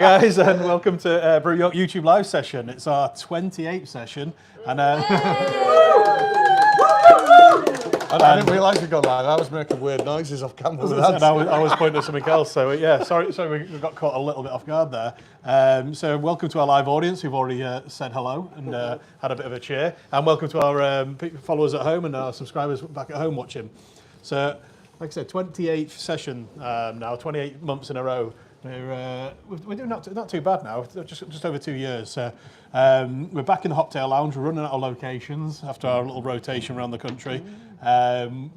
Guys, and welcome to Brew York YouTube live session. It's our 28th session, and I didn't realise we'd gone live. I was making weird noises off camera. I was pointing at something else. So yeah, sorry, we got caught a little bit off guard there. So welcome to our live audience who've already said hello and had a bit of a cheer, and welcome to our followers at home and our subscribers back at home watching. So, like I said, 28th session now, 28 months in a row. We're doing not too bad now, just over 2 years. We're back in the Hoptail Lounge. We're running out of locations after our little rotation around the country. And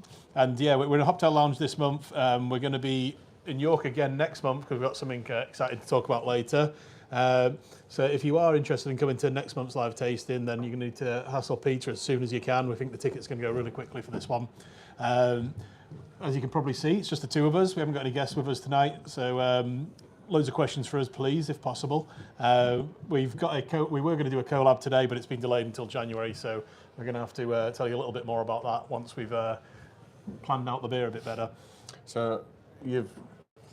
yeah, we're in the Hoptail Lounge this month. We're going to be in York again next month because we've got something exciting to talk about later. So if you are interested in coming to next month's live tasting, then you're going to need to hassle Peter as soon as you can. We think the ticket's going to go really quickly for this one. As you can probably see, it's just the two of us. We haven't got any guests with us tonight, so loads of questions for us, please, if possible. We were going to do a collab today, but it's been delayed until January, so we're going to have to tell you a little bit more about that once we've planned out the beer a bit better. So you've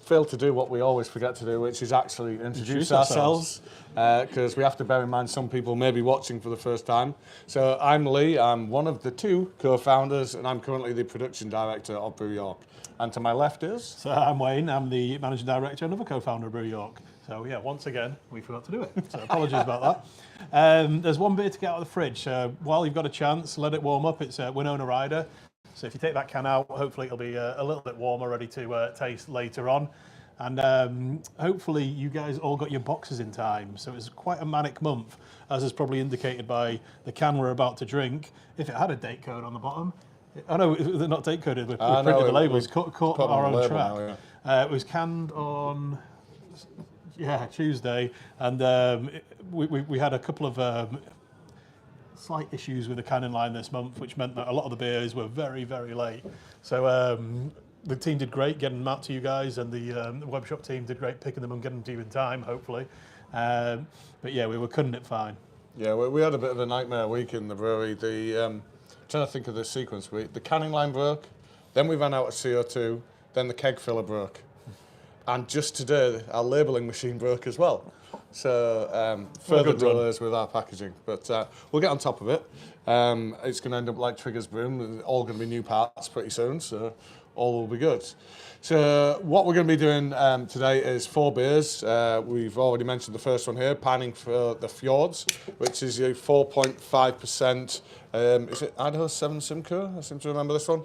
failed to do what we always forget to do, which is actually introduce ourselves, because we have to bear in mind some people may be watching for the first time. So I'm Lee, I'm one of the two co-founders, and I'm currently the production director of Brew York. And to my left is? So I'm Wayne, I'm the managing director and another co-founder of Brew York. So yeah, once again, we forgot to do it. So apologies about that. There's one beer to get out of the fridge. So while you've got a chance, let it warm up. It's Winona Ryder. So if you take that can out, hopefully it'll be a little bit warmer, ready to taste later on. And hopefully you guys all got your boxes in time. So it was quite a manic month, as is probably indicated by the can we're about to drink. If it had a date code on the bottom. I know they're not date coded, we printed the labels, caught our own track. Now, yeah. It was canned on Tuesday, and we had a couple of slight issues with the canning line this month, which meant that a lot of the beers were very, very late. So the team did great getting them out to you guys, and the web shop team did great picking them and getting them to you in time, hopefully. But yeah, we were cutting it fine. Yeah, we had a bit of a nightmare week in the brewery. Trying to think of the sequence. The canning line broke, then we ran out of CO2, then the keg filler broke. And just today, our labelling machine broke as well. So further delays with our packaging, but we'll get on top of it. It's going to end up like Trigger's Broom, all going to be new parts pretty soon, so all will be good. So what we're going to be doing today is 4 beers. We've already mentioned the first one here, pining for the Fjords, which is a 4.5%, is it Idaho 7 Simcoe? I seem to remember this one.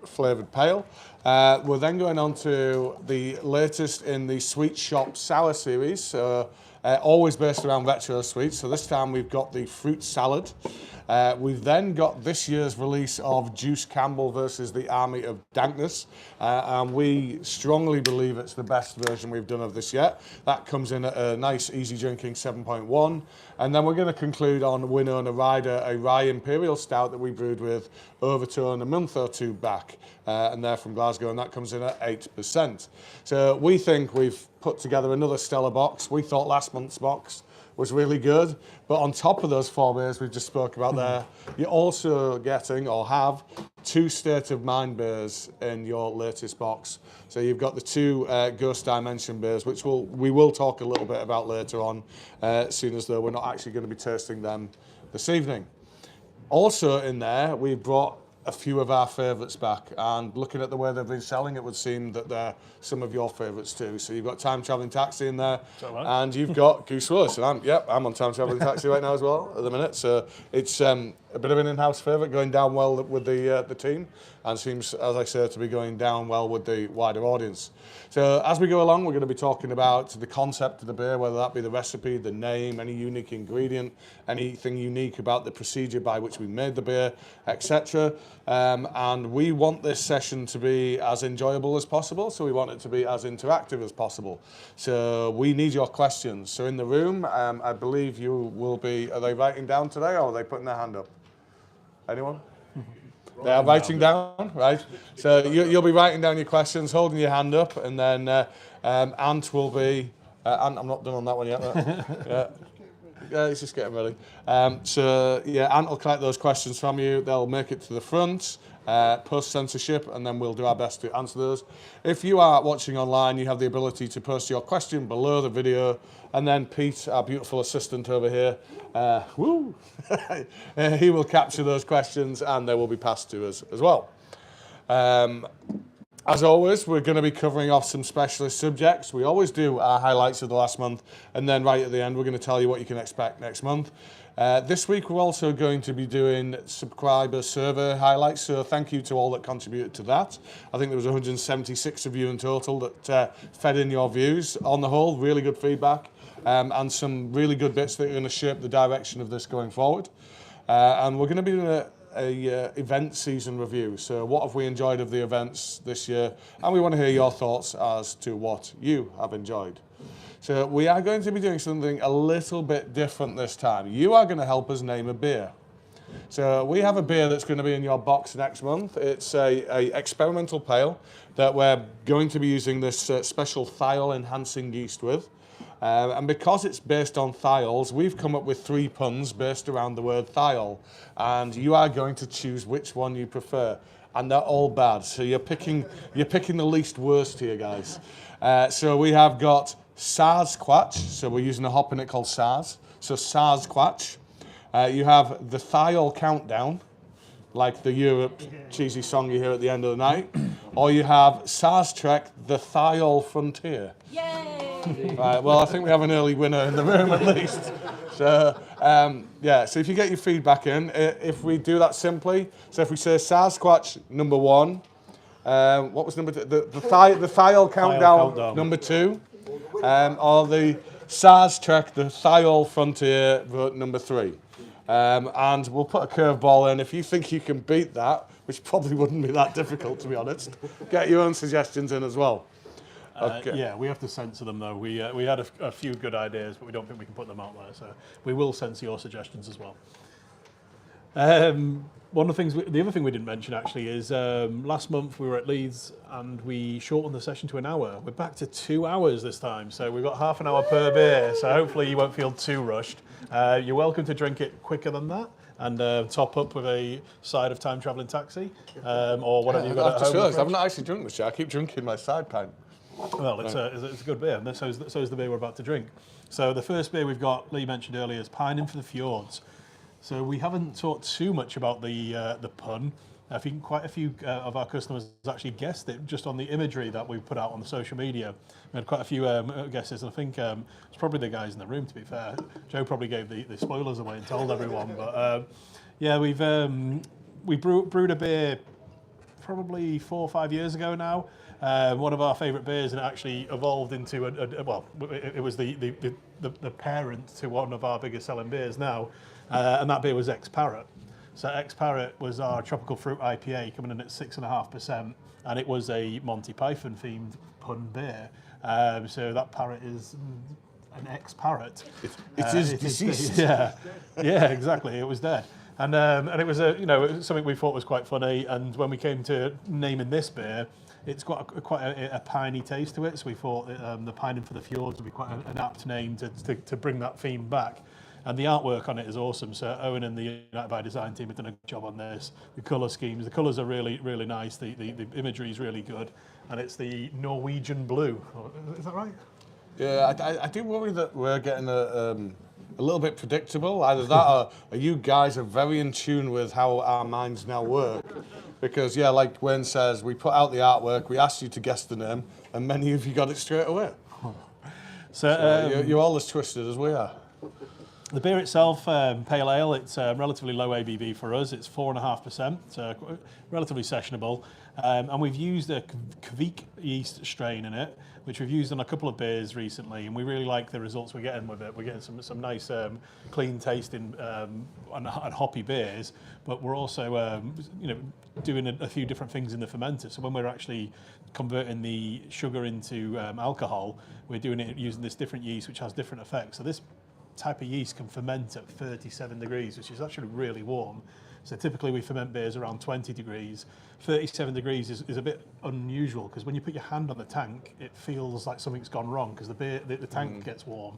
Flavoured pale. We're then going on to the latest in the Sweet Shop Sour series, always based around retro sweets. So this time we've got the fruit salad. We've then got this year's release of Juice Campbell versus the Army of Dankness, and we strongly believe it's the best version we've done of this yet. That comes in at a nice easy drinking 7.1, and then we're going to conclude on Winona Ryder, a rye Imperial Stout that we brewed with Overtone a month or two back, and they're from Glasgow, and that comes in at 8%. So we think we've put together another stellar box. We thought last month's box was really good, but on top of those 4 beers we just spoke about there, you're also getting or have 2 State of Mind beers in your latest box. So you've got the 2 Ghost Dimension beers, which we will talk a little bit about later on, seeing as though we're not actually going to be tasting them this evening. Also in there, we brought a few of our favourites back, and looking at the way they've been selling, it would seem that they're some of your favourites too. So you've got Time Travelling Taxi in there, and you've got Goose Willis, and I'm on Time Travelling Taxi right now as well at the minute. So it's a bit of an in-house favourite, going down well with the team, and seems, as I say, to be going down well with the wider audience. So as we go along, we're going to be talking about the concept of the beer, whether that be the recipe, the name, any unique ingredient, anything unique about the procedure by which we made the beer, etc. And we want this session to be as enjoyable as possible, so we want it to be as interactive as possible. So we need your questions. So in the room, I believe you will be, are they writing down today, or are they putting their hand up? Anyone? They are writing down, right? So you'll be writing down your questions, holding your hand up, and then Ant will be, Ant, I'm not done on that one yet. Yeah, he's just getting ready. So yeah, Ant will collect those questions from you. They'll make it to the front, post-censorship, and then we'll do our best to answer those. If you are watching online, you have the ability to post your question below the video, and then Pete, our beautiful assistant over here, he will capture those questions and they will be passed to us as well. As always, we're going to be covering off some specialist subjects. We always do our highlights of the last month, and then right at the end, we're going to tell you what you can expect next month. This week, we're also going to be doing subscriber survey highlights, so thank you to all that contributed to that. I think there was 176 of you in total that fed in your views. On the whole, really good feedback, and some really good bits that are going to shape the direction of this going forward. And we're going to be doing a event season review. So what have we enjoyed of the events this year? And we want to hear your thoughts as to what you have enjoyed. So we are going to be doing something a little bit different this time. You are going to help us name a beer. So we have a beer that's going to be in your box next month. It's a experimental pale that we're going to be using this special thiol enhancing yeast with. And because it's based on thiols, we've come up with 3 puns based around the word thiol. And you are going to choose which one you prefer. And they're all bad. So you're picking the least worst here, guys. So we have got Sasquatch. So we're using a hop in it called Saz. So Sasquatch. You have the thiol countdown, like the Europe cheesy song you hear at the end of the night. Or you have Saz Trek, the thiol frontier. Yay! Right, well, I think we have an early winner in the room at least. So, so if you get your feedback in, if we do that simply, so if we say Sasquatch number 1, what was number 2? The thiol countdown number 2, or the Saz Trek, the thiol frontier vote number 3. And we'll put a curveball in. If you think you can beat that, which probably wouldn't be that difficult, to be honest, get your own suggestions in as well. Okay. Yeah, we have to censor them though. We had a few good ideas, but we don't think we can put them out there. So we will censor your suggestions as well. One of the things, the other thing we didn't mention actually is last month we were at Leeds and we shortened the session to an hour. We're back to 2 hours this time, so we've got half an hour per beer. So hopefully you won't feel too rushed. You're welcome to drink it quicker than that and top up with a side of time travelling taxi or whatever you've got at home. I've not actually drunk this yet. I keep drinking my side pint. Well, it's a good beer, and so is the beer we're about to drink. So the first beer we've got, Lee mentioned earlier, is Pining for the Fjords. So we haven't talked too much about the pun. I think quite a few of our customers actually guessed it just on the imagery that we put out on the social media. We had quite a few guesses, and I think it's probably the guys in the room, to be fair. Joe probably gave the spoilers away and told everyone. But yeah, we brewed a beer probably 4 or 5 years ago now. One of our favourite beers, and it actually evolved into it was the parent to one of our biggest selling beers now, and that beer was X-Parrot. So X-Parrot was our tropical fruit IPA coming in at 6.5%, and it was a Monty Python themed pun beer. So that parrot is an X-Parrot. It is deceased. Yeah, exactly. It was dead. And it was something we thought was quite funny. And when we came to naming this beer, it's got quite a piney taste to it. So we thought the Pining for the Fjords would be quite an apt name to bring that theme back. And the artwork on it is awesome. So Owen and the United by Design team have done a good job on this. The colour schemes, the colours are really, really nice. The imagery is really good. And it's the Norwegian blue. Is that right? Yeah, I do worry that we're getting a little bit predictable. Either that or you guys are very in tune with how our minds now work. Because, yeah, like Wayne says, we put out the artwork, we asked you to guess the name, and many of you got it straight away. So you're all as twisted as we are. The beer itself, pale ale, it's relatively low ABV for us. It's 4.5%, so relatively sessionable. And we've used a Kvik yeast strain in it, which we've used on a couple of beers recently, and we really like the results we're getting with it. We're getting some nice, clean tasting and hoppy beers, but we're also, doing a few different things in the fermenter. So when we're actually converting the sugar into alcohol, we're doing it using this different yeast, which has different effects. So this type of yeast can ferment at 37 degrees, which is actually really warm. So typically we ferment beers around 20 degrees. 37 degrees is a bit unusual because when you put your hand on the tank, it feels like something's gone wrong because the tank gets warm.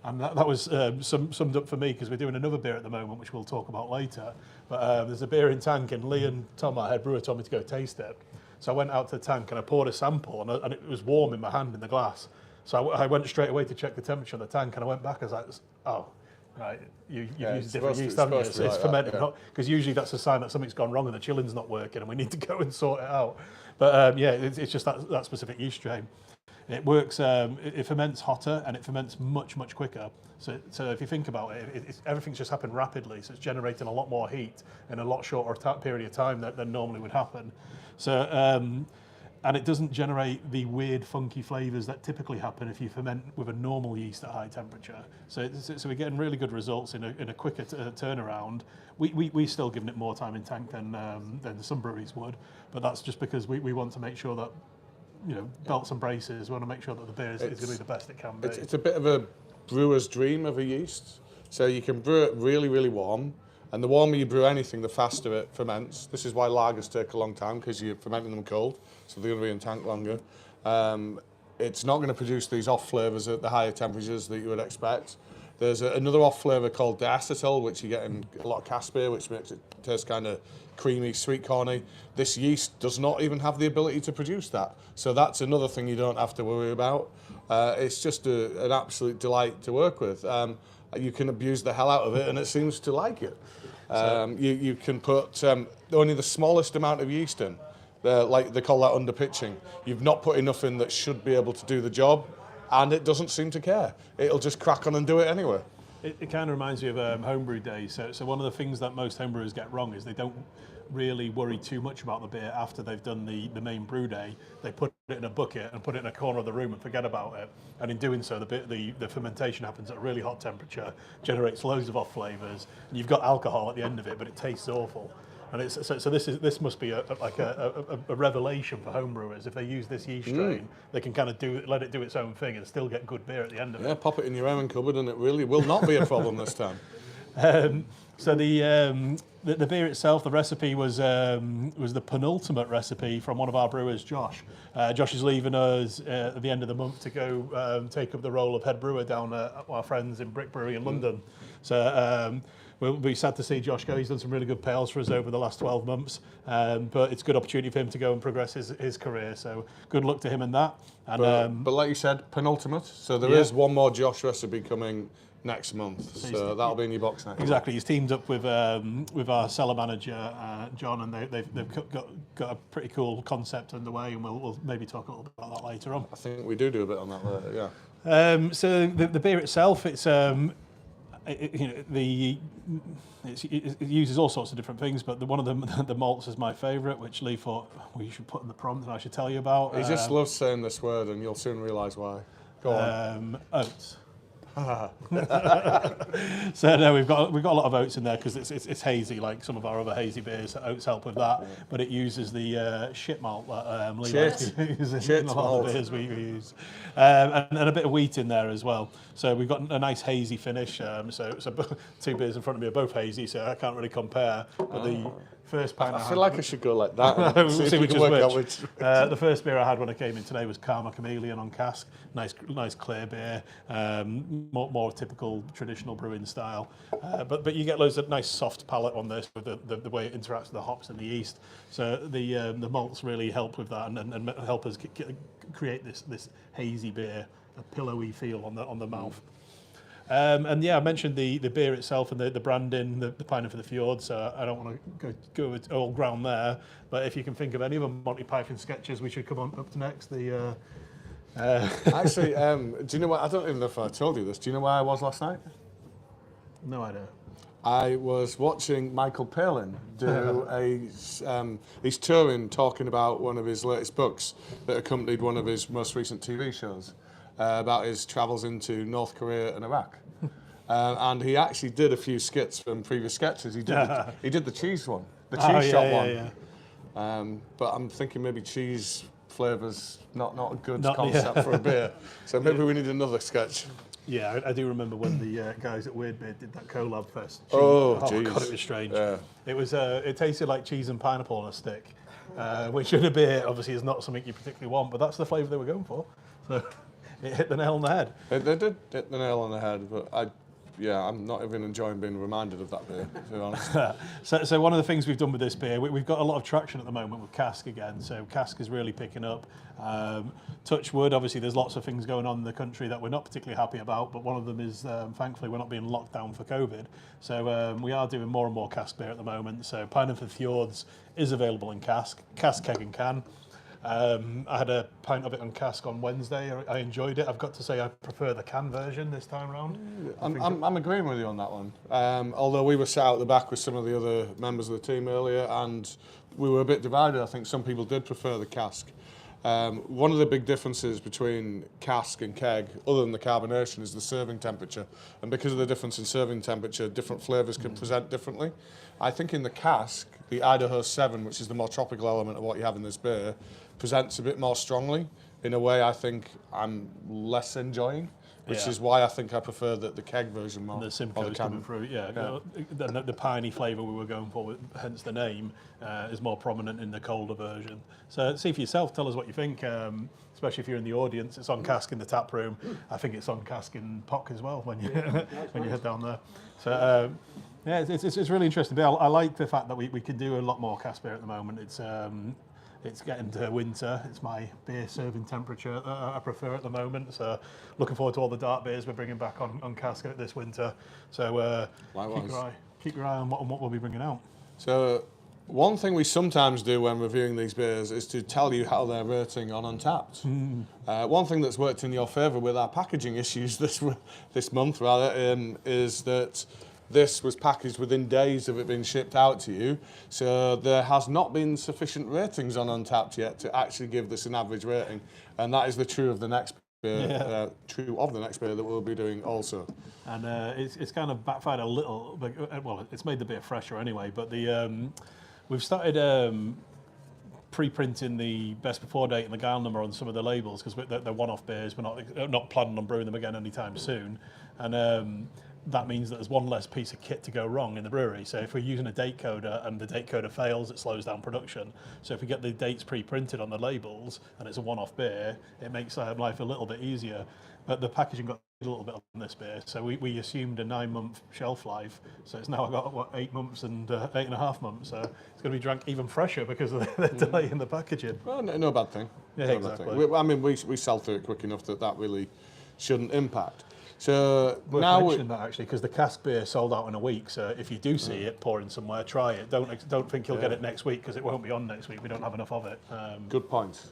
And that was summed up for me because we're doing another beer at the moment, which we'll talk about later. But there's a beer in tank, and Lee and Tom, our head brewer, told me to go taste it. So I went out to the tank and I poured a sample, and it was warm in my hand in the glass. So I went straight away to check the temperature of the tank, and I went back. I was like, "Oh, right, you've used different yeast, haven't you? It's fermented, because usually that's a sign that something's gone wrong and the chilling's not working, and we need to go and sort it out." But yeah, it's just that specific yeast strain. It works. It ferments hotter and it ferments much quicker. So if you think about it, everything's just happened rapidly. So it's generating a lot more heat in a lot shorter period of time than normally would happen. So and it doesn't generate the weird, funky flavours that typically happen if you ferment with a normal yeast at high temperature. So we're getting really good results in a quicker turnaround. We still giving it more time in tank than some breweries would, but that's just because we want to make sure that, belts and braces, we want to make sure that the beer is going to be the best it can be. It's a bit of a brewer's dream of a yeast. So you can brew it really warm, and the warmer you brew anything, the faster it ferments. This is why lagers take a long time, because you're fermenting them cold, so they're going to be in tank longer. It's not going to produce these off flavours at the higher temperatures that you would expect. There's another off flavour called diacetyl, which you get in a lot of cask beer, which makes it taste kind of creamy, sweet corny. This yeast does not even have the ability to produce that. So that's another thing you don't have to worry about. It's just an absolute delight to work with. You can abuse the hell out of it, and it seems to like it. You can put only the smallest amount of yeast in. Like they call that underpitching. You've not put enough in that should be able to do the job, and it doesn't seem to care. It'll just crack on and do it anyway. It kind of reminds me of homebrew days. So one of the things that most homebrewers get wrong is they don't really worry too much about the beer after they've done the main brew day. They put it in a bucket and put it in a corner of the room and forget about it. And in doing so, the fermentation happens at a really hot temperature, generates loads of off flavours, and you've got alcohol at the end of it, but it tastes awful. And this must be a revelation for homebrewers. If they use this yeast strain, they can kind of let it do its own thing and still get good beer at the end of it. Yeah, pop it in your oven cupboard, and it really will not be a problem this time. So the beer itself, the recipe was the penultimate recipe from one of our brewers, Josh. Josh is leaving us at the end of the month to go take up the role of head brewer down at our friends in Brewery in London. So we'll be sad to see Josh go. He's done some really good pails for us over the last 12 months, but it's a good opportunity for him to go and progress his career. So good luck to him in that. And, but like you said, penultimate. So there is one more Josh recipe coming next month, so that'll be in your box next. Exactly, he's teamed up with our cellar manager John, and they've got a pretty cool concept underway, and we'll maybe talk a little bit about that later on. I think we do a bit on that later, yeah. So the beer itself, it uses all sorts of different things, but one of the malts is my favourite, which Lee thought you should put in the prompt and I should tell you about. He just loves saying this word, and you'll soon realise why. Go on. Oats. So no, we've got a lot of oats in there because it's hazy, like some of our other hazy beers. Oats help with that, but it uses the shit malt that Lee likes to use in a lot of the beers we use, and a bit of wheat in there as well. So we've got a nice hazy finish. So two beers in front of me are both hazy, so I can't really compare. But the first pint I feel like I should go like that. See which is which. The first beer I had when I came in today was Karma Chameleon on cask. Nice clear beer. More typical traditional brewing style, but you get loads of nice soft palate on this with the way it interacts with the hops and the yeast. So the malts really help with that and help us create this hazy beer, a pillowy feel on the mouth. And yeah, I mentioned the beer itself and the branding, the pining for the Fjords. So I don't want to go with all ground there, but if you can think of any other Monty Python sketches, we should come on up to next. Actually, do you know what? I don't even know if I told you this. Do you know where I was last night? No idea. I was watching Michael Palin do he's touring, talking about one of his latest books that accompanied one of his most recent TV shows about his travels into North Korea and Iraq. And he actually did a few skits from previous sketches. He did the cheese one, the cheese shop one. Yeah. But I'm thinking maybe cheese flavours not a good concept for a beer. So maybe we need another sketch. Yeah, I do remember when the guys at Weird Beard did that collab fest. Oh, God, it was strange. Yeah. It was. It tasted like cheese and pineapple on a stick, which in a beer obviously is not something you particularly want, but that's the flavour they were going for. So it hit the nail on the head. They did hit the nail on the head, but I'm not even enjoying being reminded of that beer, to be honest. So one of the things we've done with this beer, we've got a lot of traction at the moment with cask again. So cask is really picking up. Touch wood, obviously there's lots of things going on in the country that we're not particularly happy about, but one of them is thankfully we're not being locked down for COVID. So we are doing more and more cask beer at the moment. So Pineapple Fjords is available in cask, keg and can. I had a pint of it on cask on Wednesday. I enjoyed it. I've got to say I prefer the can version this time round. I'm agreeing with you on that one. Although we were sat out the back with some of the other members of the team earlier, and we were a bit divided. I think some people did prefer the cask. One of the big differences between cask and keg, other than the carbonation, is the serving temperature. And because of the difference in serving temperature, different flavours can present differently. I think in the cask, the Idaho 7, which is the more tropical element of what you have in this beer, presents a bit more strongly in a way I think I'm less enjoying, which is why I think I prefer the keg version more. And the Simcoe coming through, the piney flavour we were going for, hence the name, is more prominent in the colder version. So see for yourself, tell us what you think, especially if you're in the audience. It's on cask in the tap room. I think it's on cask in POC as well when you when you head down there. So it's really interesting. But I like the fact that we can do a lot more cask beer at the moment. It's getting to winter. It's my beer serving temperature that I prefer at the moment. So looking forward to all the dark beers we're bringing back on cask this winter. So keep your eye on what we'll be bringing out. So one thing we sometimes do when reviewing these beers is to tell you how they're rating on Untapped. One thing that's worked in your favour with our packaging issues this month is that this was packaged within days of it being shipped out to you, so there has not been sufficient ratings on Untapped yet to actually give this an average rating, and that is true of the next beer that we'll be doing also. And it's kind of backfired a little, but, well, it's made the beer fresher anyway, but we've started pre-printing the best before date and the gallon number on some of the labels because they're one-off beers. We're not planning on brewing them again anytime soon, and that means that there's one less piece of kit to go wrong in the brewery. So if we're using a date coder and the date coder fails, it slows down production. So if we get the dates pre-printed on the labels and it's a one-off beer, it makes life a little bit easier. But the packaging got a little bit on this beer. So we assumed a 9-month shelf life. So it's now got, 8 months and 8.5 months. So it's going to be drank even fresher because of the delay in the packaging. Well, no bad thing. Yeah, no exactly. Bad thing. I mean, we sell through it quick enough that really shouldn't impact. So Worth now mentioning that actually, because the cask beer sold out in a week. So if you do see it pouring somewhere, try it. Don't think you'll get it next week because it won't be on next week. We don't have enough of it. Good point.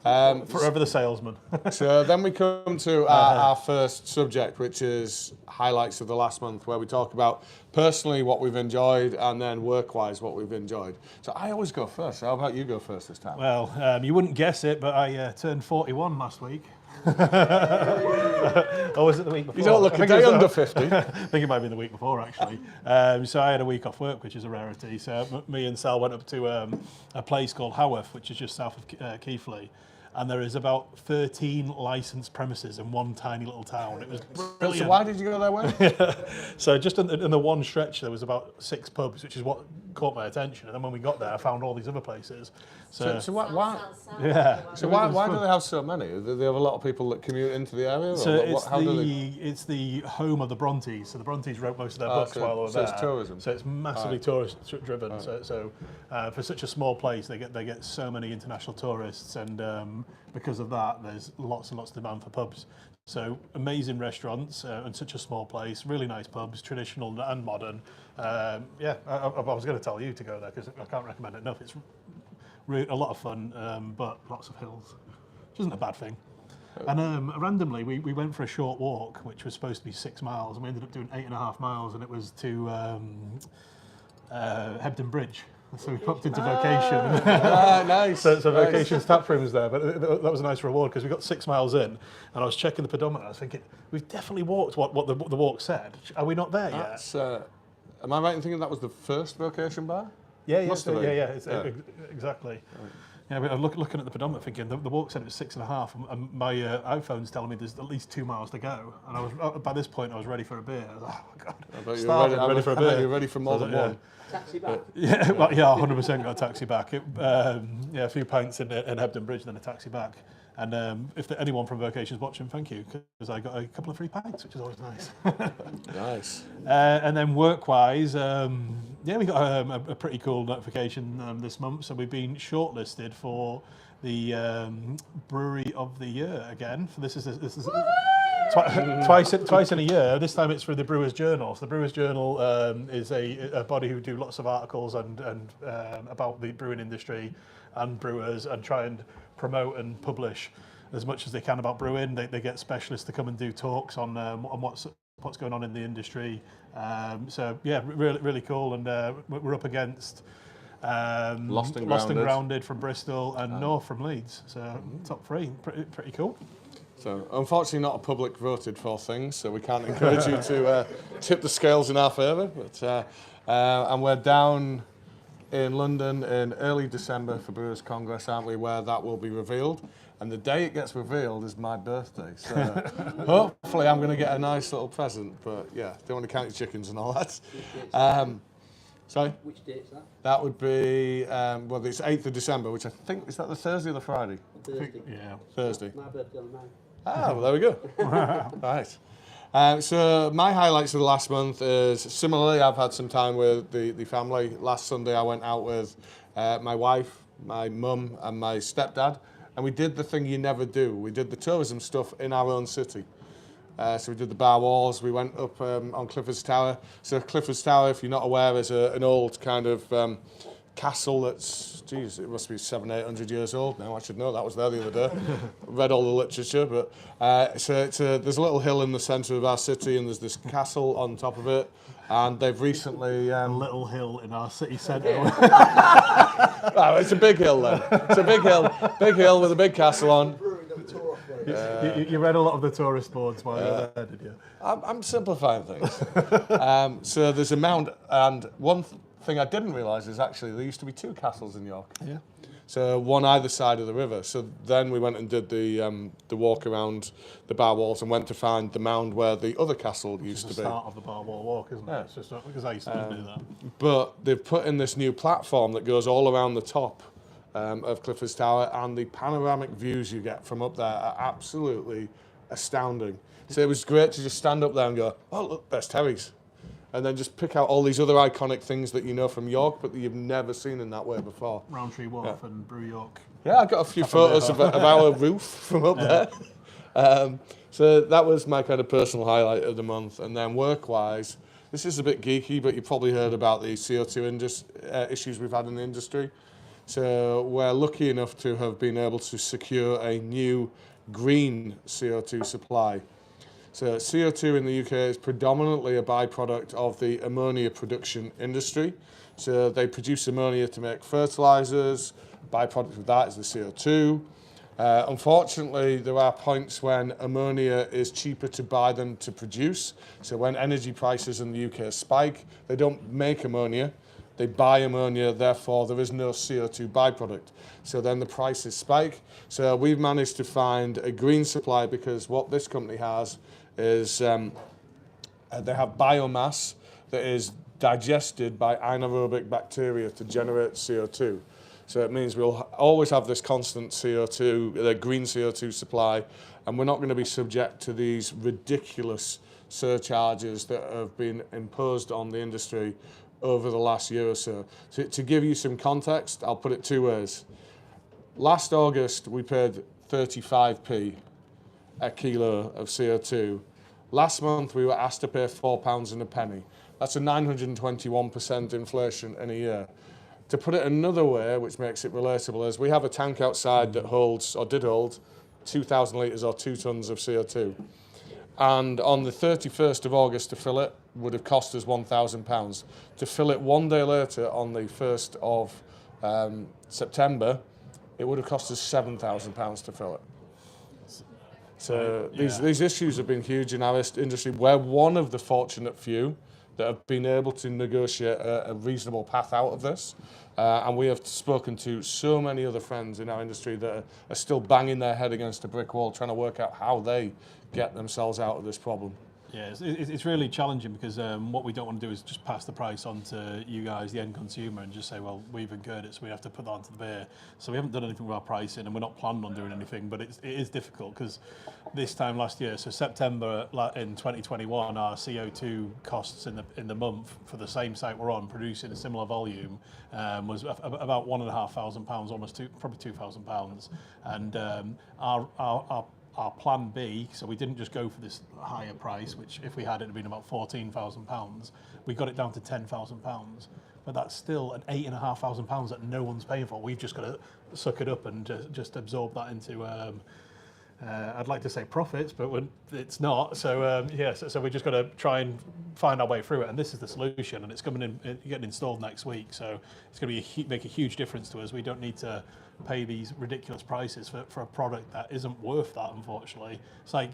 Forever the salesman. So then we come to our first subject, which is highlights of the last month, where we talk about personally what we've enjoyed and then work-wise what we've enjoyed. So I always go first. So how about you go first this time? Well, you wouldn't guess it, but I turned 41 last week. Or was it the week before? You don't look a day under 50. I think it might have been the week before, actually. So I had a week off work, which is a rarity. So me and Sal went up to a place called Haworth, which is just south of Keighley. And there is about 13 licensed premises in one tiny little town. It was brilliant. So why did you go that way? So just in the one stretch, there was about 6 pubs, which is what caught my attention. And then when we got there, I found all these other places. So why? Yeah. So why do they have so many? Do they have a lot of people that commute into the area? So it's the home of the Brontes. So the Brontes wrote most of their books while they were there. So it's tourism. So it's massively tourist driven. Right. So for such a small place, they get so many international tourists, and because of that, there's lots and lots of demand for pubs. So amazing restaurants and such a small place, really nice pubs, traditional and modern. I was going to tell you to go there because I can't recommend it enough. It's a lot of fun, but lots of hills, which isn't a bad thing. And randomly, we went for a short walk, which was supposed to be 6 miles, and we ended up doing 8.5 miles, and it was to Hebden Bridge. So we popped into Vocation. Nice. So Vocation's tap room was there, but that was a nice reward because we got 6 miles in, and I was checking the pedometer. I was thinking, we've definitely walked what the walk said. Are we not there yet? Am I right in thinking that was the first Vocation bar? Yeah. Exactly. Right. Yeah, I was looking at the pedometer thinking the walk said it was 6.5, and my iPhone's telling me there's at least 2 miles to go. And I was by this point I was ready for a beer. I was like, oh my God, I'm ready for a beer. You're ready for more than one. Taxi back. Yeah, 100% got a taxi back. A few pints in Hebden Bridge, then a taxi back. And if anyone from Vocation's watching, thank you, because I got a couple of free pints, which is always nice. Nice. And then work-wise, we got a pretty cool notification this month. So we've been shortlisted for the Brewery of the Year again. This is twice in a year. This time it's for the Brewers Journal. So the Brewers Journal is a body who do lots of articles and about the brewing industry and brewers, and try and promote and publish as much as they can about brewing. They get specialists to come and do talks on what's going on in the industry. So yeah, really cool. And we're up against Lost and Grounded from Bristol and North from Leeds. So top three, pretty cool. So unfortunately not a public voted for thing, so we can't encourage you to tip the scales in our favour. But and we're down in London in early December for Brewers Congress, aren't we, where that will be revealed. And the day it gets revealed is my birthday. So hopefully I'm going to get a nice little present. But yeah, don't want to count your chickens and all that. Sorry? Which date's that? That would be, it's 8th of December, which I think, is that the Thursday or the Friday? Thursday. Yeah. Thursday. My birthday on 9. Ah, well, there we go. Right. So my highlights of the last month is, similarly, I've had some time with the family. Last Sunday I went out with my wife, my mum and my stepdad, and we did the thing you never do. We did the tourism stuff in our own city. So we did the bar walls, we went up on Clifford's Tower. So Clifford's Tower, if you're not aware, is an old kind of castle that's, geez, it must be 700-800 years old now. I should know, that was there the other day. Read all the literature, but there's a little hill in the centre of our city, and there's this castle on top of it, and they've recently... a little hill in our city centre. Oh, it's a big hill then. It's a big hill with a big castle on. You read a lot of the tourist boards while you were there, did you? I'm simplifying things. So there's a mound, and one thing I didn't realise is actually there used to be two castles in York. Yeah. So one either side of the river. So then we went and did the walk around the bar walls and went to find the mound where the other castle used to be. It's the start of the bar wall walk, isn't it? Yeah. It's just because I used to do that. But they've put in this new platform that goes all around the top of Clifford's Tower, and the panoramic views you get from up there are absolutely astounding. So it was great to just stand up there and go, oh look, there's Terry's. And then just pick out all these other iconic things that you know from York, but that you've never seen in that way before. Roundtree Wharf and Brew York. Yeah, I got a few photos of our roof from up there. So that was my kind of personal highlight of the month. And then work-wise, this is a bit geeky, but you probably heard about the CO2 issues we've had in the industry. So we're lucky enough to have been able to secure a new green CO2 supply. So CO2 in the UK is predominantly a byproduct of the ammonia production industry. So they produce ammonia to make fertilizers. Byproduct of that is the CO2. Unfortunately, there are points when ammonia is cheaper to buy than to produce. So when energy prices in the UK spike, they don't make ammonia. They buy ammonia, therefore there is no CO2 byproduct. So then the prices spike. So we've managed to find a green supply, because what this company has is they have biomass that is digested by anaerobic bacteria to generate CO2. So it means we'll always have this constant CO2, the green CO2 supply, and we're not going to be subject to these ridiculous surcharges that have been imposed on the industry over the last year or so. To give you some context, I'll put it two ways. Last August, we paid 35p a kilo of CO2. Last month, we were asked to pay £4 and a penny. That's a 921% inflation in a year. To put it another way, which makes it relatable, is we have a tank outside that holds, or did hold, 2,000 litres or 2 tonnes of CO2. And on the 31st of August to fill it would have cost us £1,000. To fill it one day later, on the 1st of September, it would have cost us £7,000 to fill it. So these issues have been huge in our industry. We're one of the fortunate few that have been able to negotiate a reasonable path out of this. And we have spoken to so many other friends in our industry that are still banging their head against a brick wall trying to work out how they get themselves out of this problem. Yeah, it's really challenging because what we don't want to do is just pass the price on to you guys, the end consumer, and just say, well, we've incurred it, so we have to put that onto the beer. So we haven't done anything with our pricing, and we're not planning on doing anything, but it is difficult because this time last year, so September in 2021, our CO2 costs in the month for the same site we're on, producing a similar volume, was about £1,500, almost probably £2,000. And our plan B, so we didn't just go for this higher price, which if we had it would have been about £14,000. We got it down to £10,000, but that's still an £8,500 that no one's paying for. We've just got to suck it up and just absorb that into. I'd like to say profits, but it's not. So so we just got to try and find our way through it. And this is the solution, and it's coming in, getting installed next week. So it's going to make a huge difference to us. We don't need to pay these ridiculous prices for a product that isn't worth that, unfortunately. It's like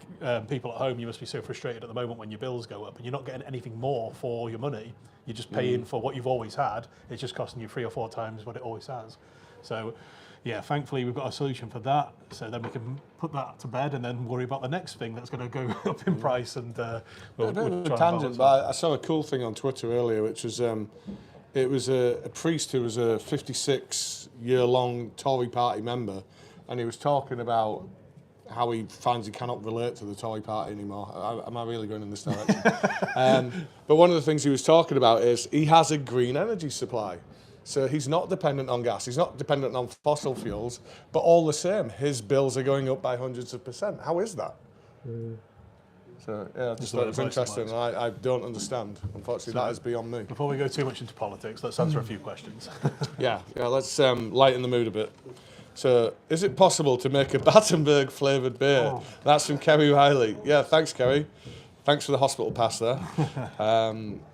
people at home, you must be so frustrated at the moment when your bills go up and you're not getting anything more for your money. You're just paying for what you've always had. It's just costing you 3 or 4 times what it always has. So yeah, thankfully we've got a solution for that. So then we can put that to bed and then worry about the next thing that's going to go up in price. And we'll try and tangent, but I saw a cool thing on Twitter earlier, which was it was a priest who was a 56-year-long Tory party member, and he was talking about how he finds he cannot relate to the Tory party anymore. Am I really going in this direction? But one of the things he was talking about is he has a green energy supply. So he's not dependent on gas, he's not dependent on fossil fuels, but all the same, his bills are going up by hundreds of %. How is that? So yeah, I just thought it was interesting. I don't understand. Unfortunately, that is beyond me. Before we go too much into politics, let's answer a few questions. Yeah, let's lighten the mood a bit. So, is it possible to make a Battenberg flavoured beer? Oh. That's from Kerry Riley. Yeah, thanks, Kerry. Thanks for the hospital pass there.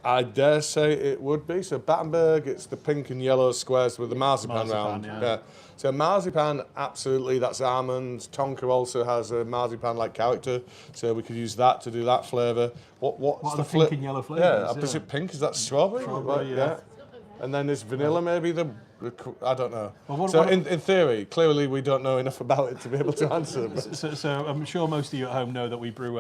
I dare say it would be. So Battenberg, it's the pink and yellow squares with the marzipan round. Yeah. So marzipan, absolutely, that's almond. Tonka also has a marzipan-like character, so we could use that to do that flavour. What's the pink and yellow flavours? Yeah, I presume pink, is that strawberry? Strawberry, yeah. And then there's vanilla, maybe I don't know. Well, in theory, clearly we don't know enough about it to be able to answer. So I'm sure most of you at home know that we brew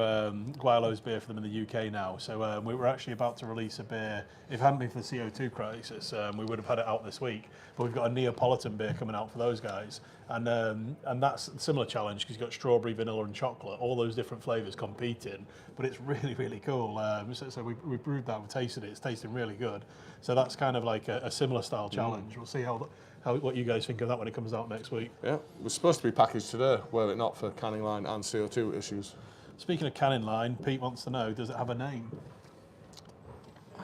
Guaylo's beer for them in the UK now. So we were actually about to release a beer. If it hadn't been for the CO2 crisis, we would have had it out this week. But we've got a Neapolitan beer coming out for those guys. And that's a similar challenge because you've got strawberry, vanilla and chocolate, all those different flavours competing. But it's really, really cool. So we brewed that, we tasted it, it's tasting really good. So that's kind of like a similar style challenge. We'll see what you guys think of that when it comes out next week. Yeah, we're supposed to be packaged today, were it not for canning line and CO2 issues. Speaking of canning line, Pete wants to know, does it have a name?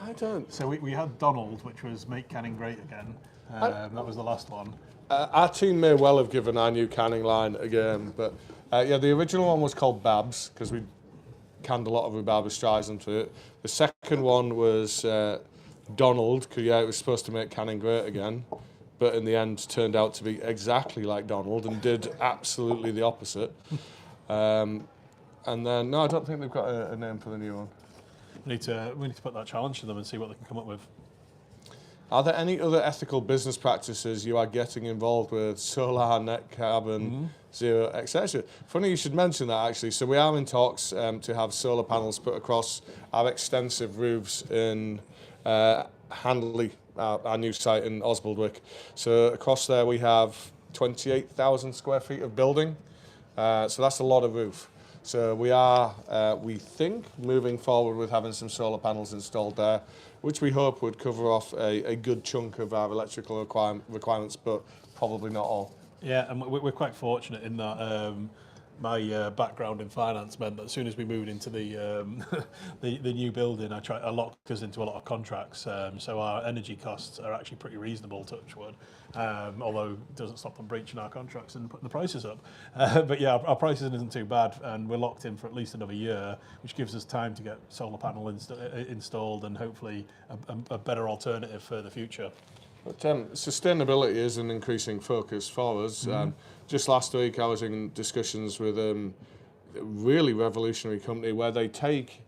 I don't. So we had Donald, which was Make Canning Great Again. That was the last one. Our team may well have given our new canning line a game, but the original one was called Babs, because we canned a lot of Barbara Streisand to it. The second one was Donald, because it was supposed to make canning great again, but in the end turned out to be exactly like Donald and did absolutely the opposite. And then, no, I don't think they've got a name for the new one. We need to put that challenge to them and see what they can come up with. Are there any other ethical business practices you are getting involved with? Solar, net carbon, zero, etc. Funny you should mention that, actually. So we are in talks to have solar panels put across our extensive roofs in Handley, our new site in Osbaldwick. So across there we have 28,000 square feet of building. So that's a lot of roof. So we are, we think, moving forward with having some solar panels installed there, which we hope would cover off a good chunk of our electrical requirements, but probably not all. Yeah, and we're quite fortunate in that my background in finance meant that as soon as we moved into the new building, I locked us into a lot of contracts. So our energy costs are actually pretty reasonable, touch wood, although it doesn't stop them breaching our contracts and putting the prices up. But yeah, our pricing isn't too bad, and we're locked in for at least another year, which gives us time to get solar panel installed and hopefully a better alternative for the future. But sustainability is an increasing focus for us. Just last week I was in discussions with a really revolutionary company where they take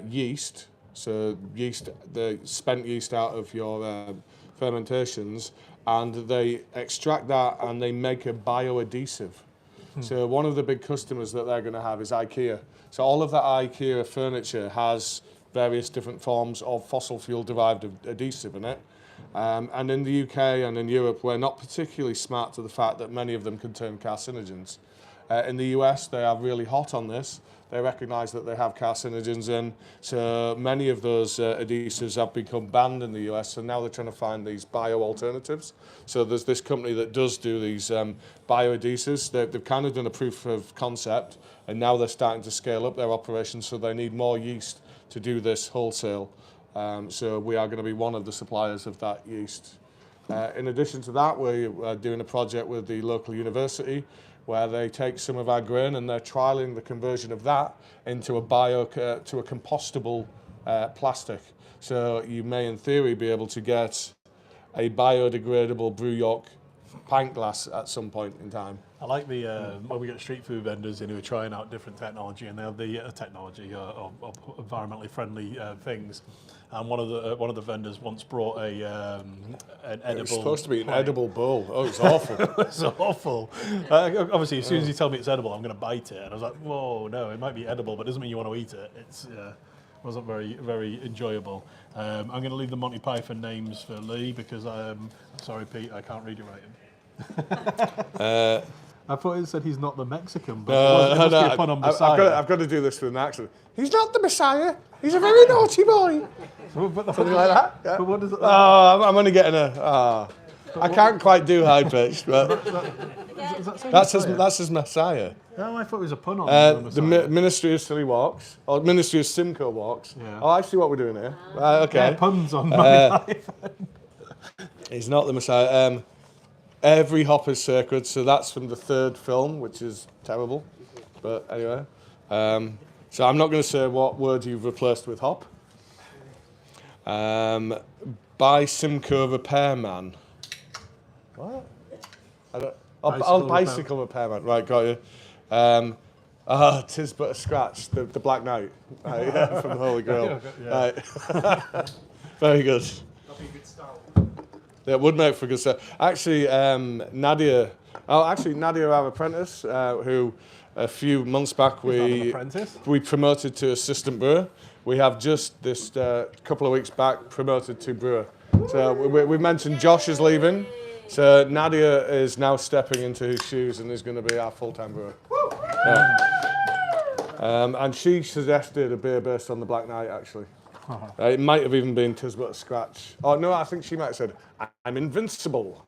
yeast, so yeast, the spent yeast out of your fermentations, and they extract that and they make a bioadhesive. So one of the big customers that they're going to have is IKEA. So all of that IKEA furniture has various different forms of fossil fuel derived adhesive in it. And in the UK and in Europe, we're not particularly smart to the fact that many of them contain carcinogens. In the US, they are really hot on this. They recognise that they have carcinogens in, so many of those adhesives have become banned in the US, and now they're trying to find these bio-alternatives. So there's this company that does do these bio-adhesives. They've kind of done a proof of concept, and now they're starting to scale up their operations, so they need more yeast to do this wholesale. So we are going to be one of the suppliers of that yeast. In addition to that, we're doing a project with the local university where they take some of our grain and they're trialling the conversion of that into a to a compostable plastic. So you may, in theory, be able to get a biodegradable Brew York pint glass at some point in time. I like the when we get street food vendors in who are trying out different technology, and they have the technology of environmentally friendly things. And one of the vendors once brought an edible. It was supposed to be an edible bowl. Oh, it's awful. It's awful. Obviously, as soon as you tell me it's edible, I'm going to bite it. And I was like, whoa, no, it might be edible, but it doesn't mean you want to eat it. It's wasn't very enjoyable. I'm going to leave the Monty Python names for Lee because sorry, Pete, I can't read your writing. I thought it said he's not the Mexican, but it must be a pun on Messiah. I've got to do this with an accent. He's not the Messiah. He's a very naughty boy. Something like that. Yeah. But what does it? Oh, I'm only getting I can't quite do high pitch, but that's his Messiah. Oh, I thought it was a pun on the Ministry of Silly Walks, or Ministry of Simcoe Walks. Yeah. Oh, I see what we're doing here. Okay. Yeah, puns on Monty Python. He's not the Messiah. Every hop is sacred, so that's from the third film, which is terrible. But anyway, so I'm not going to say what word you've replaced with hop. By Simcoe Repairman. What? Bicycle Repairman. Right, got you. Tis but a scratch. The Black Knight, right, from the Holy Grail. Yeah. Right. Very good. Yeah, it would make for good stuff. Actually, Nadia, our apprentice, who a few months back we promoted to assistant brewer. We have just this couple of weeks back promoted to brewer. So we mentioned Josh is leaving. So Nadia is now stepping into his shoes and is going to be our full-time brewer. And she suggested a beer based on the Black Knight, actually. It might have even been Tis But a Scratch. Oh, no, I think she might have said, I'm invincible.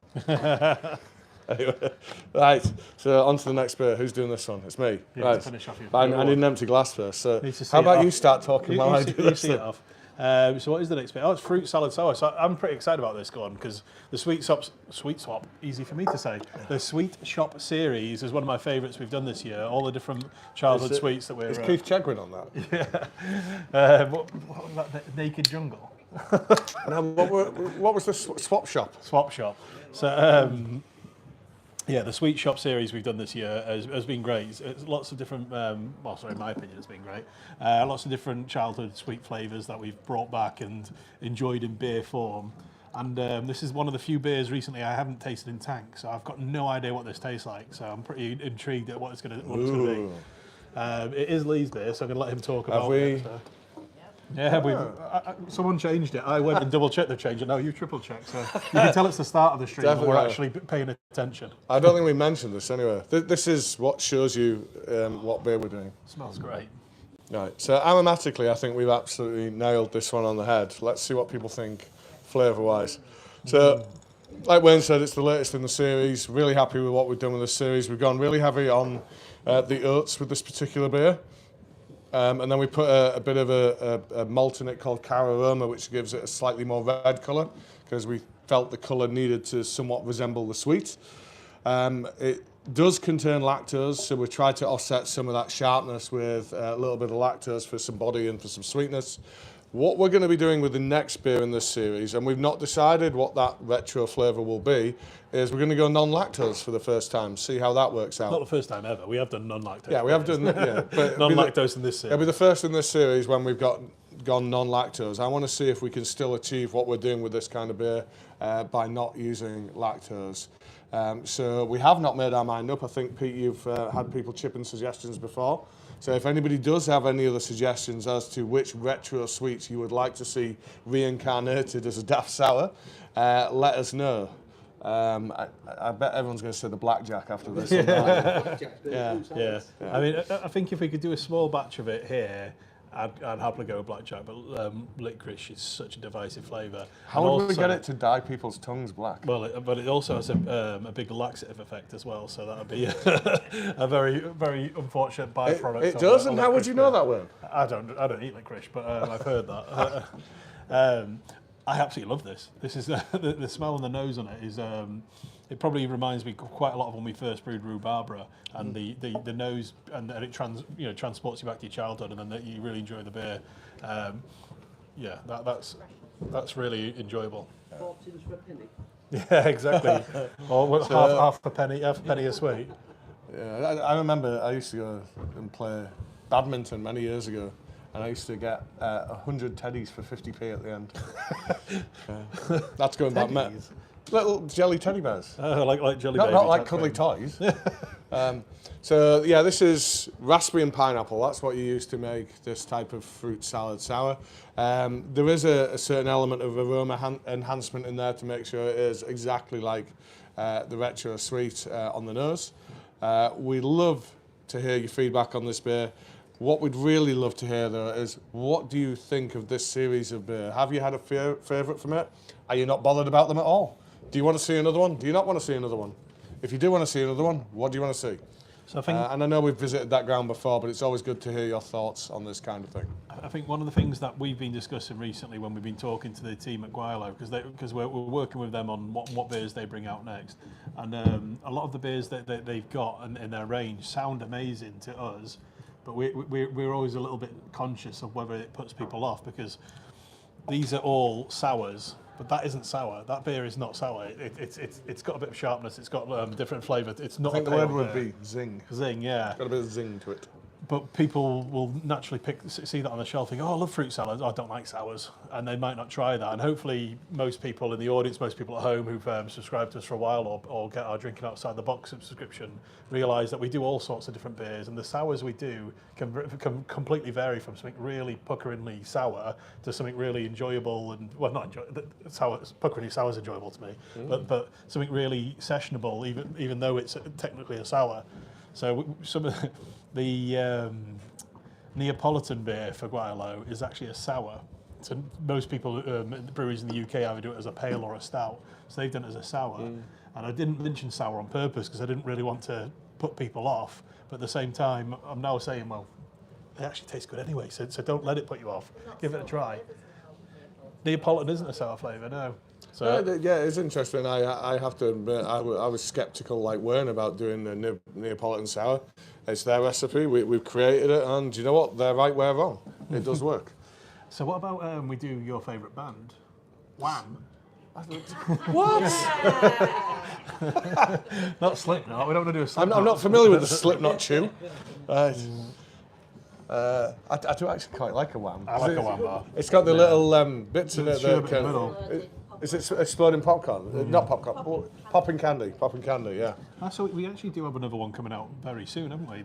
Anyway, right, so on to the next beer. Who's doing this one? It's me. Yeah, right. to finish off I need an empty glass first. So how about you start talking while I do this? See it off. So what is the next bit? Oh, it's fruit salad sour. So I'm pretty excited about this one because the sweet swap, easy for me to say. The Sweet Shop series is one of my favourites we've done this year. All the different childhood sweets that we're. Is Keith Chegwin on that? Yeah. What was that? The Naked Jungle. And what was the swap shop? Swap shop. So. Yeah, the Sweet Shop series we've done this year has been great. It's lots of different, in my opinion, it's been great. Lots of different childhood sweet flavours that we've brought back and enjoyed in beer form. And this is one of the few beers recently I haven't tasted in tank, so I've got no idea what this tastes like. So I'm pretty intrigued at what it's going to be. It is Lee's beer, so I'm going to let him talk about it. So. Yeah, someone changed it. I went and double-checked the change, and now you triple-checked. So you can tell it's the start of the stream, and we're actually paying attention. I don't think we mentioned this anyway. This is what shows you what beer we're doing. Smells great. Right, so aromatically, I think we've absolutely nailed this one on the head. Let's see what people think flavour-wise. So, like Wayne said, it's the latest in the series. Really happy with what we've done with this series. We've gone really heavy on the oats with this particular beer. And then we put a bit of a malt in it called Cararoma, which gives it a slightly more red colour, because we felt the colour needed to somewhat resemble the sweet. It does contain lactose, so we tried to offset some of that sharpness with a little bit of lactose for some body and for some sweetness. What we're going to be doing with the next beer in this series, and we've not decided what that retro flavour will be, is we're going to go non-lactose for the first time, see how that works out. Not the first time ever. We have done non-lactose. Yeah, we have done but non-lactose in this series. It'll be the first in this series when we've gone non-lactose. I want to see if we can still achieve what we're doing with this kind of beer by not using lactose. So we have not made our mind up. I think, Pete, you've had people chip in suggestions before. So if anybody does have any other suggestions as to which retro sweets you would like to see reincarnated as a Daft Sour, let us know. I bet everyone's going to say the blackjack after this. Yeah. I mean, I think if we could do a small batch of it here, I'd happily go with blackjack, but licorice is such a divisive flavour. How would we get it to dye people's tongues black? Well, but it also has a big laxative effect as well, so that would be a very, very unfortunate byproduct. It does, and how would you know that, Will? I don't eat licorice, but I've heard that. I absolutely love this. This is the smell and the nose on it is. It probably reminds me quite a lot of when we first brewed rhubarba, and the nose, and it transports you back to your childhood, and then you really enjoy the beer. That's really enjoyable. 4 tins for a penny. Yeah, exactly. Or half a penny a sweet. Yeah, I remember I used to go and play badminton many years ago, and I used to get 100 teddies for 50p at the end. That's going back, mate. Little jelly teddy bears. Like jelly not, baby. not like cuddly toys. So yeah, this is raspberry and pineapple. That's what you use to make this type of fruit salad sour. There is a certain element of aroma enhancement in there to make sure it is exactly like the retro sweet on the nose. We'd love to hear your feedback on this beer. What we'd really love to hear, though, is what do you think of this series of beer? Have you had a favourite from it? Are you not bothered about them at all? Do you want to see another one? Do you not want to see another one? If you do want to see another one, what do you want to see? So I think, and I know we've visited that ground before, but it's always good to hear your thoughts on this kind of thing. I think one of the things that we've been discussing recently when we've been talking to the team at Guaylo, because we're working with them on what beers they bring out next, and a lot of the beers that they've got in their range sound amazing to us, but we're always a little bit conscious of whether it puts people off, because these are all sours. But that isn't sour. That beer is not sour. It's got a bit of sharpness. It's got different flavour. It's not. I think the word would be zing. Zing, yeah. It's got a bit of zing to it. But people will naturally see that on the shelf, think, oh, I love fruit salads. Oh, I don't like sours, and they might not try that. And hopefully, most people in the audience, most people at home who've subscribed to us for a while or get our Drinking Outside the Box subscription, realise that we do all sorts of different beers, and the sours we do can completely vary from something really puckeringly sour to something really enjoyable and not enjoyable. Puckeringly sour is enjoyable to me, but something really sessionable, even though it's technically a sour. So some of the Neapolitan beer for Guaylo is actually a sour. So most people, breweries in the UK, either do it as a pale or a stout. So they've done it as a sour. And I didn't mention sour on purpose because I didn't really want to put people off. But at the same time, I'm now saying, well, they actually taste good anyway. So don't let it put you off. Give it a try. Neapolitan isn't a sour flavour, no. So yeah, it's interesting. I have to admit, I was sceptical like Wern about doing the Neapolitan sour. It's their recipe. We've created it, and you know what? They're right, we're wrong. It does work. So what about we do your favourite band? Wham. What? Not Slipknot. We don't want to do a Slipknot. I'm not familiar with the Slipknot chew. Right. I do actually quite like a Wham. I like a Wham bar. It's got the little bits in it that in the middle. Is it exploding popcorn? Not popcorn. Popping candy. Popping candy. Yeah. So we actually do have another one coming out very soon, haven't we?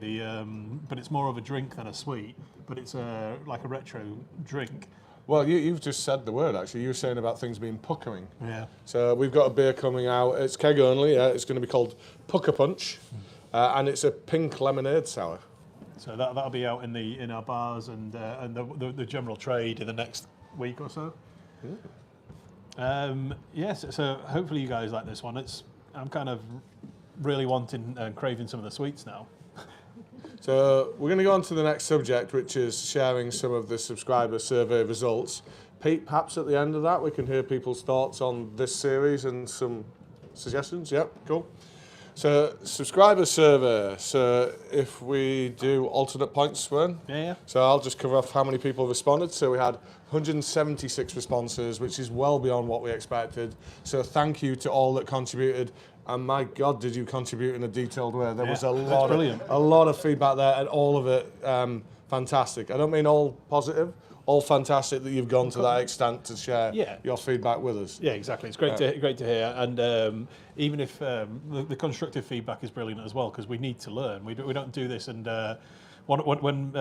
But it's more of a drink than a sweet. But it's like a retro drink. Well, you've just said the word. Actually, you were saying about things being puckering. Yeah. So we've got a beer coming out. It's keg only. Yeah. It's going to be called Pucker Punch, and it's a pink lemonade sour. So that'll be out in our bars and the general trade in the next week or so. Yes, so hopefully you guys like this one. I'm kind of really wanting and craving some of the sweets now. So we're going to go on to the next subject, which is sharing some of the subscriber survey results. Pete, perhaps at the end of that we can hear people's thoughts on this series and some suggestions. Yep, cool. So subscriber survey. So if we do alternate points, Swern. Yeah. So I'll just cover off how many people responded. So we had 176 responses, which is well beyond what we expected. So thank you to all that contributed. And my God, did you contribute in a detailed way? There was a lot of feedback there, and all of it fantastic. I don't mean all positive, all fantastic that you've gone to that extent to share your feedback with us. Yeah, exactly. It's great to hear. And even if the constructive feedback is brilliant as well, because we need to learn. We don't do this. And when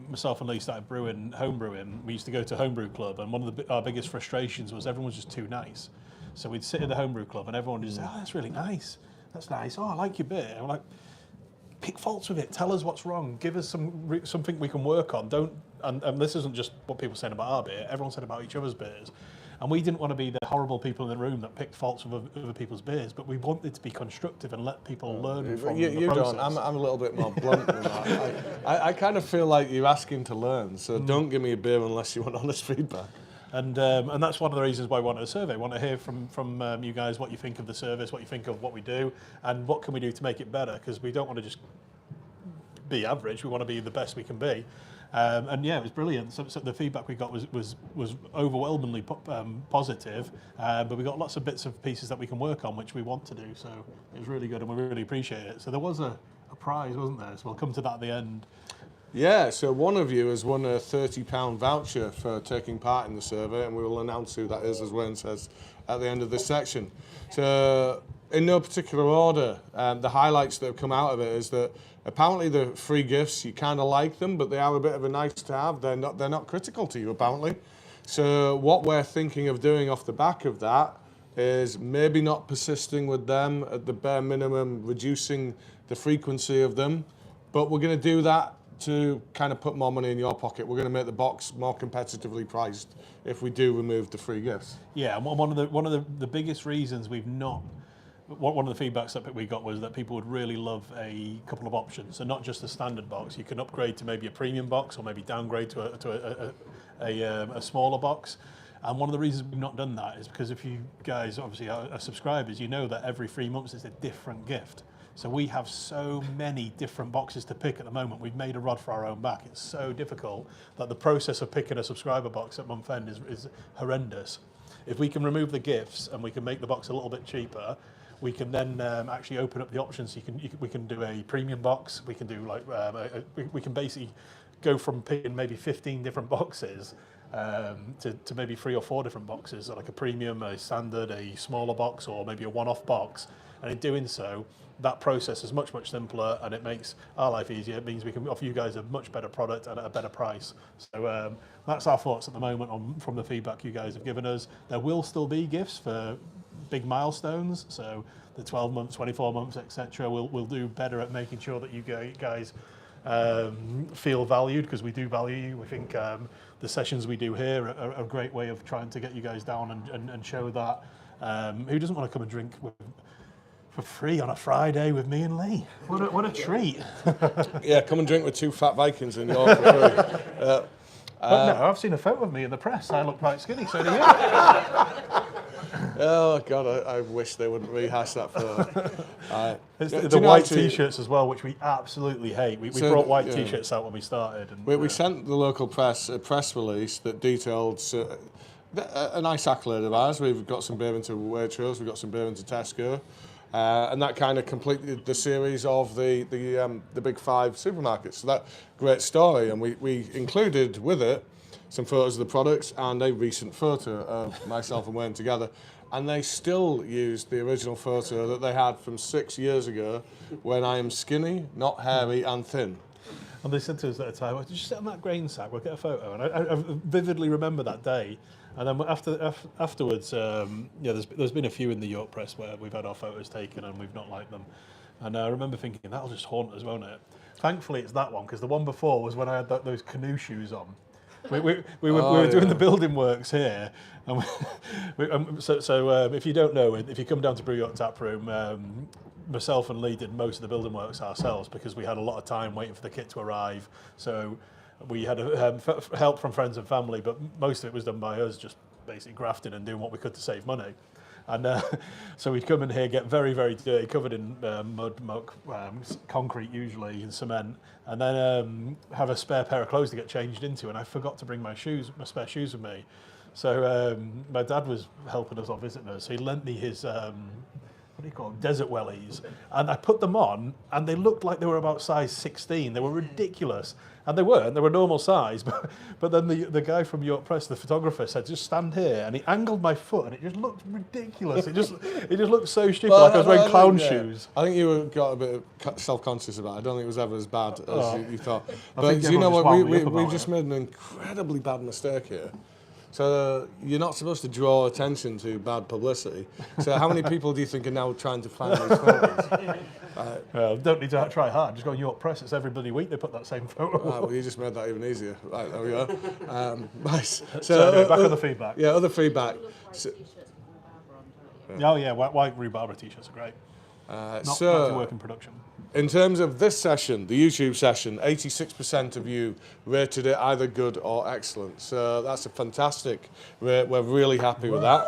myself and Lee started home brewing, we used to go to homebrew club, and one of our biggest frustrations was everyone was just too nice. So we'd sit in the homebrew club, and everyone would just say, "Oh, that's really nice. That's nice. Oh, I like your beer." And we're like, pick faults with it. Tell us what's wrong. Give us something we can work on. And this isn't just what people saying about our beer. Everyone said about each other's beers. And we didn't want to be the horrible people in the room that picked faults with other people's beers, but we wanted to be constructive and let people learn from the process. Don't. I'm a little bit more blunt than that. I kind of feel like you're asking to learn, so don't give me a beer unless you want honest feedback. And that's one of the reasons why we wanted a survey. We want to hear from you guys what you think of the service, what you think of what we do, and what can we do to make it better, because we don't want to just be average. We want to be the best we can be. And yeah, it was brilliant. So the feedback we got was overwhelmingly positive, but we got lots of bits of pieces that we can work on, which we want to do. So it was really good, and we really appreciate it. So there was a prize, wasn't there? So we'll come to that at the end. Yeah, so one of you has won a £30 voucher for taking part in the survey, and we will announce who that is, as Wayne says, at the end of this section. So, in no particular order, the highlights that have come out of it is that apparently the free gifts, you kind of like them, but they are a bit of a nice to have. They're not critical to you, apparently. So what we're thinking of doing off the back of that is maybe not persisting with them, at the bare minimum, reducing the frequency of them, but we're going to do that to kind of put more money in your pocket. We're going to make the box more competitively priced if we do remove the free gifts. Yeah, and one of the biggest reasons we've not, one of the feedbacks that we got was that people would really love a couple of options. So not just the standard box. You can upgrade to maybe a premium box, or maybe downgrade to a smaller box. And one of the reasons we've not done that is because if you guys obviously are subscribers, you know that every 3 months is a different gift. So we have so many different boxes to pick at the moment. We've made a rod for our own back. It's so difficult that the process of picking a subscriber box at month end is horrendous. If we can remove the gifts and we can make the box a little bit cheaper, we can then actually open up the options. We can do a premium box. We can do like we can basically go from picking maybe 15 different boxes to maybe 3 or 4 different boxes, so like a premium, a standard, a smaller box, or maybe a one-off box. And in doing so, that process is much simpler, and it makes our life easier. It means we can offer you guys a much better product and at a better price. So that's our thoughts at the moment from the feedback you guys have given us. There will still be gifts for big milestones, so the 12 months, 24 months, etc. We'll do better at making sure that you guys feel valued, because we do value you. We think the sessions we do here are a great way of trying to get you guys down and show that. Who doesn't want to come and drink for free on a Friday with me and Lee? What a treat. Yeah, come and drink with 2 fat Vikings in York for free. But no, I've seen a photo of me in the press. I look quite skinny, so do you. Oh God, I wish they wouldn't rehash that photo. It's the white T-shirts as well, which we absolutely hate. We brought white T-shirts out when we started. And, we sent the local press a press release that detailed a nice accolade of ours. We've got some beer into Waitrose, we've got some beer into Tesco. And that kind of completed the series of the big 5 supermarkets. So that great story, and we included with it some photos of the products and a recent photo of myself and Wayne together. And they still used the original photo that they had from 6 years ago, when I am skinny, not hairy, and thin. And they said to us at the time, "Did you sit on that grain sack? We'll get a photo." And I vividly remember that day. And then afterwards, there's been a few in the York press where we've had our photos taken and we've not liked them. And I remember thinking, that'll just haunt us, won't it? Thankfully, it's that one, because the one before was when I had those canoe shoes on. We were doing the building works here. And if you don't know, if you come down to Brew York Tap Room, myself and Lee did most of the building works ourselves, because we had a lot of time waiting for the kit to arrive. So we had help from friends and family, but most of it was done by us, just basically grafting and doing what we could to save money. And so we'd come in here, get very dirty, covered in mud, muck, concrete usually, and cement, and then have a spare pair of clothes to get changed into. And I forgot to bring my spare shoes with me. So my dad was helping us or visiting us. So he lent me his what do you call them, desert wellies, and I put them on, and they looked like they were about size 16. They were ridiculous, and they weren't. They were normal size, but then the guy from York Press, the photographer, said, just stand here, and he angled my foot, and it just looked ridiculous. It just looked so stupid, like I was wearing clown shoes. I think you got a bit self-conscious about it. I don't think it was ever as bad as you thought. I But think do you know everyone what? just wound me up We about just it. made an incredibly bad mistake here. So you're not supposed to draw attention to bad publicity. So how many people do you think are now trying to find these photos? Don't need to try hard. Just go on York Press. It's every bloody week they put that same photo. Well, you just made that even easier. Right, there we go. Nice. So back on the feedback. Yeah, other feedback. So, Oh yeah, white rhubarber t-shirts are great. Not to work in production. In terms of this session, the YouTube session, 86% of you rated it either good or excellent. So that's a fantastic rate. We're really happy with that.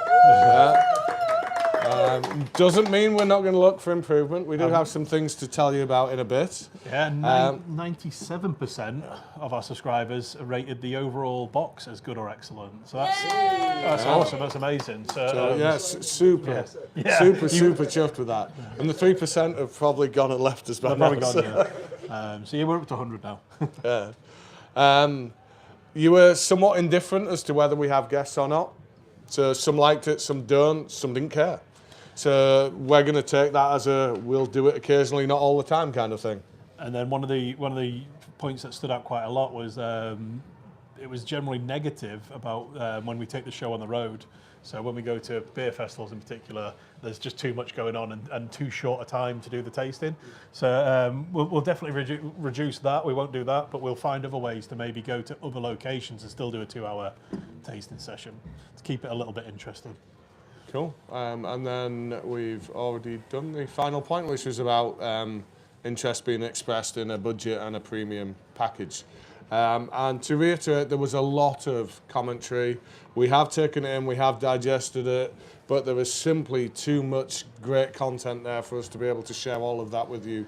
Doesn't mean we're not going to look for improvement. We do have some things to tell you about in a bit. Yeah, 97% of our subscribers rated the overall box as good or excellent. So that's awesome. That's amazing. So super chuffed with that. And the 3% have probably gone and left us by they've now. probably gone, yeah. So yeah, we're up to 100 now. Yeah. You were somewhat indifferent as to whether we have guests or not. So some liked it, some don't, some didn't care. So we're going to take that as a we'll do it occasionally, not all the time kind of thing. And then one of the points that stood out quite a lot was it was generally negative about when we take the show on the road. So when we go to beer festivals in particular, there's just too much going on and too short a time to do the tasting. So we'll definitely reduce that. We won't do that, but we'll find other ways to maybe go to other locations and still do a 2-hour tasting session to keep it a little bit interesting. Cool. And then we've already done the final point, which was about interest being expressed in a budget and a premium package. And to reiterate, there was a lot of commentary. We have taken it in, we have digested it, but there is simply too much great content there for us to be able to share all of that with you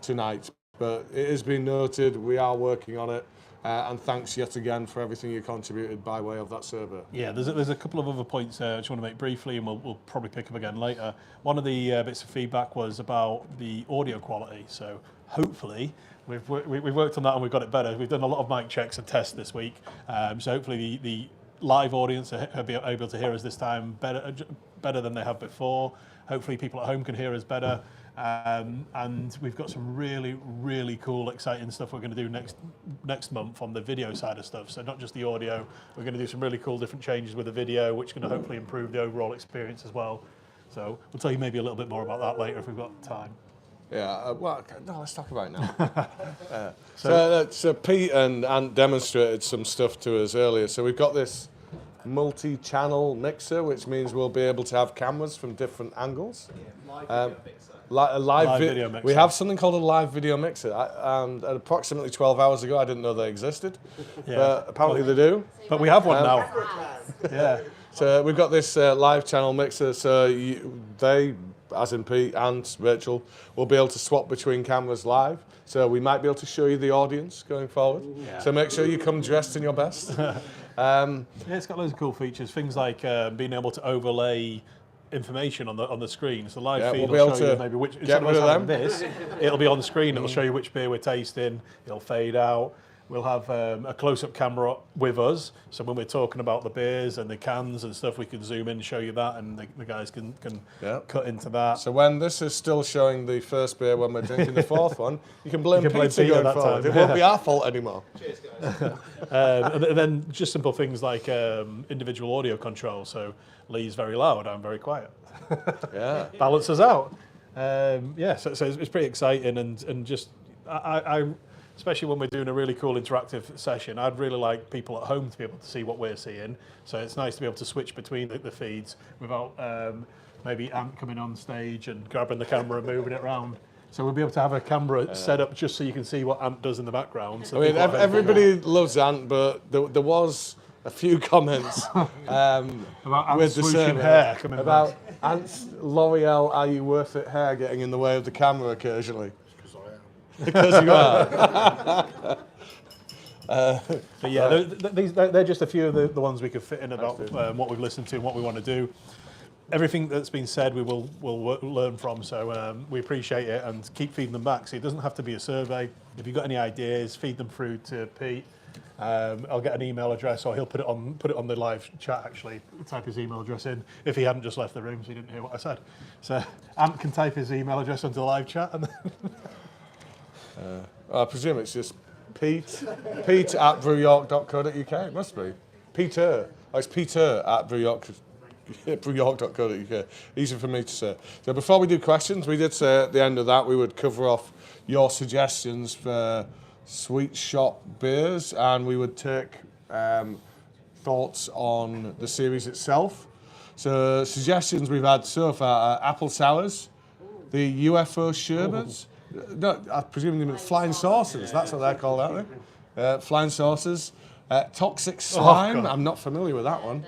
tonight. But it has been noted, we are working on it. And thanks yet again for everything you contributed by way of that survey. Yeah, there's a couple of other points I just want to make briefly, and we'll probably pick up again later. One of the bits of feedback was about the audio quality. So hopefully we've worked on that and we've got it better. We've done a lot of mic checks and tests this week. So hopefully the live audience are able to hear us this time better than they have before. Hopefully people at home can hear us better. And we've got some really, really cool, exciting stuff we're going to do next month on the video side of stuff. So not just the audio, we're going to do some really cool different changes with the video, which are going to hopefully improve the overall experience as well. So we'll tell you maybe a little bit more about that later if we've got time. Yeah, well, no, let's talk about it now. So Pete and Ant demonstrated some stuff to us earlier. So we've got this multi-channel mixer, which means we'll be able to have cameras from different angles. Live video mixer. We have something called a live video mixer, and approximately 12 hours ago, I didn't know they existed, but apparently they do. But we have one now. Yeah. So we've got this live channel mixer, so they, as in Pete and Rachel, will be able to swap between cameras live. So we might be able to show you the audience going forward. Yeah. So make sure you come dressed in your best. Yeah, it's got loads of cool features. Things like being able to overlay information on the screen. So live feed will show you maybe which, instead of us having this, it'll be on the screen, it'll show you which beer we're tasting, it'll fade out. We'll have a close-up camera with us, so when we're talking about the beers and the cans and stuff, we can zoom in and show you that, and the guys can cut into that. So when this is still showing the first beer when we're drinking the fourth one, you can blame Peter going forward. It won't be our fault anymore. Cheers, guys. And then just simple things like individual audio control. So Lee's very loud, I'm very quiet. Yeah. Balances out. So it's pretty exciting, and just I especially when we're doing a really cool interactive session, I'd really like people at home to be able to see what we're seeing. So it's nice to be able to switch between the feeds without maybe Ant coming on stage and grabbing the camera and moving it around. So we'll be able to have a camera set up just so you can see what Ant does in the background. So I mean, everybody loves Ant, but there was a few comments about with the swooping hair coming about Ant's L'Oreal Are You Worth It hair getting in the way of the camera occasionally. Because you are. But yeah, they're just a few of the ones we could fit in about what we've listened to and what we want to do. everything that's been said, we'll learn from. So we appreciate it and keep feeding them back. So it doesn't have to be a survey. If you've got any ideas, feed them through to Pete. I'll get an email address, or he'll put it on the live chat. Actually, type his email address in if he hadn't just left the room, so he didn't hear what I said. So Ant can type his email address onto the live chat, and then I presume it's just Pete at brewyork.co.uk. It must be Peter. Oh, it's Peter at brewyork.co.uk. Easy for me to say. So before we do questions, we did say at the end of that we would cover off your suggestions for sweet shop beers, and we would take thoughts on the series itself. So suggestions we've had so far are apple sours, the UFO sherbets. No, I presume they mean flying saucers. That's what they're called, aren't they? Flying saucers. Toxic slime. I'm not familiar with that one.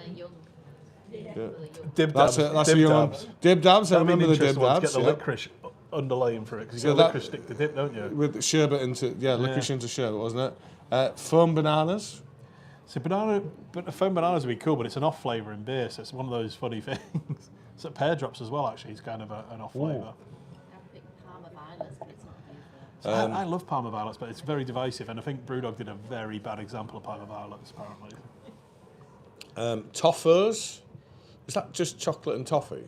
Dib dabs. That's a young one. Dib dabs. I remember the dib dabs. Get the licorice underlaying for it, because you got licorice stick to dip, don't you? With sherbet into licorice into sherbet, wasn't it? Foam bananas. So foam bananas would be cool, but it's an off flavour in beer, so it's one of those funny things. So pear drops as well. Actually, it's kind of an off flavour. I love Parma Violets, but it's very divisive, and I think Brewdog did a very bad example of Parma Violets, apparently. Toffers. Is that just chocolate and toffee?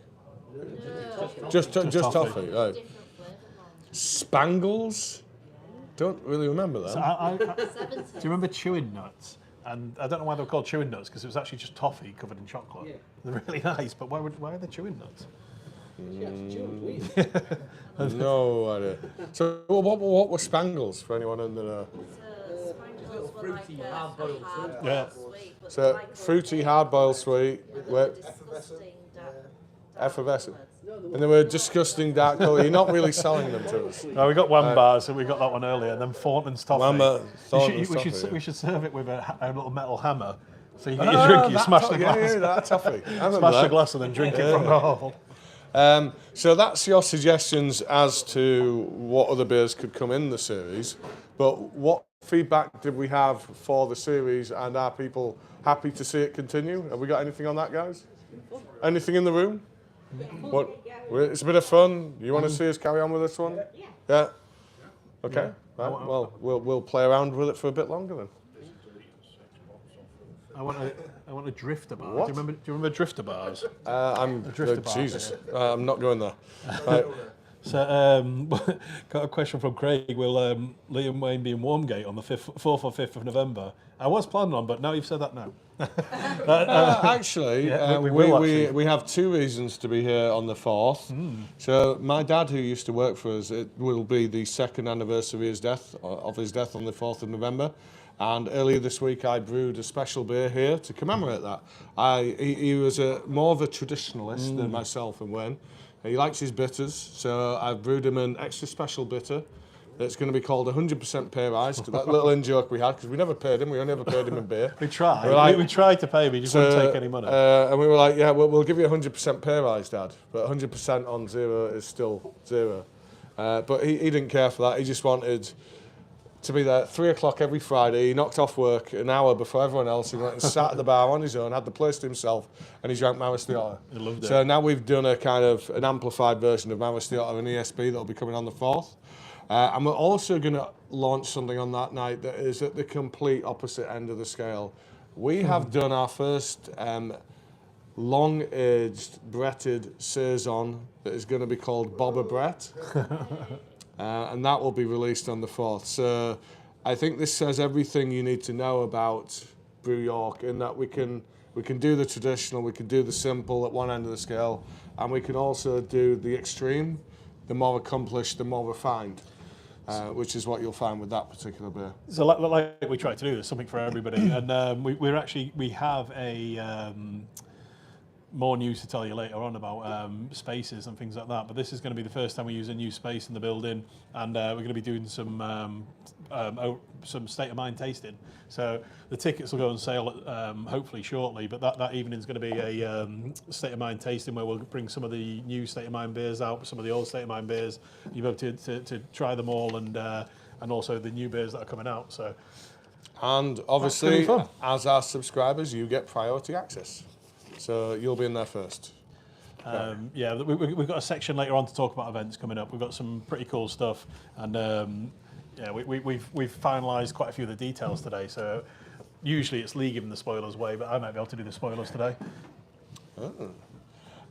No. Just toffee, right. Spangles. Don't really remember that. So do you remember chewing nuts? And I don't know why they were called chewing nuts, because it was actually just toffee covered in chocolate. Yeah. They're really nice, but why are they chewing nuts? No idea. So what were spangles for anyone in the know? Spangles were like a hard-boiled sweet. Yeah. So fruity hard-boiled sweet. Disgusting Effervescent. And they were disgusting dark colour. You're not really selling them to us. No, we got one bar, so we got that one earlier, and then Thornton's toffee. We should serve it with a little metal hammer. So you get your drink, you smash the glass. Yeah, that toffee. Smash the glass and then drink it from the hole. So that's your suggestions as to what other beers could come in the series. But what feedback did we have for the series, and are people happy to see it continue? Have we got anything on that, guys? Anything in the room? What? It's a bit of fun. You want to see us carry on with this one? Yeah. Okay. Right. Well, we'll play around with it for a bit longer then. I want a drifter bar. What? Do you remember drifter bars? Jesus, I'm not going there. Right. So, got a question from Craig. Will Liam Wayne be in Warmgate on the 4th or 5th of November? I was planning on, but now you've said that now. Actually, we have two reasons to be here on the 4th. So my dad, who used to work for us, it will be the 2nd anniversary of his death on the 4th of November. And earlier this week, I brewed a special beer here to commemorate that. He was more of a traditionalist than myself and Wayne. He likes his bitters, so I've brewed him an extra special bitter. It's going to be called 100% pay rise. That little in-joke we had, because we never paid him. We only ever paid him in beer. We tried. We tried to pay him. He just wouldn't take any money. And we were like, yeah, we'll give you 100% pay rise, Dad. But 100% on zero is still zero. But he didn't care for that. He just wanted to be there at 3 o'clock every Friday. He knocked off work an hour before everyone else. He went and sat at the bar on his own, had the place to himself, and he drank Marastiota. He loved it. So now we've done a kind of an amplified version of Marastiota and ESB that'll be coming on the 4th. And we're also going to launch something on that night that is at the complete opposite end of the scale. We have done our first long-aged Bretted Saison that is going to be called Boba Brett. And that will be released on the 4th. So I think this says everything you need to know about Brew York, in that we can do the traditional, we can do the simple at one end of the scale, and we can also do the extreme, the more accomplished, the more refined, which is what you'll find with that particular beer. So like we try to do, there's something for everybody. And we have a more news to tell you later on about spaces and things like that. But this is going to be the first time we use a new space in the building, and we're going to be doing some state of mind tasting. So the tickets will go on sale hopefully shortly. But that evening is going to be a state of mind tasting where we'll bring some of the new state of mind beers out, some of the old state of mind beers. You'll be able to try them all, and also the new beers that are coming out. So. And obviously, as our subscribers, you get priority access. So you'll be in there first. Yeah, we've got a section later on to talk about events coming up. We've got some pretty cool stuff, and yeah, we've finalised quite a few of the details today. So usually it's Lee giving the spoilers away, but I might be able to do the spoilers today.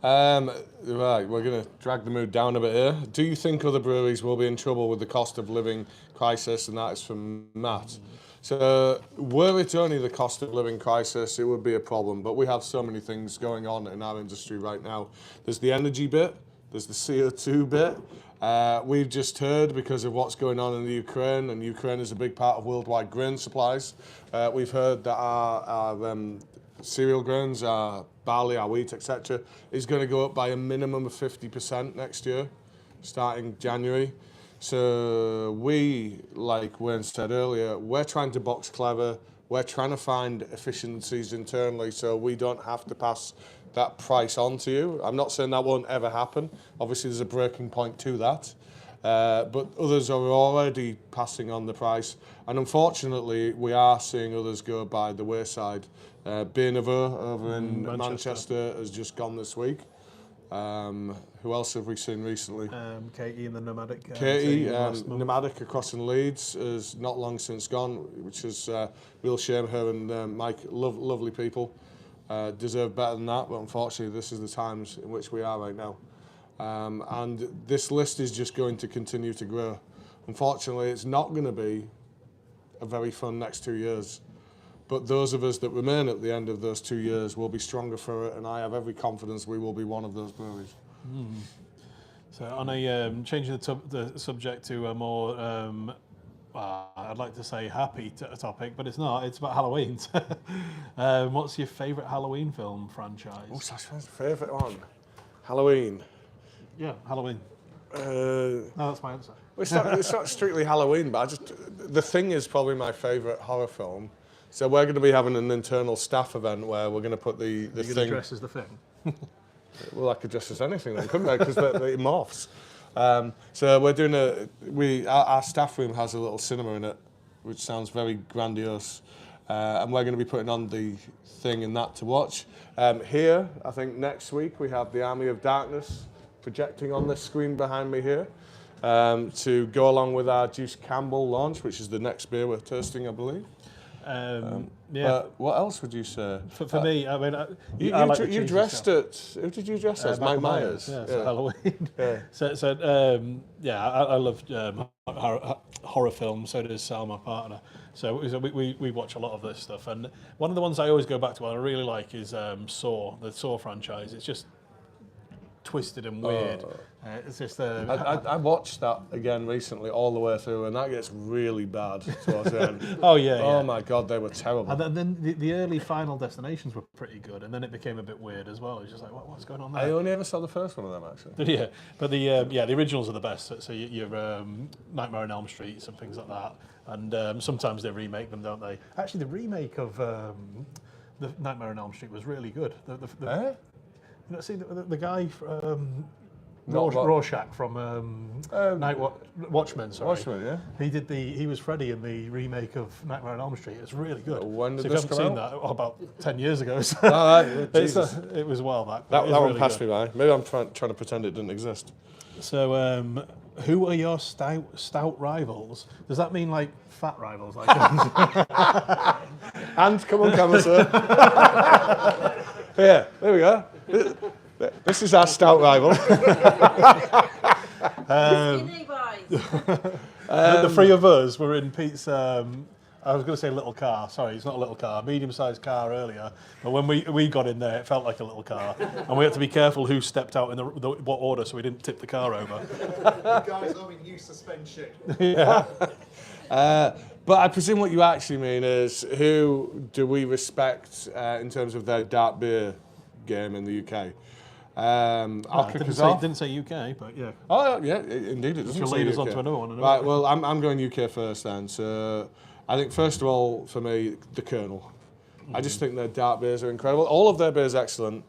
Right, we're going to drag the mood down a bit here. Do you think other breweries will be in trouble with the cost of living crisis? And that is from Matt. So, were it only the cost of living crisis, it would be a problem. But we have so many things going on in our industry right now. There's the energy bit, there's the CO2 bit. We've just heard, because of what's going on in the Ukraine, and Ukraine is a big part of worldwide grain supplies, we've heard that our cereal grains, our barley, our wheat, etc., is going to go up by a minimum of 50% next year, starting January. So we, like Wayne said earlier, we're trying to box clever. We're trying to find efficiencies internally so we don't have to pass that price on to you. I'm not saying that won't ever happen. Obviously, there's a breaking point to that. But others are already passing on the price. And unfortunately, we are seeing others go by the wayside. Bainova over in Manchester has just gone this week. Who else have we seen recently? Katie and the Nomadic. Katie, Nomadic across in Leeds, has not long since gone, which is a real shame. Her and Mike, lovely people, deserve better than that. But unfortunately, this is the times in which we are right now. And this list is just going to continue to grow. Unfortunately, it's not going to be a very fun next 2 years. But those of us that remain at the end of those 2 years will be stronger for it, and I have every confidence we will be one of those breweries. So on a changing the subject to a more, I'd like to say happy topic, but it's not. It's about Halloween. What's your favourite Halloween film franchise? What's my favourite one? Halloween. Yeah, Halloween. No, that's my answer. Well, it's not strictly Halloween, but The Thing is probably my favourite horror film. So we're going to be having an internal staff event where we're going to put the You're Thing. going to dress as The Thing? Well, I could dress as anything then, couldn't I? Because it morphs. So we're doing our staff room has a little cinema in it, which sounds very grandiose. And we're going to be putting on The Thing in that to watch. Here, I think next week, we have the Army of Darkness projecting on this screen behind me here to go along with our Juice Campbell launch, which is the next beer we're tasting, I believe. Yeah. What else would you say? For me, I mean, you dressed at. Who did you dress as? Mike Myers. Yeah, so Halloween. Yeah. I love horror films. So does Sal, my partner. So we watch a lot of this stuff. And one of the ones I always go back to, and I really like, is Saw, the Saw franchise. It's just twisted and weird. It's just. I watched that again recently, all the way through, and that gets really bad towards the end. Oh yeah. Oh my God, they were terrible. And then the early Final Destinations were pretty good, and then it became a bit weird as well. It's just like, what's going on there? I only ever saw the first one of them actually. Yeah, but the originals are the best. So your Nightmare on Elm Street and things like that, and sometimes they remake them, don't they? Actually, the remake of the Nightmare on Elm Street was really good. You know, see the guy. Rorschach from Watchmen. Sorry. Watchmen, yeah. He was Freddy in the remake of Nightmare on Elm Street. It's really good. When did so this if you come haven't seen out? that, about 10 years ago. So it was a while back. That really one passed good. me by. Maybe I'm trying to pretend it didn't exist. So who are your stout rivals? Does that mean like fat rivals? Like And come on, camera, sir. Yeah, there we go. This is our stout rival. Skinny boys. The three of us were in Pete's. I was going to say little car. Sorry, it's not a little car. Medium-sized car earlier. But when we got in there, it felt like a little car, and we had to be careful who stepped out in what order, so we didn't tip the car over. You guys are in new suspension. Yeah. But I presume what you actually mean is who do we respect in terms of their dark beer game in the UK? I'll kick us off. Didn't say UK, but yeah. Oh yeah, indeed it doesn't You'll say lead UK. us on to another one. Right, well I'm going UK first then. So I think first of all for me the Colonel. I just think their dark beers are incredible. All of their beers are excellent,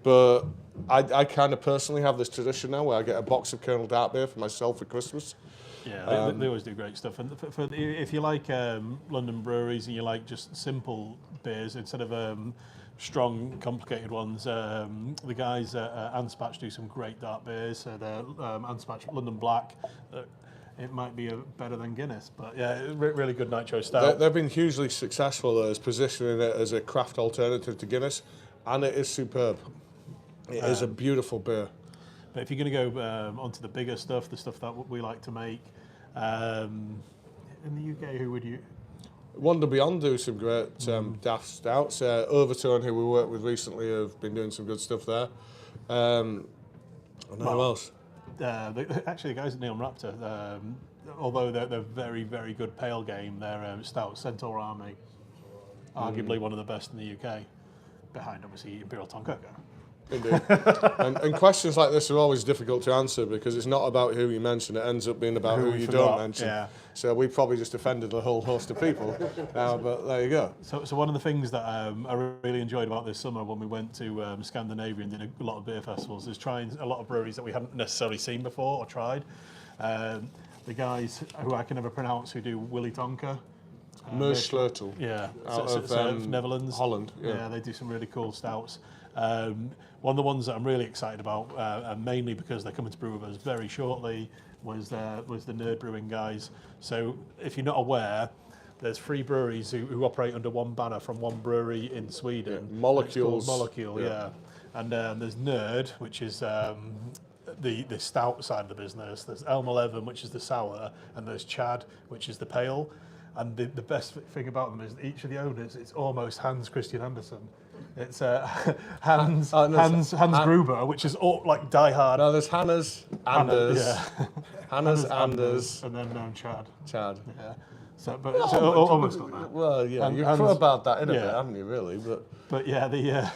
but I kind of personally have this tradition now where I get a box of Colonel dark beer for myself for Christmas. Yeah, they always do great stuff. And if you like London breweries and you like just simple beers instead of strong, complicated ones. The guys at Anspach do some great dark beers. So they're Anspach London Black. It might be better than Guinness, but yeah, really good nitro stout. They've been hugely successful as positioning it as a craft alternative to Guinness, and it is superb. It is a beautiful beer. But if you're going to go onto the bigger stuff, the stuff that we like to make, in the UK, who would you? Wonder Beyond do some great daft stouts. Overtone, who we worked with recently, have been doing some good stuff there. And who else? Actually, the guys at Neon Raptor, although they're very, very good pale game, their stout Centaur Army, arguably one of the best in the UK, behind obviously Imperial Tonka. Indeed. and questions like this are always difficult to answer because it's not about who you mention, it ends up being about who you don't mention. Yeah. So we probably just offended a whole host of people now, but there you go. So one of the things that I really enjoyed about this summer when we went to Scandinavia and did a lot of beer festivals is trying a lot of breweries that we hadn't necessarily seen before or tried. The guys who I can never pronounce who do Willy Tonka. Meersleutel. Yeah, out of Netherlands. Holland. Yeah, they do some really cool stouts. One of the ones that I'm really excited about, and mainly because they're coming to brew with us very shortly, was the Nerd Brewing guys. So if you're not aware, there's 3 breweries who operate under one banner from one brewery in Sweden. Yeah, Molecules. Molecule, yeah. And there's Nerd, which is the stout side of the business. There's Elm 11, which is the sour, and there's Chad, which is the pale. And the best thing about them is each of the owners, it's almost Hans Christian Andersen. It's Hans Gruber, which is all like Die Hard. No, there's Hannes, Anders, Hannes, Anders, and then Chad. Chad. Yeah. So, but almost got that. Well, yeah, you've thought about that in a bit, haven't you? Really, but yeah, the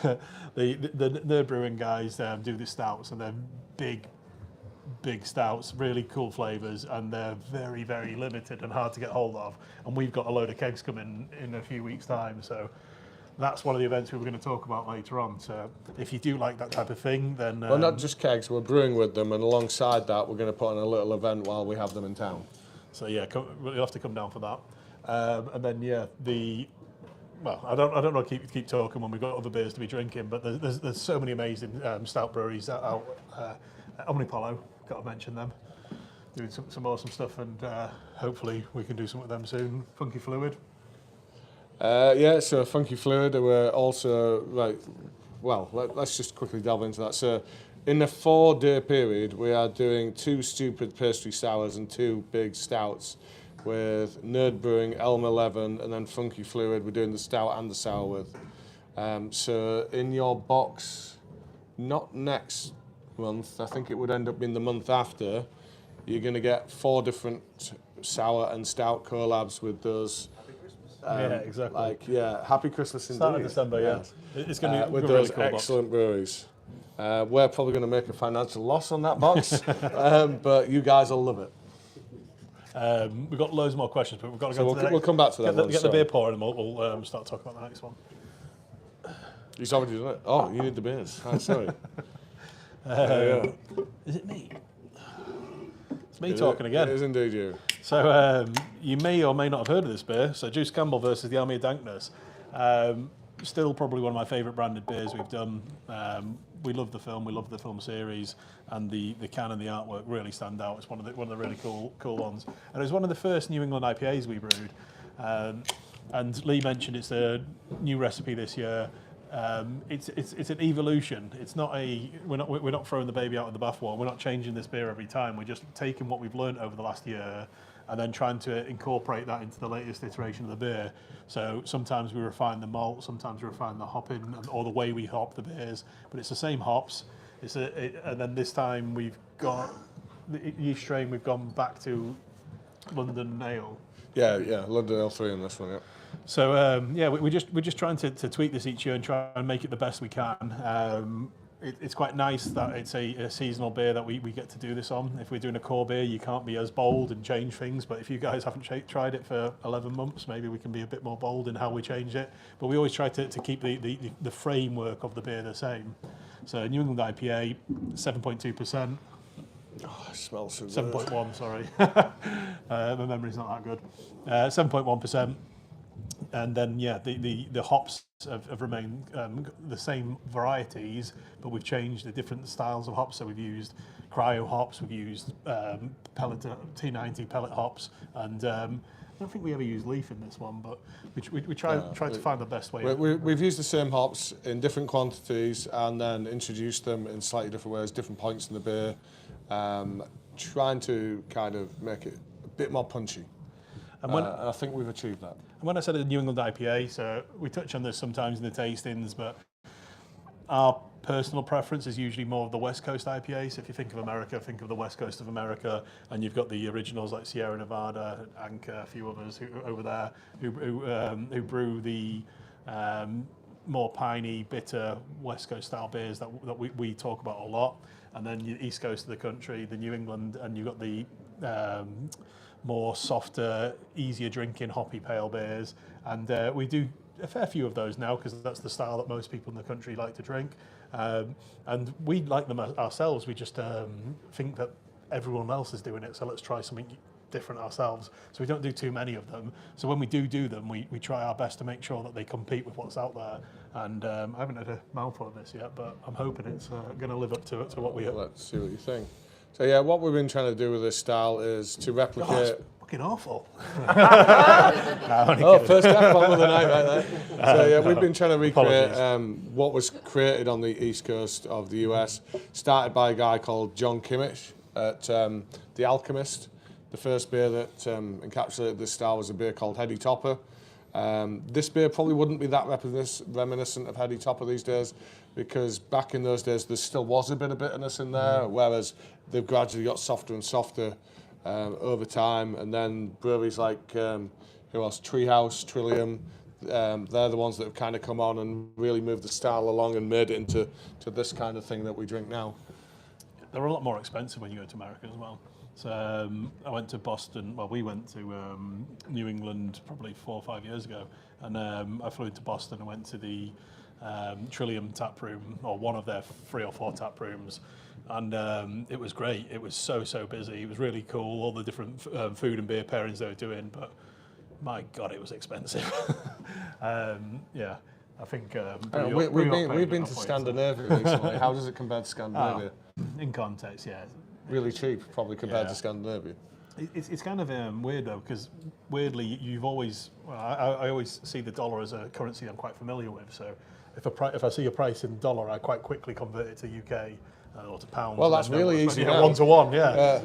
Nerd Brewing guys do the stouts, and they're big stouts, really cool flavours, and they're very, very limited and hard to get hold of. And we've got a load of kegs coming in a few weeks' time, so that's one of the events we were going to talk about later on. So if you do like that type of thing, then... well, not just kegs, we're brewing with them, and alongside that, we're going to put on a little event while we have them in town. So yeah, you'll have to come down for that. And then, yeah, well, I don't know, keep talking when we've got other beers to be drinking, but there's so many amazing stout breweries out. Omnipollo, got to mention them. Doing some awesome stuff, and hopefully we can do some with them soon. Funky Fluid. So Funky Fluid, we're also, let's just quickly delve into that. So in a 4-day period, we are doing 2 stupid pastry sours and 2 big stouts with Nerd Brewing, Elm 11, and then Funky Fluid, we're doing the stout and the sour with. So in your box, not next month, I think it would end up being the month after, you're going to get 4 different sour and stout collabs with those. Yeah, exactly. Happy Christmas indeed. Start of December, yeah. It's going to be with a really those cool excellent breweries. We're probably going to make a financial loss on that box, but you guys will love it. We've got loads more questions, but we've got to go to the next. We'll come back to that. Get the beer pouring, and we'll start talking about the next one. He's already done it. Oh, you need the beers. Oh, sorry. Is it me? It's me talking again. It is indeed you. So you may or may not have heard of this beer. So Juice Campbell versus the Army of Dankness. Still probably one of my favourite branded beers we've done. We love the film. We love the film series, and the can and the artwork really stand out. It's one of the really cool ones. And it was one of the first New England IPAs we brewed. And Lee mentioned it's a new recipe this year. It's an evolution. It's not we're not throwing the baby out with the bathwater. We're not changing this beer every time. We're just taking what we've learned over the last year and then trying to incorporate that into the latest iteration of the beer. So sometimes we refine the malt, sometimes we refine the hopping or the way we hop the beers, but it's the same hops. And then this time we've got the yeast strain. We've gone back to London Ale. Yeah, London Ale 3 in this one. Yeah. So we're just trying to tweak this each year and try and make it the best we can. It's quite nice that it's a seasonal beer that we get to do this on. If we're doing a core beer, you can't be as bold and change things. But if you guys haven't tried it for 11 months, maybe we can be a bit more bold in how we change it. But we always try to keep the framework of the beer the same. So New England IPA, 7.2%. Oh, it smells so good. 7.1, sorry. My memory's not that good. 7.1%. And then, yeah, the hops have remained the same varieties, but we've changed the different styles of hops. So we've used cryo hops, we've used pellet T90 pellet hops, and I don't think we ever used leaf in this one, but we try to find the best way. We've used the same hops in different quantities and then introduced them in slightly different ways, different points in the beer, trying to kind of make it a bit more punchy. And I think we've achieved that. And when I said a New England IPA, so we touch on this sometimes in the tastings, but our personal preference is usually more of the West Coast IPA. So if you think of America, think of the West Coast of America, and you've got the originals like Sierra Nevada, Anchor, a few others over there who brew the more piney, bitter West Coast style beers that we talk about a lot. And then the East Coast of the country, the New England, and you've got the more softer, easier drinking, hoppy pale beers. And we do a fair few of those now because that's the style that most people in the country like to drink. And we like them ourselves. We just think that everyone else is doing it, so let's try something different ourselves. So we don't do too many of them. So when we do them, we try our best to make sure that they compete with what's out there. And I haven't had a mouthful of this yet, but I'm hoping it's going to live up to what we have. Let's see what you think. So yeah, what we've been trying to do with this style is to replicate. Oh, it's fucking awful. First F-bomb of the night right there. So yeah, we've been trying to recreate what was created on the east coast of the US. Started by a guy called John Kimmich at The Alchemist. The first beer that encapsulated this style was a beer called Heady Topper. This beer probably wouldn't be that reminiscent of Heady Topper these days, because back in those days there still was a bit of bitterness in there, whereas they've gradually got softer and softer over time. And then breweries like who else? Treehouse, Trillium, they're the ones that have kind of come on and really moved the style along and made it into this kind of thing that we drink now. They're a lot more expensive when you go to America as well. So I went to Boston. Well, we went to New England probably 4 or 5 years ago, and I flew into Boston and went to the Trillium tap room, or one of their 3 or 4 tap rooms, and it was great. It was so busy. It was really cool. All the different food and beer pairings they were doing, but my God, it was expensive. Yeah, I think we've been to Scandinavia recently. How does it compare to Scandinavia? In context, yeah. Really cheap, probably compared to Scandinavia. It's kind of weird though, because weirdly you've always, I always see the dollar as a currency I'm quite familiar with. So if I see a price in dollar, I quite quickly convert it to UK or to pounds. Well, that's really easy now. 1-to-1, yeah.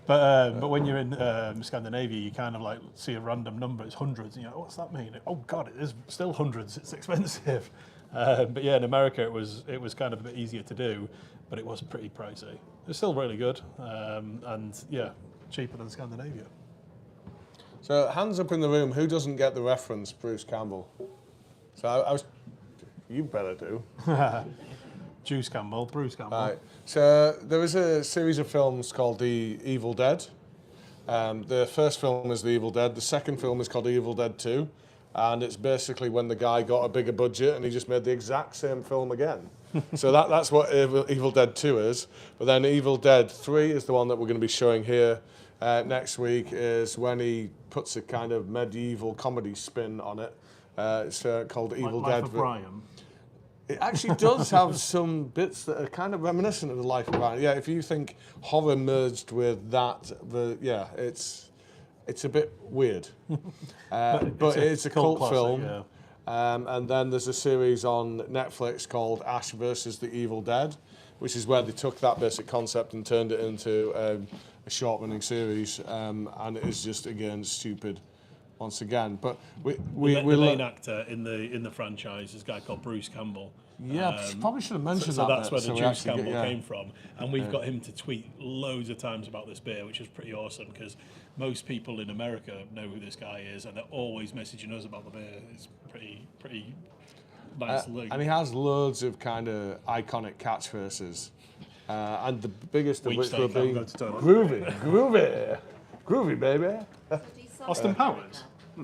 But when you're in Scandinavia, you kind of like see a random number. It's hundreds, and you're like, what's that mean? Oh God, it is still hundreds. It's expensive. But yeah, in America it was kind of a bit easier to do, but it was pretty pricey. It's still really good, and yeah, cheaper than Scandinavia. So hands up in the room, who doesn't get the reference, Bruce Campbell? So I was, you better do. Bruce Campbell. Right. So there was a series of films called The Evil Dead. The first film is The Evil Dead. The second film is called The Evil Dead 2. And it's basically when the guy got a bigger budget and he just made the exact same film again. So that's what Evil Dead 2 is. But then Evil Dead 3 is the one that we're going to be showing here next week, is when he puts a kind of medieval comedy spin on it. It's called Evil Dead. Life of Brian. It actually does have some bits that are kind of reminiscent of the Life of Brian. Yeah, if you think horror merged with that, it's a bit weird. But it's a cult classic, film. Yeah. And then there's a series on Netflix called Ash versus the Evil Dead, which is where they took that basic concept and turned it into a short-running series. And it is just, again, stupid once again. But the main actor in the franchise is a guy called Bruce Campbell. Yeah, probably should have mentioned so that. So that's where the Bruce Campbell came from. And we've got him to tweet loads of times about this beer, which is pretty awesome, because most people in America know who this guy is, and they're always messaging us about the beer. It's pretty nice. And he has loads of kind of iconic catchphrases. And the biggest of which will be groovy, baby. Austin Powers. Do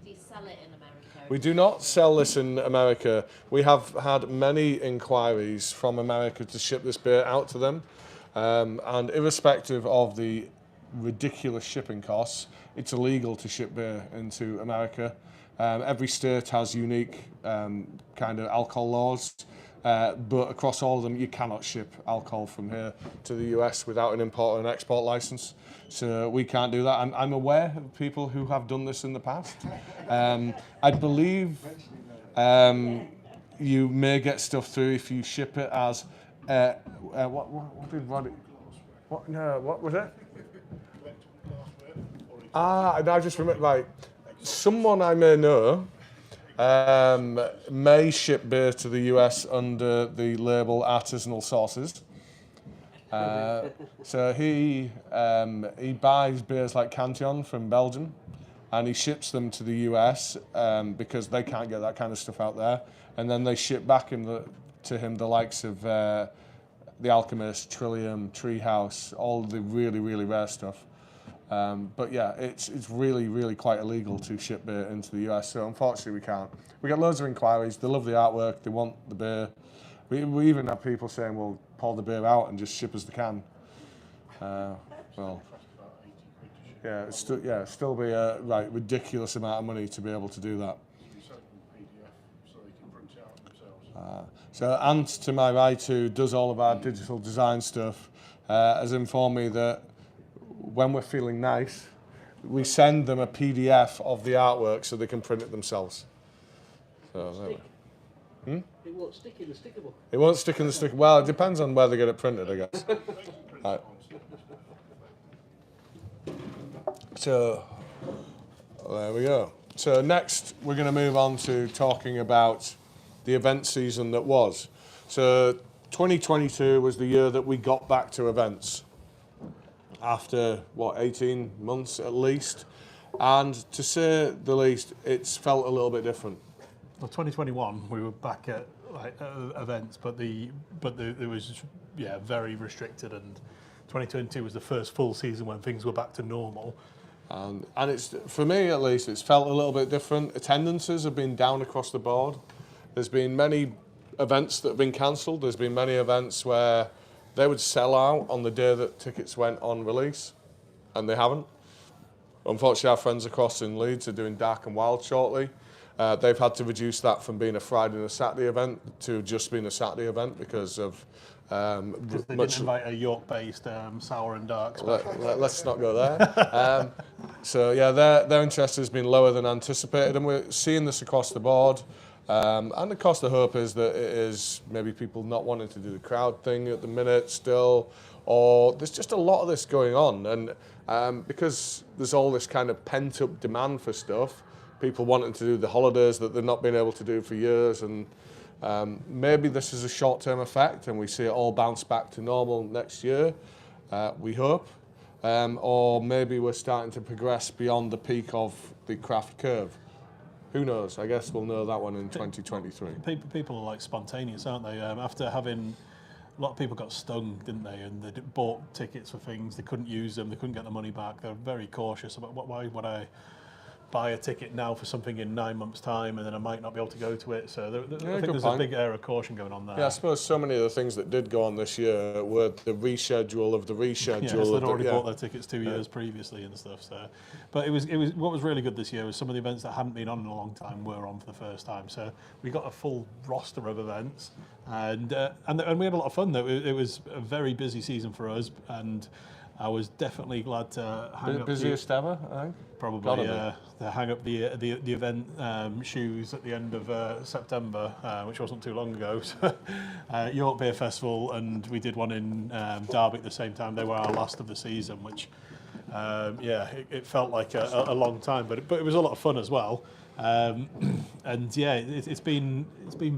you sell it in America? We do not sell this in America. We have had many inquiries from America to ship this beer out to them. And irrespective of the ridiculous shipping costs, it's illegal to ship beer into America. Every state has unique kind of alcohol laws, but across all of them, you cannot ship alcohol from here to the US without an import and export license. So we can't do that. I'm aware of people who have done this in the past. I believe you may get stuff through if you ship it as what was it? I just remember, like, someone I may know may ship beer to the US under the label artisanal sources. So he buys beers like Cantillon from Belgium, and he ships them to the US because they can't get that kind of stuff out there. And then they ship back to him the likes of the Alchemist, Trillium, Treehouse, all the really, really rare stuff. But yeah, it's really, really quite illegal to ship beer into the US. So unfortunately, we can't. We get loads of inquiries. They love the artwork. They want the beer. We even have people saying, "Well, pour the beer out and just ship us the can." Well, yeah, it'd still be a ridiculous amount of money to be able to do that. So Ant to my right, who does all of our digital design stuff, has informed me that when we're feeling nice, we send them a PDF of the artwork so they can print it themselves. So, It won't stick in the sticker book. it won't stick in the sticker. Well, it depends on where they get it printed, I guess. Right. So there we go. So next, we're going to move on to talking about the event season that was. So 2022 was the year that we got back to events after, 18 months at least. And to say the least, it's felt a little bit different. Well, 2021, we were back at events, but it was very restricted, and 2022 was the first full season when things were back to normal. And it's, for me at least, it's felt a little bit different. Attendances have been down across the board. There's been many events that have been cancelled. There's been many events where they would sell out on the day that tickets went on release, and they haven't. Unfortunately, our friends across in Leeds are doing Dark and Wild shortly. They've had to reduce that from being a Friday and a Saturday event to just being a Saturday event because of Because they didn't invite a York-based sour and dark. Let's not go there. So yeah, their interest has been lower than anticipated, and we're seeing this across the board. And of course, the hope is that it is maybe people not wanting to do the crowd thing at the minute still, or there's just a lot of this going on, and because there's all this kind of pent-up demand for stuff, people wanting to do the holidays that they've not been able to do for years, and maybe this is a short-term effect and we see it all bounce back to normal next year, we hope, or maybe we're starting to progress beyond the peak of the craft curve. Who knows? I guess we'll know that one in 2023. People are like spontaneous, aren't they? After having, a lot of people got stung, didn't they? And they bought tickets for things, they couldn't use them, they couldn't get the money back. They're very cautious about why would I buy a ticket now for something in 9 months' time and then I might not be able to go to it. So I think there's a big air of caution going on there. Yeah, I suppose so many of the things that did go on this year were the reschedule of the reschedule. Yeah, so they'd already bought their tickets 2 years previously and stuff. So, but it was what was really good this year was some of the events that hadn't been on in a long time were on for the first time. So we got a full roster of events, and we had a lot of fun. Though it was a very busy season for us, and I was definitely glad to hang up busiest ever, I think. Probably, to hang up the event shoes at the end of September, which wasn't too long ago. So, York Beer Festival, and we did one in Derby at the same time. They were our last of the season, which, it felt like a long time, but it was a lot of fun as well. And yeah, it's been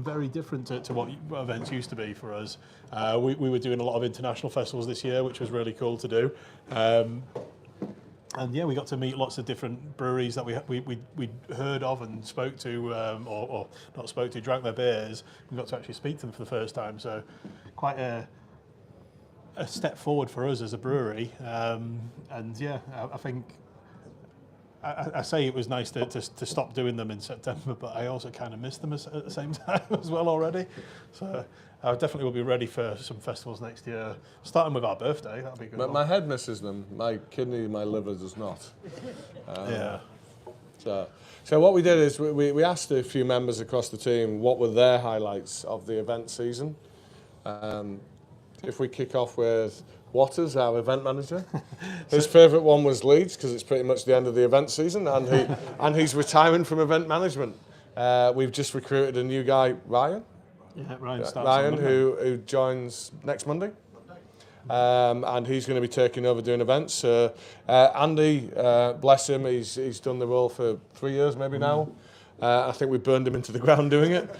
very different to what events used to be for us. We were doing a lot of international festivals this year, which was really cool to do. And yeah, we got to meet lots of different breweries that we heard of and spoke to, or not spoke to, drank their beers. We got to actually speak to them for the first time. So quite a step forward for us as a brewery. And yeah, I think I say it was nice to stop doing them in September, but I also kind of missed them at the same time as well already. So I definitely will be ready for some festivals next year, starting with our birthday. That'll be good. My head misses them. My kidney, my liver does not. Yeah. So what we did is we asked a few members across the team what were their highlights of the event season. If we kick off with Waters, our event manager, his favourite one was Leeds because it's pretty much the end of the event season, and he's retiring from event management. We've just recruited a new guy, Ryan. Yeah, Ryan starts on Ryan, Monday. who joins next Monday. And he's going to be taking over doing events. Andy, bless him, he's done the role for 3 years maybe now. I think we burned him into the ground doing it.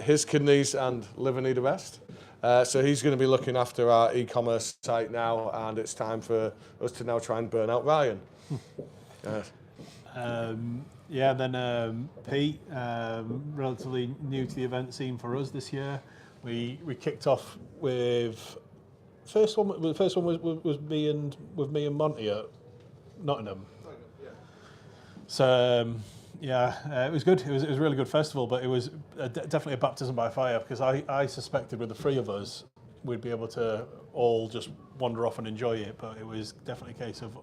His kidneys and liver need a rest. So he's going to be looking after our e-commerce site now, and it's time for us to now try and burn out Ryan. Then Pete, relatively new to the event scene for us this year. We kicked off with the first one was me and Monty at Nottingham. So it was good. It was a really good festival, but it was definitely a baptism by fire because I suspected with the three of us we'd be able to all just wander off and enjoy it, but it was definitely a case of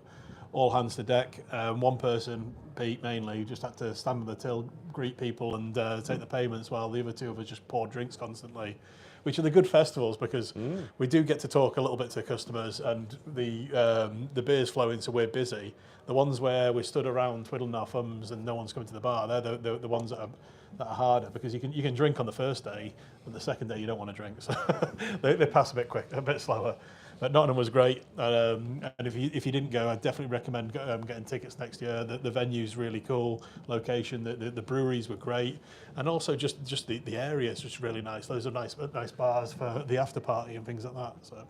all hands to deck. One person, Pete mainly, just had to stand on the till, greet people and take the payments, while the other two of us just poured drinks constantly, which are the good festivals because we do get to talk a little bit to customers, and the beers flowing, so we're busy. The ones where we stood around twiddling our thumbs and no one's coming to the bar, they're the ones that are harder because you can drink on the first day, but the second day you don't want to drink, so they pass a bit slower. But Nottingham was great, and if you didn't go, I'd definitely recommend getting tickets next year. The venue's really cool, location, the breweries were great, and also just the area is just really nice. Those are nice bars for the after party and things like that. So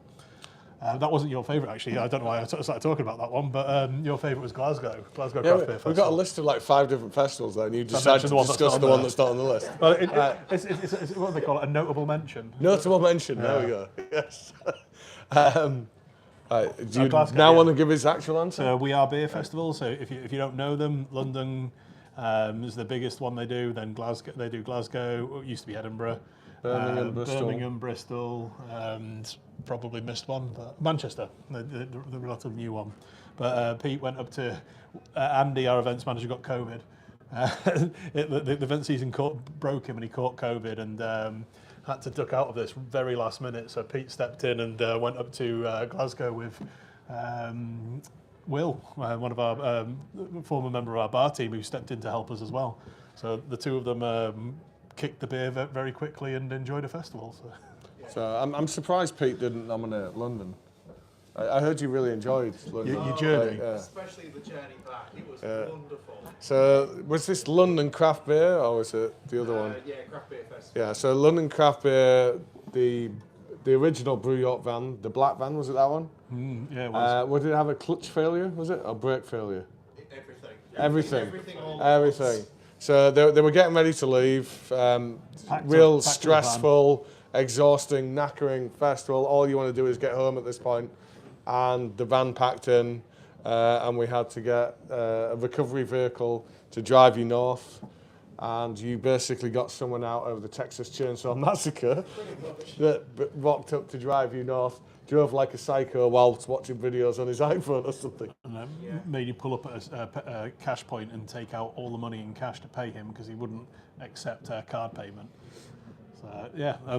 that wasn't your favourite actually. I don't know why I started talking about that one, but your favourite was Glasgow Craft Beer Festival. We've got a list of like 5 different festivals there, and you decided to discuss the one that's not on the list. Well, it's what do they call it? A notable mention. Notable mention. There we go. Yes. Do you Glasgow, now want to give his actual answer? So We Are Beer Festival. So if you don't know them, London is the biggest one they do. Then Glasgow, they do Glasgow. It used to be Edinburgh, Birmingham, Bristol, and probably missed one, but Manchester, the relatively new one. But Pete went up to Andy, our events manager, got COVID. The event season broke him, and he caught COVID, and had to duck out of this very last minute. So Pete stepped in and went up to Glasgow with Will, one of our former member of our bar team, who stepped in to help us as well. So the two of them kicked the beer very quickly and enjoyed a festival. So I'm surprised Pete didn't nominate London. I heard you really enjoyed London. Your journey. Especially the journey back. It was wonderful. So was this London Craft Beer or was it the other one? Yeah, Craft Beer Festival. Yeah, so London Craft Beer, the original Brew York van, the black van, was it that one? Yeah, it was. Did it have a clutch failure, was it? Or brake failure? Everything. Everything. So they were getting ready to leave. Real stressful, exhausting, knackering festival. All you want to do is get home at this point. And the van packed in, and we had to get a recovery vehicle to drive you north. And you basically got someone out of the Texas Chainsaw Massacre that walked up to drive you north, drove like a psycho whilst watching videos on his iPhone or something. And made you pull up at a cash point and take out all the money in cash to pay him because he wouldn't accept card payment. So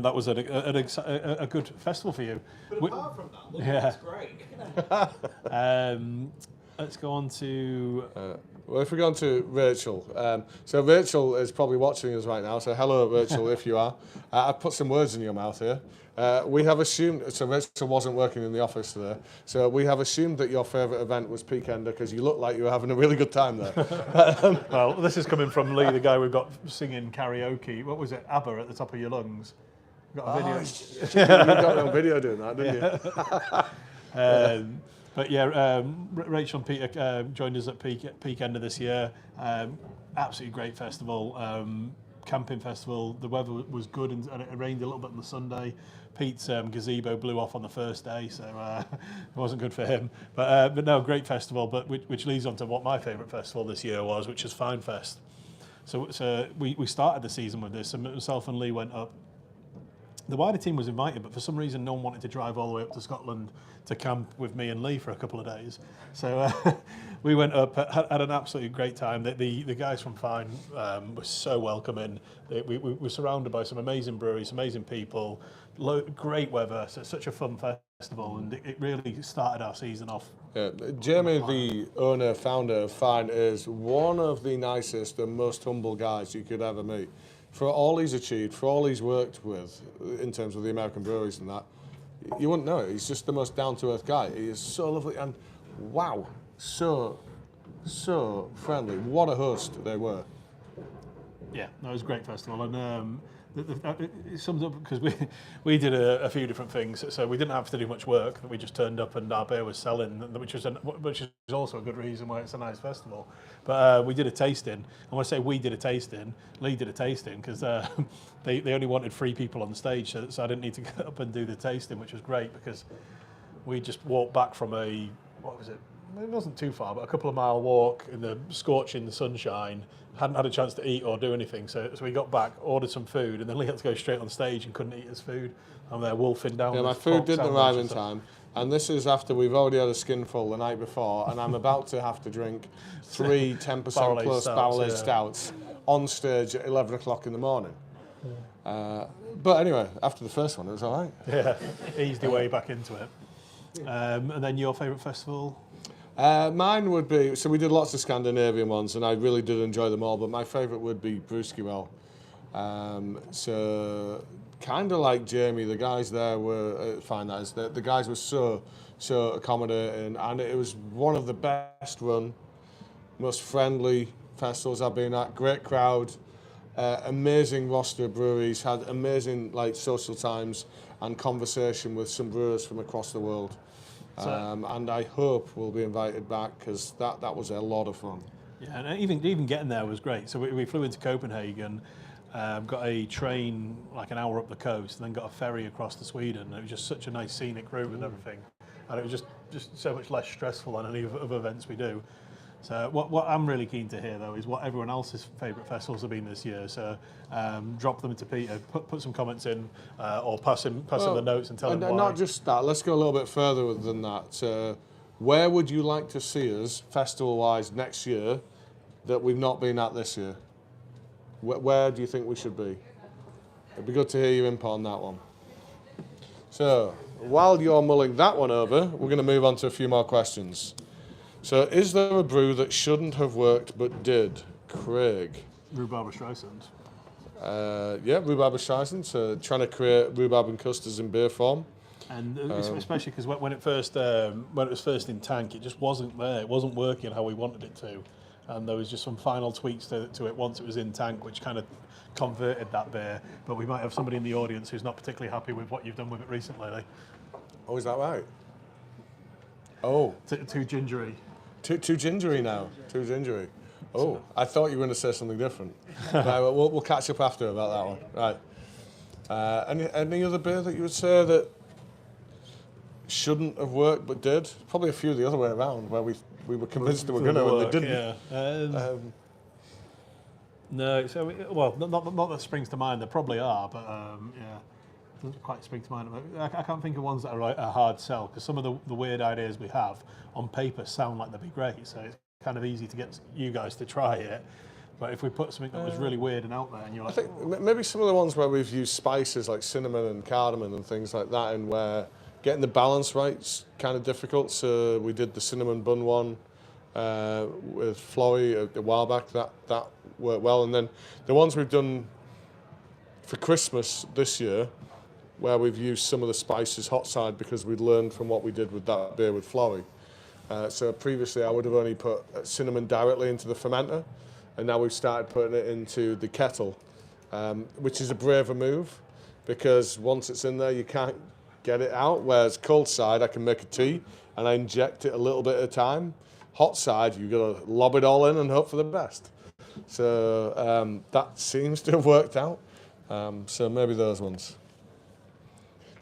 that was a good festival for you. But apart from that, London's great. Let's go on to... Well, if we go on to Rachel. So Rachel is probably watching us right now. So hello, Rachel, if you are. I've put some words in your mouth here. We have assumed, so Rachel wasn't working in the office today, so we have assumed that your favourite event was Peakender because you look like you were having a really good time there. Well, this is coming from Lee, the guy we've got singing karaoke. What was it? ABBA at the top of your lungs. Got a video. You got on video doing that, didn't you? But Rachel and Peter joined us at Peakender this year. Absolutely great festival. Camping festival. The weather was good and it rained a little bit on the Sunday. Pete's gazebo blew off on the first day, so it wasn't good for him. But no, great festival. But which leads on to what my favourite festival this year was, which is Fine Fest. So we started the season with this, and myself and Lee went up. The wider team was invited, but for some reason no one wanted to drive all the way up to Scotland to camp with me and Lee for a couple of days. So we went up, had an absolutely great time. The guys from Fine were so welcoming. We were surrounded by some amazing breweries, amazing people, great weather. So it's such a fun festival, and it really started our season off. Yeah, Jamie, the owner, founder of Fine, is one of the nicest and most humble guys you could ever meet. For all he's achieved, for all he's worked with in terms of the American breweries and that, you wouldn't know it. He's just the most down-to-earth guy. He is so lovely and, wow, so friendly. What a host they were. Yeah, no, it was a great festival, and it sums up because we did a few different things, so we didn't have to do much work. We just turned up and our beer was selling, which is also a good reason why it's a nice festival. But we did a tasting, and when I say we did a tasting, Lee did a tasting because they only wanted 3 people on the stage, so I didn't need to get up and do the tasting, which was great because we just walked back from what was it? It wasn't too far, but a couple of mile walk in the scorching sunshine. Hadn't had a chance to eat or do anything, so we got back, ordered some food, and then Lee had to go straight on stage and couldn't eat his food. I'm there wolfing down. Yeah, my food didn't arrive in time, and this is after we've already had a skinful the night before, and I'm about to have to drink 3 10% plus barrel-aged stouts on stage at 11 o'clock in the morning. But anyway, after the first one, it was all right. Yeah, eased your way back into it. And then your favourite festival? Mine would be, so we did lots of Scandinavian ones and I really did enjoy them all, but my favourite would be Brewskywell. So kind of like Jamie, the guys there were, fine that is, the guys were so accommodating, and it was one of the best run, most friendly festivals I've been at. Great crowd, amazing roster of breweries, had amazing social times and conversation with some brewers from across the world. And I hope we'll be invited back because that was a lot of fun. Yeah, and even getting there was great. So we flew into Copenhagen, got a train like an hour up the coast, and then got a ferry across to Sweden. And it was just such a nice scenic route and everything, and it was just so much less stressful than any of events we do. So what I'm really keen to hear though is what everyone else's favourite festivals have been this year. So drop them into Peter, put some comments in, or pass him the notes and tell him why. Not just that. Let's go a little bit further than that. Where would you like to see us festival-wise next year that we've not been at this year? Where do you think we should be? It'd be good to hear your input on that one. So while you're mulling that one over, we're going to move on to a few more questions. So, is there a brew that shouldn't have worked but did? Craig. Rhubarb Streisand. Yeah, Rhubarb Streisand. So, trying to create rhubarb and custards in beer form. And especially because when it was first in tank, it just wasn't there. It wasn't working how we wanted it to. And there was just some final tweaks to it once it was in tank, which kind of converted that beer. But we might have somebody in the audience who's not particularly happy with what you've done with it recently. Oh, is that right? Oh. Too gingery. Too gingery now. Too gingery. Oh, I thought you were going to say something different. Right, we'll catch up after about that one. Right. Any other beer that you would say that shouldn't have worked but did? Probably a few the other way around, where we were convinced they were going to and they didn't. Yeah. No, so not that springs to mind. There probably are, but yeah. Doesn't quite spring to mind. I can't think of ones that are a hard sell, because some of the weird ideas we have on paper sound like they'd be great, so it's kind of easy to get you guys to try it. But if we put something that was really weird and out there, and you're like, I think maybe some of the ones where we've used spices like cinnamon and cardamom and things like that, and where getting the balance right is kind of difficult. So we did the cinnamon bun one with Florey a while back. That worked well, and then the ones we've done for Christmas this year, where we've used some of the spices hot side because we'd learned from what we did with that beer with Florey. So previously I would have only put cinnamon directly into the fermenter, and now we've started putting it into the kettle, which is a braver move because once it's in there you can't get it out, whereas cold side I can make a tea and I inject it a little bit at a time. Hot side you've got to lob it all in and hope for the best. So that seems to have worked out. So maybe those ones.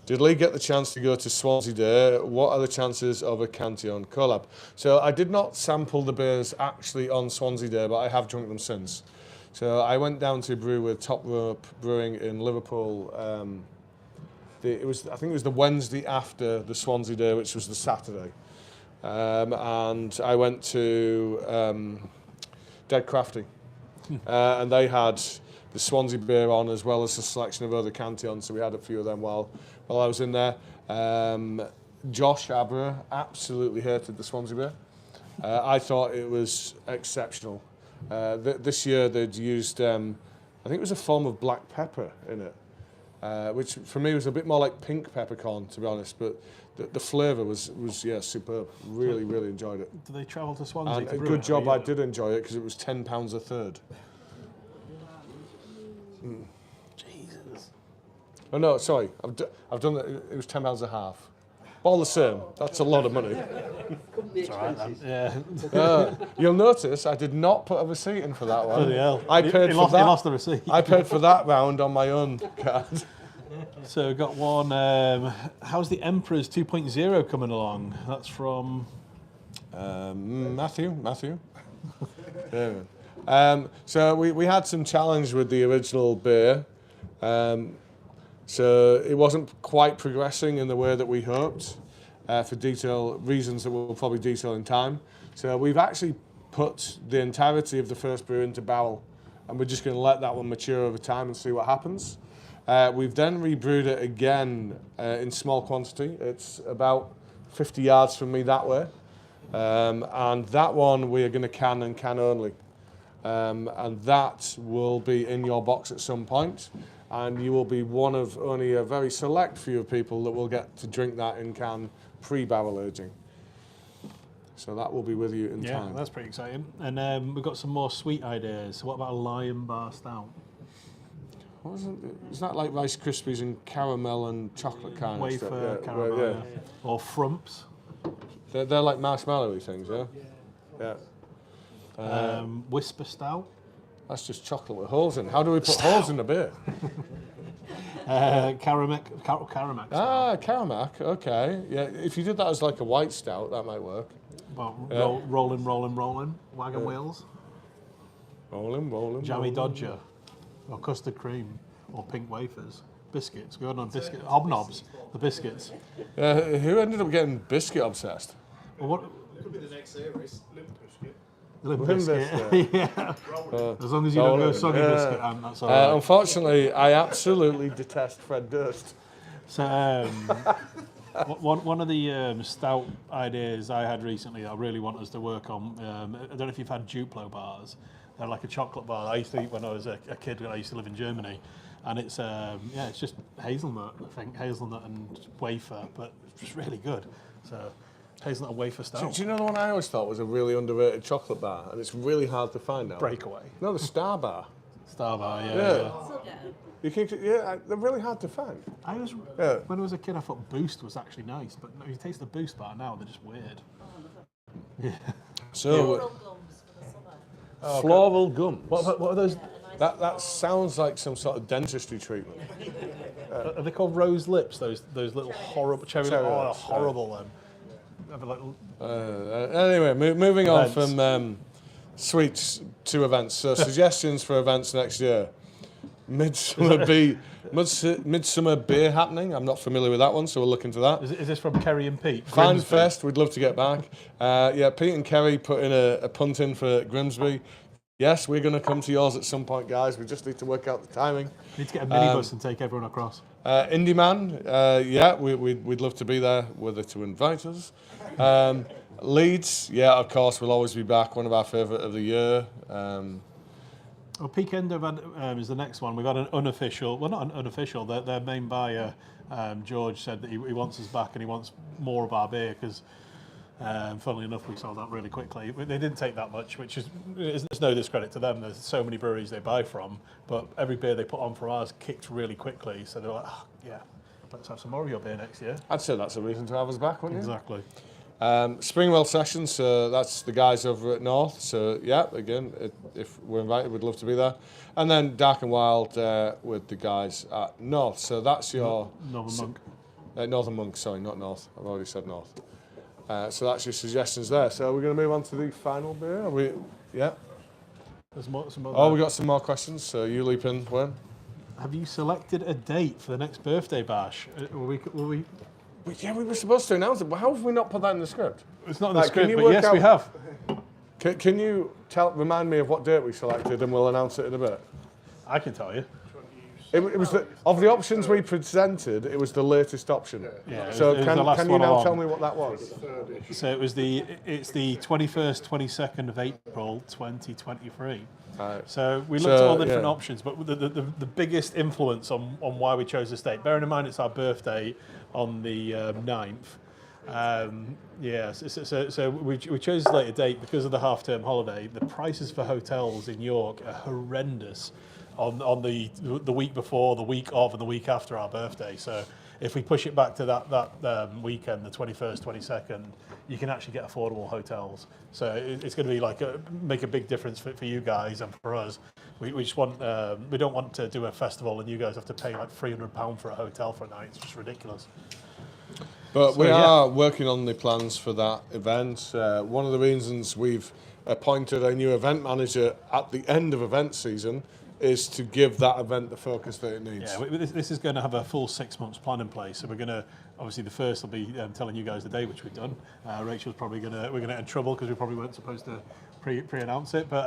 Did Lee get the chance to go to Swansea Day? What are the chances of a Cantillon collab? So I did not sample the beers actually on Swansea Day, but I have drunk them since. So I went down to brew with Top Rope Brewing in Liverpool. I think it was the Wednesday after the Swansea Day, which was the Saturday. and I went to Dead Crafty, and they had the Swansea beer on as well as a selection of other Cantillons, so we had a few of them while I was in there. Josh Abra absolutely hated the Swansea beer. I thought it was exceptional. This year they'd used, I think it was a form of black pepper in it, which for me was a bit more like pink peppercorn, to be honest, but the flavour was superb. Really enjoyed it. Do they travel to Swansea? And to a brew good it? job I did enjoy it because it was £10 a third. Jesus. Oh no, sorry, I've done it. It was £10 a half. All the same, that's a lot of money. Company expenses. Yeah. You'll notice I did not put a receipt in for that one. Bloody hell. I paid He for that. He lost the receipt. I paid for that round on my own card. So we've got one. How's the Emperor's 2.0 coming along? That's from Matthew. Yeah. So we had some challenge with the original beer. So it wasn't quite progressing in the way that we hoped for reasons that we'll probably detail in time. So we've actually put the entirety of the first brew into barrel, and we're just going to let that one mature over time and see what happens. We've then rebrewed it again in small quantity. It's about 50 yards from me that way. And that one we are going to can and can only. And that will be in your box at some point. And you will be one of only a very select few of people that will get to drink that in can pre-barrel aging. So that will be with you in time. Yeah, that's pretty exciting. And we've got some more sweet ideas. So what about a Lion Bar Stout? What is it? Is that like Rice Krispies and caramel and chocolate kind of stuff? Wafer, Yeah, caramel, right, yeah. Or Frumps. They're like marshmallowy things, yeah? Yeah. Whisper Stout. That's just chocolate with holes in. How do we put holes in a beer? Caramac. Ah, Caramac, okay. Yeah, if you did that as like a white stout, that might work. Well, rolling. Wagon wheels. Rolling. Jammy Dodger. Or custard cream. Or pink wafers. Biscuits. We're on biscuit. Hobnobs. The biscuits. Who ended up getting biscuit obsessed? Well, what? Could be the next series. Limp biscuit. Limp Biscuit. biscuit. Yeah. As long as you don't go soggy biscuit, that's all right. Unfortunately, I absolutely detest Fred Durst. So, one of the stout ideas I had recently that I really want us to work on, I don't know if you've had Duplo bars. They're like a chocolate bar I used to eat when I was a kid when I used to live in Germany. And it's it's just hazelnut, I think, hazelnut and wafer, but it's just really good. So, hazelnut and wafer stout. Do you know the one I always thought was a really underrated chocolate bar, and it's really hard to find now? Breakaway. No, the Star Bar. Star bar, yeah. Still get 'em. You can, they're really hard to find. When I was a kid, I thought Boost was actually nice, but if you taste the Boost bar now, they're just weird. So, Floral gums for the summer. floral gums. What are those? That sounds like some sort of dentistry treatment. Are they called rose lips? Those little horrible cherry lips. Oh, they're horrible them. Anyway, moving on from sweets to events. So suggestions for events next year. Midsummer beer happening. I'm not familiar with that one, so we'll look into that. Is this from Kerry and Pete? Fan Grimsby? Fest, we'd love to get back. Pete and Kerry put in a punt in for Grimsby. Yes, we're going to come to yours at some point, guys. We just need to work out the timing. Need to get a minibus and take everyone across. Indie Man, we'd love to be there, whether to invite us. Leeds, of course, we'll always be back. One of our favourite of the year. Well, Peakend is the next one. We've got an unofficial, well, not an unofficial, their main buyer, George, said that he wants us back and he wants more of our beer because, funnily enough, we sold out really quickly. They didn't take that much, which is there's no discredit to them. There's so many breweries they buy from, but every beer they put on for ours kicked really quickly. So they're like, let's have some more of your beer next year. I'd say that's a reason to have us back, wouldn't you? Exactly. Springwell Sessions, so that's the guys over at North. So again, if we're invited, we'd love to be there. And then Dark and Wild with the guys at North. So that's your Northern Monk. Northern Monk, sorry, not North. I've already said North. So that's your suggestions there. So we're going to move on to the final beer. There's some more. Oh, we got some more questions. So you leap in, Wayne. Have you selected a date for the next birthday bash? Will we But yeah, we were supposed to announce it, but how have we not put that in the script? It's not in the Like, can script, you but work yes, out- we have. Can you remind me of what date we selected, and we'll announce it in a bit? I can tell you. It was of the options we presented, it was the latest option. Yeah, it So was the last can you one now along. tell me what that was? So it's the 21st, 22nd of April, 2023. Right. So we looked at all the different yeah. options, but the biggest influence on why we chose this date, bearing in mind it's our birthday on the 9th. So we chose this later date because of the half-term holiday. The prices for hotels in York are horrendous on the week before, the week of, and the week after our birthday. So if we push it back to that weekend, the 21st, 22nd, you can actually get affordable hotels. So it's going to be make a big difference for you guys and for us. We just want we don't want to do a festival and you guys have to pay like £300 for a hotel for a night. It's just ridiculous. But we are working on the plans for that event. One of the reasons we've appointed a new event manager at the end of event season is to give that event the focus that it needs. Yeah, this is going to have a full 6 months plan in place. So we're going to, obviously the first will be telling you guys the day, which we've done. Rachel's probably we're going to get in trouble because we probably weren't supposed to pre-announce it. But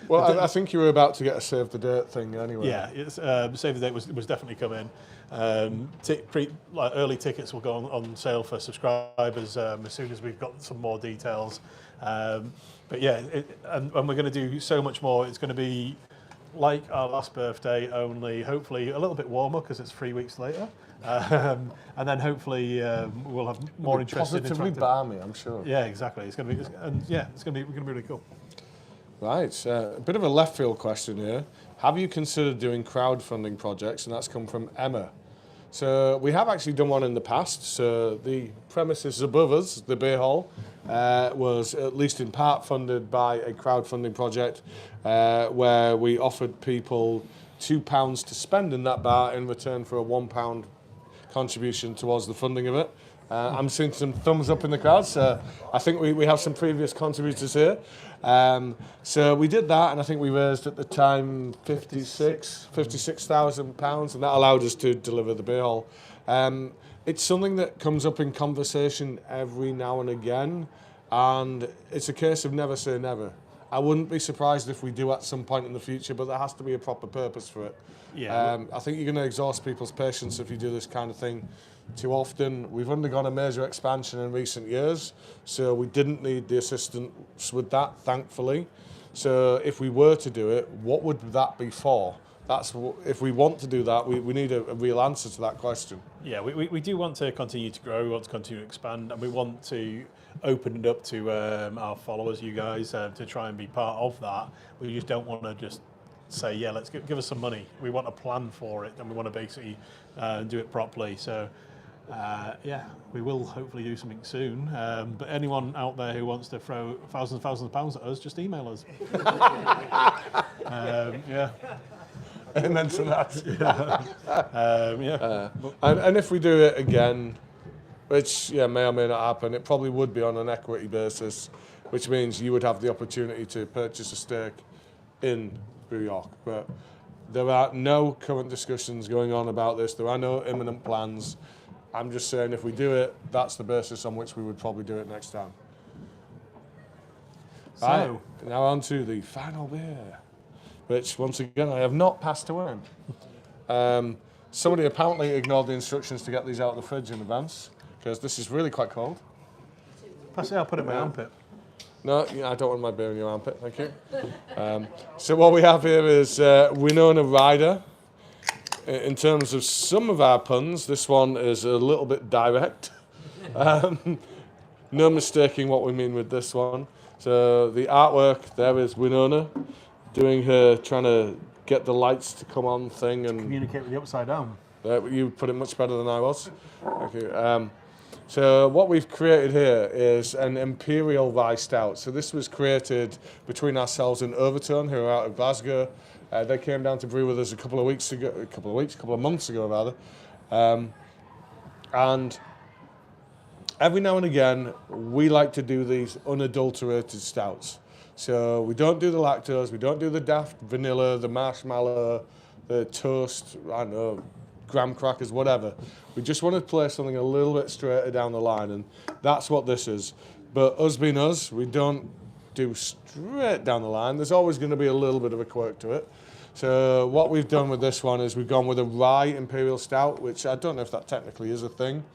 I think you were about to get a save the date thing anyway. yeah, it's, save the date was definitely coming. Early tickets will go on sale for subscribers as soon as we've got some more details. But yeah, and we're going to do so much more. It's going to be like our last birthday, only hopefully a little bit warmer because it's 3 weeks later, and then hopefully we'll have more interesting. Positively balmy, I'm sure. Yeah, exactly. It's going to be, and yeah, it's going to be really cool. Right, a bit of a left field question here. Have you considered doing crowdfunding projects? And that's come from Emma. So we have actually done one in the past. So the premises above us, the beer hall, was at least in part funded by a crowdfunding project where we offered people £2 to spend in that bar in return for a £1 contribution towards the funding of it. I'm seeing some thumbs up in the crowd, so I think we have some previous contributors here. So we did that, and I think we raised at the time £56,000, and that allowed us to deliver the beer hall. It's something that comes up in conversation every now and again, and it's a case of never say never. I wouldn't be surprised if we do at some point in the future, but there has to be a proper purpose for it. Yeah. I think you're going to exhaust people's patience if you do this kind of thing too often. We've undergone a major expansion in recent years, so we didn't need the assistance with that, thankfully. So if we were to do it, what would that be for? If we want to do that, we need a real answer to that question. Yeah, we do want to continue to grow, we want to continue to expand, and we want to open it up to our followers, you guys, to try and be part of that. We just don't want to just say, yeah, let's give us some money. We want a plan for it, and we want to basically do it properly. So, yeah, we will hopefully do something soon. But anyone out there who wants to throw thousands of pounds at us, just email us. Yeah. Amen to that. Yeah. And if we do it again, which may or may not happen, it probably would be on an equity basis, which means you would have the opportunity to purchase a stake in Brew York. But there are no current discussions going on about this. There are no imminent plans. I'm just saying if we do it, that's the basis on which we would probably do it next time. So, Right, now on to the final beer, which once again I have not passed to win. Somebody apparently ignored the instructions to get these out of the fridge in advance, because this is really quite cold. pass it, I'll put it in my armpit. No, I don't want my beer in your armpit, thank you. So what we have here is Winona Ryder. In terms of some of our puns, this one is a little bit direct. No mistaking what we mean with this one. So the artwork, there is Winona doing her, trying to get the lights to come on thing. And Communicate with the upside down. you put it much better than I was. Thank you. So what we've created here is an Imperial rye stout. So this was created between ourselves and Overtone, who are out of Glasgow. They came down to brew with us a couple of months ago rather. And every now and again, we like to do these unadulterated stouts. So we don't do the lactose, we don't do the daft vanilla, the marshmallow, the toast, I don't know, graham crackers, whatever. We just want to play something a little bit straighter down the line, and that's what this is. But us being us, we don't do straight down the line. There's always going to be a little bit of a quirk to it. So what we've done with this one is we've gone with a rye Imperial Stout, which I don't know if that technically is a thing.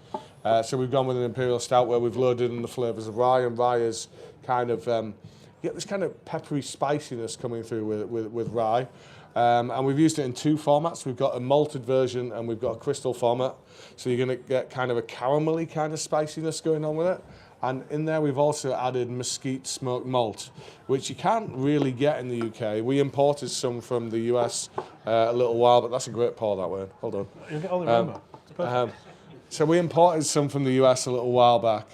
So we've gone with an Imperial Stout where we've loaded in the flavours of rye, and rye is kind of, you get this kind of peppery spiciness coming through with rye. And we've used it in two formats. We've got a malted version and we've got a crystal format. So you're going to get kind of a caramelly kind of spiciness going on with it. And in there we've also added mesquite smoked malt, which you can't really get in the UK. We imported some from the US a little while, but that's a great pour that way. Hold on. You'll get all the aroma. It's perfect. So we imported some from the US a little while back.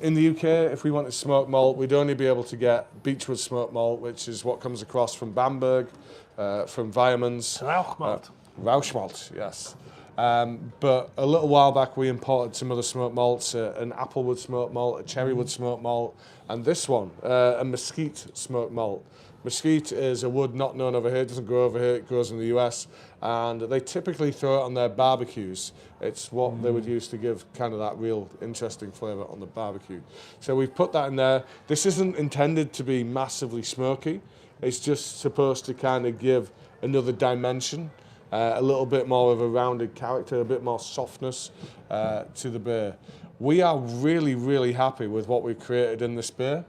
In the UK, if we wanted smoked malt, we'd only be able to get Beechwood smoked malt, which is what comes across from Bamberg, from Viemann's. Rauchmalt. Rauchmalt, yes. But a little while back, we imported some other smoked malts, an applewood smoked malt, a cherrywood smoked malt, and this one, a mesquite smoked malt. Mesquite is a wood not known over here, it doesn't grow over here, it grows in the US, and they typically throw it on their barbecues. It's what they would use to give kind of that real interesting flavour on the barbecue. So we've put that in there. This isn't intended to be massively smoky, it's just supposed to kind of give another dimension, a little bit more of a rounded character, a bit more softness to the beer. We are really, really happy with what we've created in this beer.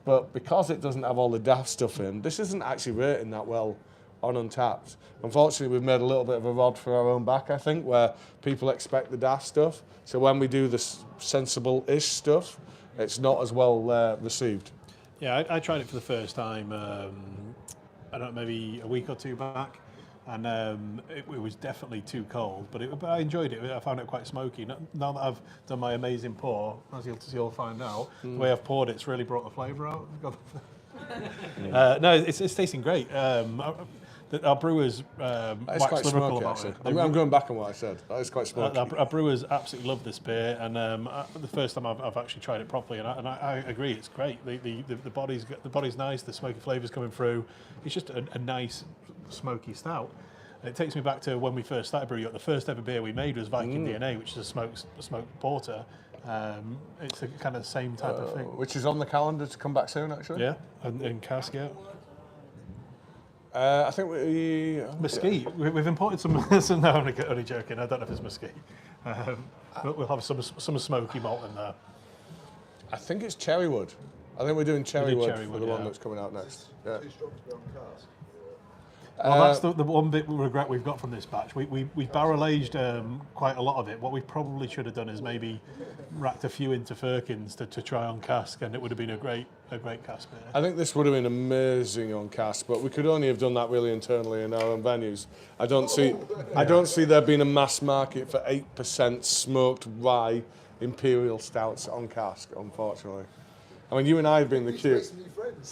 But because it doesn't have all the daft stuff in, this isn't actually rating that well on Untapped. Unfortunately, we've made a little bit of a rod for our own back, I think, where people expect the daft stuff. So when we do this sensible-ish stuff, it's not as well received. Yeah, I tried it for the first time, I don't know, maybe a week or two back. And it was definitely too cold, but I enjoyed it. I found it quite smoky. Now that I've done my amazing pour, as you'll find out, the way I've poured it's really brought the flavour out. No, it's tasting great. Our brewers It's quite smoky, actually. I'm going back on what I said. That is quite smoky. Our brewers absolutely love this beer, and the first time I've actually tried it properly, and I agree, it's great. The body's nice, the smoky flavours coming through. It's just a nice smoky stout. And it takes me back to when we first started Brew. The first ever beer we made was Viking DNA, which is a smoked porter. It's the kind of same type of thing. Which is on the calendar to come back soon, actually. Yeah, and cask, yeah. I think we... Mesquite. We've imported some... No, only joking. I don't know if it's mesquite. But we'll have some smoky malt in there. I think it's cherrywood. I think we're doing cherrywood for the yeah. one that's coming out next. Yeah. Well, that's the one bit of regret we've got from this batch. We barrel aged quite a lot of it. What we probably should have done is maybe racked a few into firkins to try on cask, and it would have been a great cask beer. I think this would have been amazing on cask, but we could only have done that really internally in our own venues. I don't see there being a mass market for 8% smoked rye Imperial stouts on cask, unfortunately. I mean, you and I have been in the queue.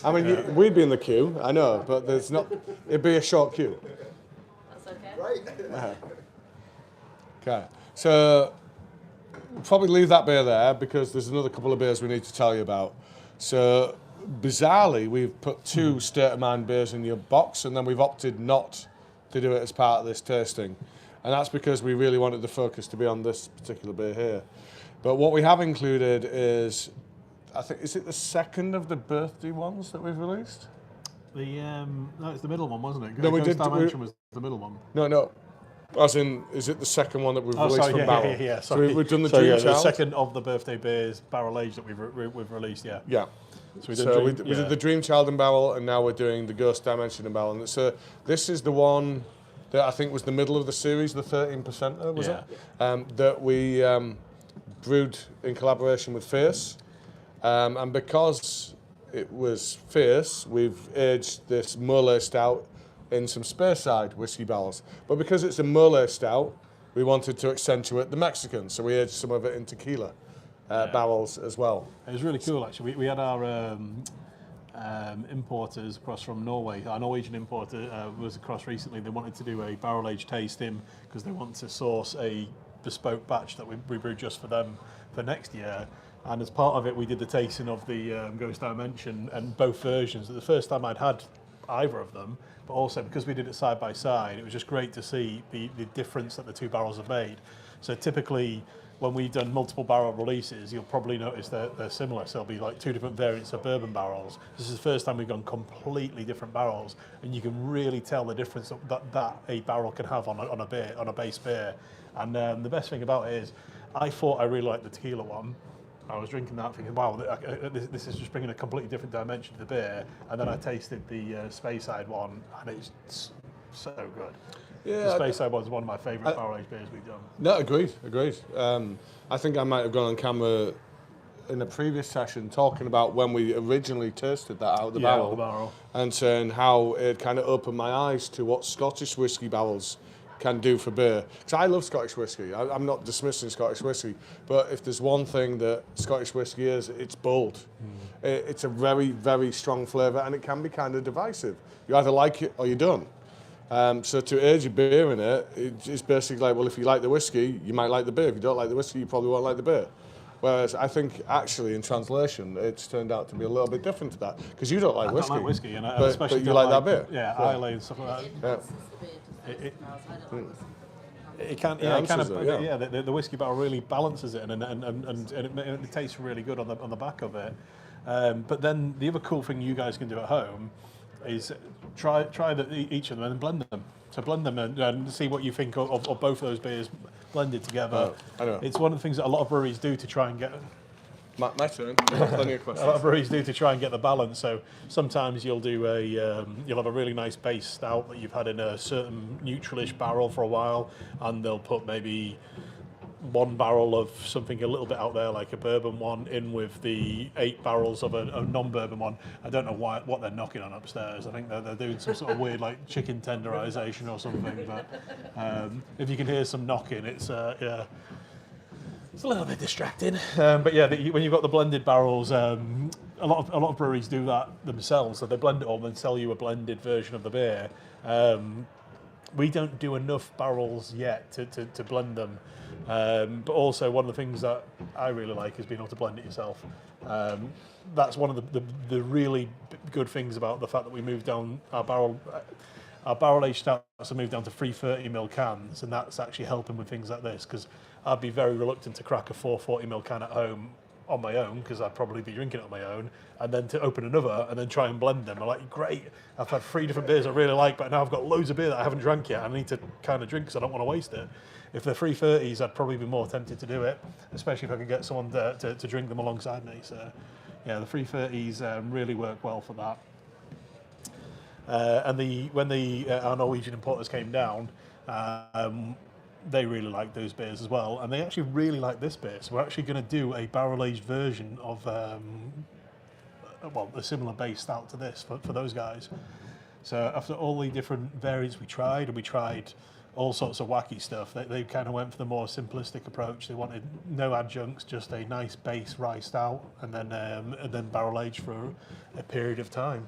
I mean, we'd be in the queue, I know, but there's not. It'd be a short queue. That's okay. Right. Okay, so we'll probably leave that beer there because there's another couple of beers we need to tell you about. So, bizarrely, we've put two State of Mind beers in your box, and then we've opted not to do it as part of this tasting. And that's because we really wanted the focus to be on this particular beer here. But what we have included is, I think, is it the second of the birthday ones that we've released? No, it's the middle one, wasn't it? No, we did. Dimension was the middle one. No. As in, is it the second one that we've released from barrel? Yeah, So sorry. we've done the So, Dream yeah, Child. the second of the birthday beers, barrel aged, that we've released, yeah. Yeah. So we did the Dream Child in barrel, and now we're doing the Ghost Dimension in barrel. And so this is the one that I think was the middle of the series, the 13%er, was it? That we brewed in collaboration with Fierce. And because it was Fierce, we've aged this Mole Stout in some Speyside whiskey barrels. But because it's a Mole Stout, we wanted to accentuate the Mexican, so we aged some of it in tequila barrels as well. It was really cool, actually. We had our importers across from Norway. Our Norwegian importer was across recently. They wanted to do a barrel-aged tasting because they want to source a bespoke batch that we brewed just for them for next year. And as part of it, we did the tasting of the Ghost Dimension and both versions. The first time I'd had either of them, but also because we did it side by side, it was just great to see the difference that the two barrels have made. So typically, when we've done multiple barrel releases, you'll probably notice that they're similar. So there'll be like two different variants of bourbon barrels. This is the first time we've gone completely different barrels, and you can really tell the difference that a barrel can have on a beer, on a base beer. And the best thing about it is, I thought I really liked the tequila one. I was drinking that thinking, wow, this is just bringing a completely different dimension to the beer. And then I tasted the Speyside one, and it's so good. Yeah, the Speyside one is one of my favourite barrel-aged beers we've done. No, agreed. I think I might have gone on camera in a previous session talking about when we originally tasted that out of the barrel, and saying how it kind of opened my eyes to what Scottish whiskey barrels can do for beer. Because I love Scottish whiskey. I'm not dismissing Scottish whiskey, but if there's one thing that Scottish whiskey is, it's bold. It's a very, very strong flavour, and it can be kind of divisive. You either like it or you don't. So to age a beer in it, it's basically like, well, if you like the whiskey, you might like the beer. If you don't like the whiskey, you probably won't like the beer. Whereas I think actually in translation, it's turned out to be a little bit different to that. Because you don't like whiskey. I don't like whiskey, and but especially you like that beer. Yeah, Islay and stuff like that. It can, the whiskey barrel really balances it, and it tastes really good on the back of it. But then the other cool thing you guys can do at home is try each of them and blend them. So blend them and see what you think of both of those beers blended together. I know. It's one of the things that a lot of breweries do to try and get. My turn. Plenty of questions. A lot of breweries do to try and get the balance. So sometimes you'll do you'll have a really nice base stout that you've had in a certain neutralish barrel for a while, and they'll put maybe one barrel of something a little bit out there, like a bourbon one, in with the 8 barrels of a non-bourbon one. I don't know what they're knocking on upstairs. I think they're doing some sort of weird like chicken tenderization or something. But if you can hear some knocking, it's it's a little bit distracting. But yeah, when you've got the blended barrels, a lot of breweries do that themselves. So they blend it all and then sell you a blended version of the beer. We don't do enough barrels yet to blend them. But also one of the things that I really like is being able to blend it yourself. That's one of the really good things about the fact that we moved down our barrel-aged stouts have moved down to 330ml cans, and that's actually helping with things like this, because I'd be very reluctant to crack a 440ml can at home on my own, because I'd probably be drinking it on my own, and then to open another and then try and blend them. I'm like, great, I've had 3 different beers I really like, but now I've got loads of beer that I haven't drank yet. I need to kind of drink because I don't want to waste it. If they're 330s, I'd probably be more tempted to do it, especially if I could get someone to drink them alongside me. So yeah, the 330s really work well for that. And when our Norwegian importers came down, they really liked those beers as well, and they actually really like this beer. So we're actually going to do a barrel-aged version of, a similar base stout to this for those guys. So after all the different variants we tried, and we tried all sorts of wacky stuff, they kind of went for the more simplistic approach. They wanted no adjuncts, just a nice base rye stout, and then barrel-aged for a period of time.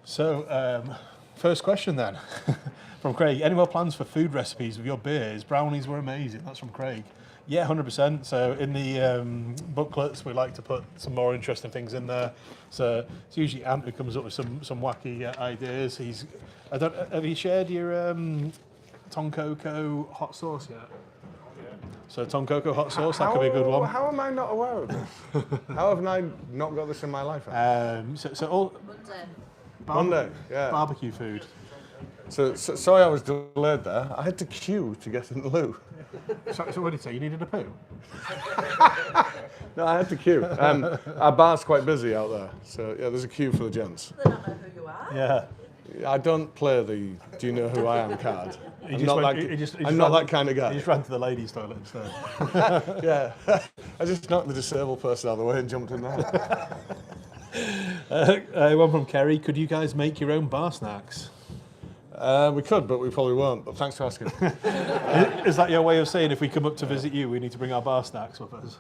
So, first question then, from Craig. Any more plans for food recipes with your beers? Brownies were amazing. That's from Craig. Yeah, 100%. So in the booklets, we like to put some more interesting things in there. So it's usually Ant who comes up with some wacky ideas. Have you shared your Toncoco hot sauce yet? So Toncoco hot sauce, that could be a good one. How am I not aware of this? How have I not got this in my life? Monday, yeah. Barbecue food. So sorry I was delayed there. I had to queue to get in the loo. So what did you say? You needed a poo? No, I had to queue. Our bar's quite busy out there. So yeah, there's a queue for the gents. They don't know who you are. Yeah. I don't play the "Do you know who I am" card. I'm not that kind of guy. You just ran to the ladies' toilet instead. Yeah, I just knocked the disabled person out of the way and jumped in there. One from Kerry. Could you guys make your own bar snacks? We could, but we probably won't. But thanks for asking. Is that your way of saying if we come up to visit you, we need to bring our bar snacks with us?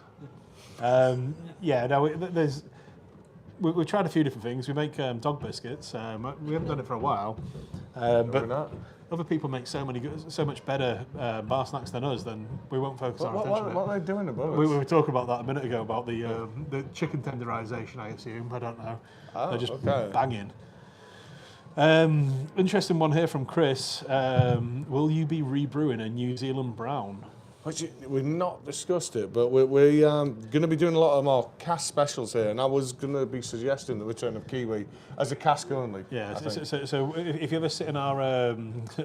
We've tried a few different things. We make dog biscuits. We haven't done it for a while. But other people make so much better bar snacks than us, then we won't focus our attention on it. What are they doing above We us? were talking about that a minute ago about the chicken tenderization, I assume. I don't know. Oh, They're just okay. banging. Interesting one here from Chris. Will you be rebrewing a New Zealand brown? We've not discussed it, but we're going to be doing a lot of more cask specials here, and I was going to be suggesting the return of Kiwi as a cask only. Yeah, so if you ever sit in our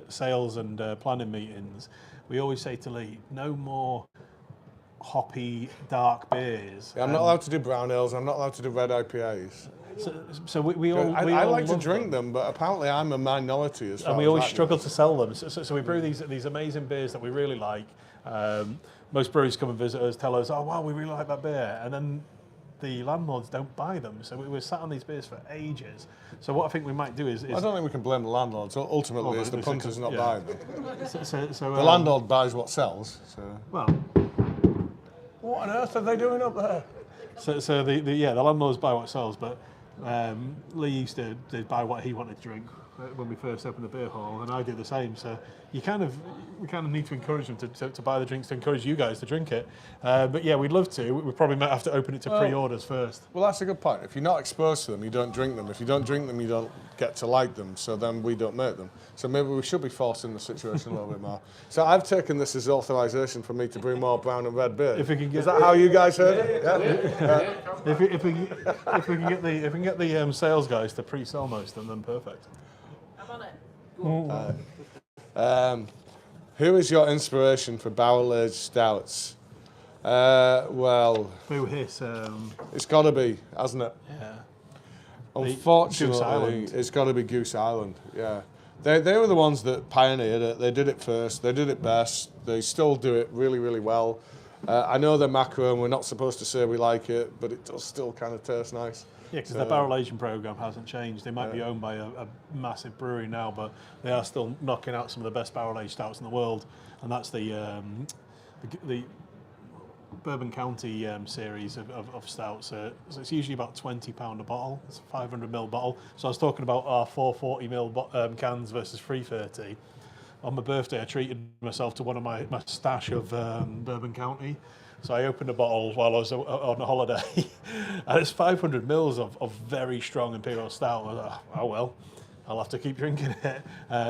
sales and planning meetings, we always say to Lee, no more hoppy, dark beers. Yeah, I'm not allowed to do brown ales, I'm not allowed to do red IPAs. So we all I all like to love drink them, but apparently I'm a minority as far and we as always that struggle goes. to sell them. So we brew these amazing beers that we really like. Most breweries come and visit us, tell us, oh wow, we really like that beer, and then the landlords don't buy them. So we're sat on these beers for ages. So what I think we might do is I don't think we can blame the landlords. Ultimately, Well, it's the it's a punters not yeah. buying them. so The landlord buys what sells. So. Well, What on earth are they doing up there? so the landlords buy what sells, but Lee used to buy what he wanted to drink when we first opened the beer hall, and I do the same. So we kind of need to encourage them to buy the drinks, to encourage you guys to drink it. But yeah, we'd love to. We probably might have to open it to pre-orders first. Well, that's a good point. If you're not exposed to them, you don't drink them. If you don't drink them, you don't get to like them. So then we don't make them. So maybe we should be forcing the situation a little bit more. So I've taken this as authorization for me to brew more brown and red beer. If we can get, Is that how you guys heard it? Yeah. if we can get the sales guys to pre-sell most, then perfect. I'm on it. Who is your inspiration for barrel-aged stouts? Well, Boo hiss. it's got to be, hasn't it? Yeah. Goose Unfortunately, Island. it's got to be Goose Island. Yeah, they were the ones that pioneered it. They did it first. They did it best. They still do it really, really well. I know they're macro, and we're not supposed to say we like it, but it does still kind of taste nice. Yeah, because the barrel aging program hasn't changed. They might be owned by a massive brewery now, but they are still knocking out some of the best barrel aged stouts in the world, and that's the Bourbon County series of stouts. So it's usually about £20 a bottle. It's a 500ml bottle. So I was talking about our 440ml cans versus 330. On my birthday, I treated myself to one of my stash of Bourbon County. So I opened a bottle while I was on a holiday, and it's 500 mils of very strong Imperial Stout. I was like, oh well, I'll have to keep drinking it.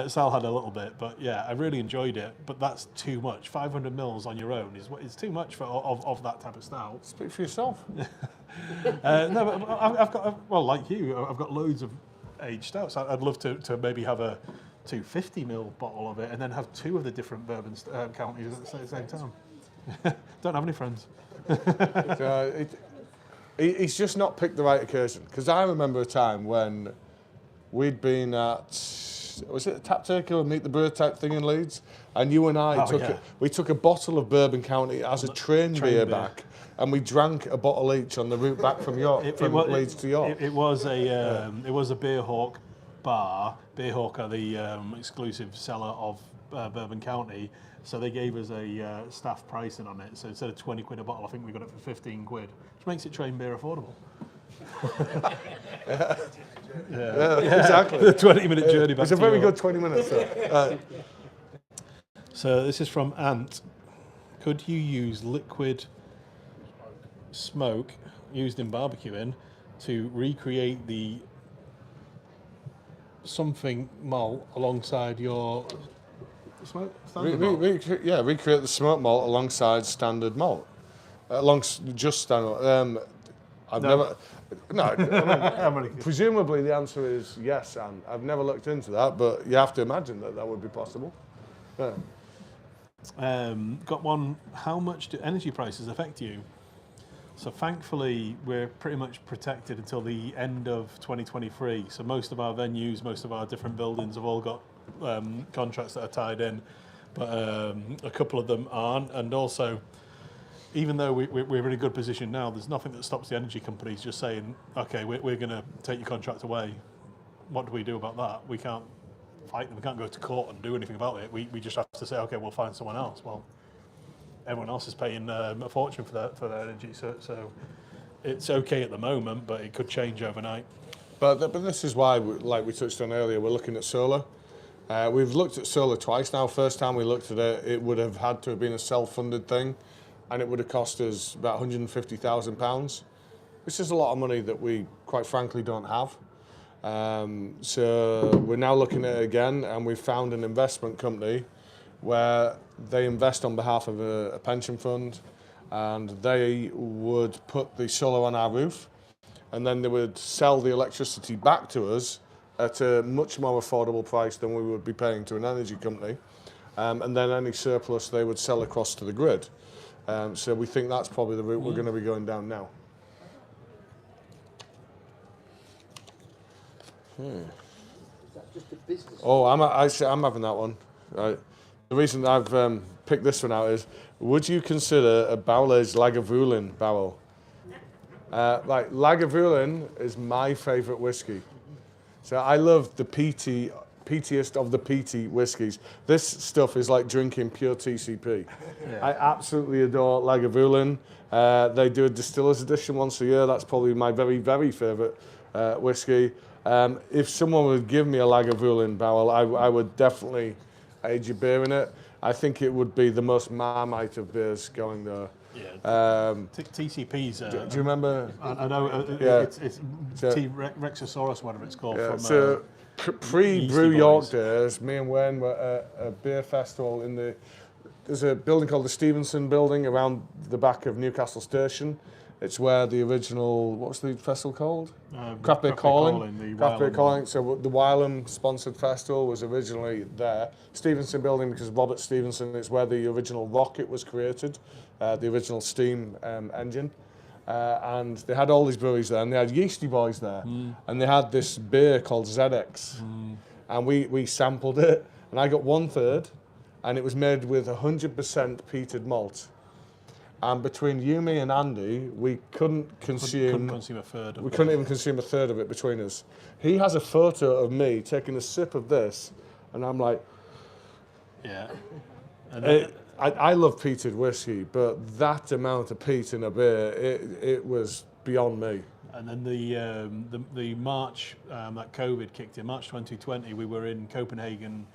Sal had a little bit, but yeah, I really enjoyed it. But that's too much. 500 mils on your own is too much of that type of stout. Speak for yourself. No, but I've got, well, like you, I've got loads of aged stouts. I'd love to maybe have a 250ml bottle of it, and then have two of the different bourbon counties at the same time. Don't have any friends. He's just not picked the right occasion. Because I remember a time when we'd been at, was it a Tap Taker or Meet the Brewer type thing in Leeds? And you and I took a bottle of Bourbon County as a train beer back, and we drank a bottle each on the route back from Leeds to York. It was a Beer Hawk bar. Beer Hawk are the exclusive seller of Bourbon County. So they gave us a staff pricing on it. So instead of 20 quid a bottle, I think we got it for 15 quid, which makes it train beer affordable. Yeah, exactly. The 20-minute journey back. It's a to very York. good 20 minutes. So this is from Ant. Could you use liquid smoke used in barbecuing to recreate the something malt alongside your smoke? Recreate the smoke malt alongside standard malt. Just standard. Presumably the answer is yes, and I've never looked into that, but you have to imagine that would be possible. Yeah. Got one. How much do energy prices affect you? So thankfully, we're pretty much protected until the end of 2023. So most of our venues, most of our different buildings have all got contracts that are tied in, but a couple of them aren't. And also, even though we're in a good position now, there's nothing that stops the energy companies just saying, okay, we're going to take your contract away. What do we do about that? We can't fight them. We can't go to court and do anything about it. We just have to say, okay, we'll find someone else. Well, everyone else is paying a fortune for their energy, so it's okay at the moment, but it could change overnight. But this is why, like we touched on earlier, we're looking at solar. We've looked at solar twice now. First time we looked at it, it would have had to have been a self-funded thing, and it would have cost us about £150,000, which is a lot of money that we, quite frankly, don't have. So we're now looking at it again, and we've found an investment company where they invest on behalf of a pension fund, and they would put the solar on our roof, and then they would sell the electricity back to us at a much more affordable price than we would be paying to an energy company. And then any surplus they would sell across to the grid. So we think that's probably the route we're going to be going down now. Is that just a business? Oh, I'm having that one. Right. The reason I've picked this one out is, would you consider a barrel-aged Lagavulin barrel? Like, Lagavulin is my favourite whiskey. So I love the peatiest of the peaty whiskies. This stuff is like drinking pure TCP. Yeah. I absolutely adore Lagavulin. They do a distiller's edition once a year. That's probably my very, very favourite whiskey. If someone would give me a Lagavulin barrel, I would definitely age a beer in it. I think it would be the most Marmite of beers going there. Yeah. TCP's. Do you remember? I know. Yeah. It's T. Rexosaurus, whatever it's called. Yeah. From, pre-Brew York days, me and Wayne were at a beer festival in there's a building called the Stevenson Building around the back of Newcastle Station. It's where the original, what's the festival called? Craft Beer Calling. Craft Beer Calling. So the Wylam sponsored festival was originally there. Stevenson Building, because Robert Stevenson is where the original rocket was created, the original steam engine. And they had all these breweries there, and they had Yeasty Boys there, and they had this beer called ZX, and we sampled it, and I got 1/3, and it was made with 100% peated malt. And between you, me, and Andy, we couldn't consume a third. We couldn't even consume a third of it between us. He has a photo of me taking a sip of this, and I'm like, yeah. And I love peated whiskey, but that amount of peat in a beer, it was beyond me. And then the March that COVID kicked in, March 2020, we were in Copenhagen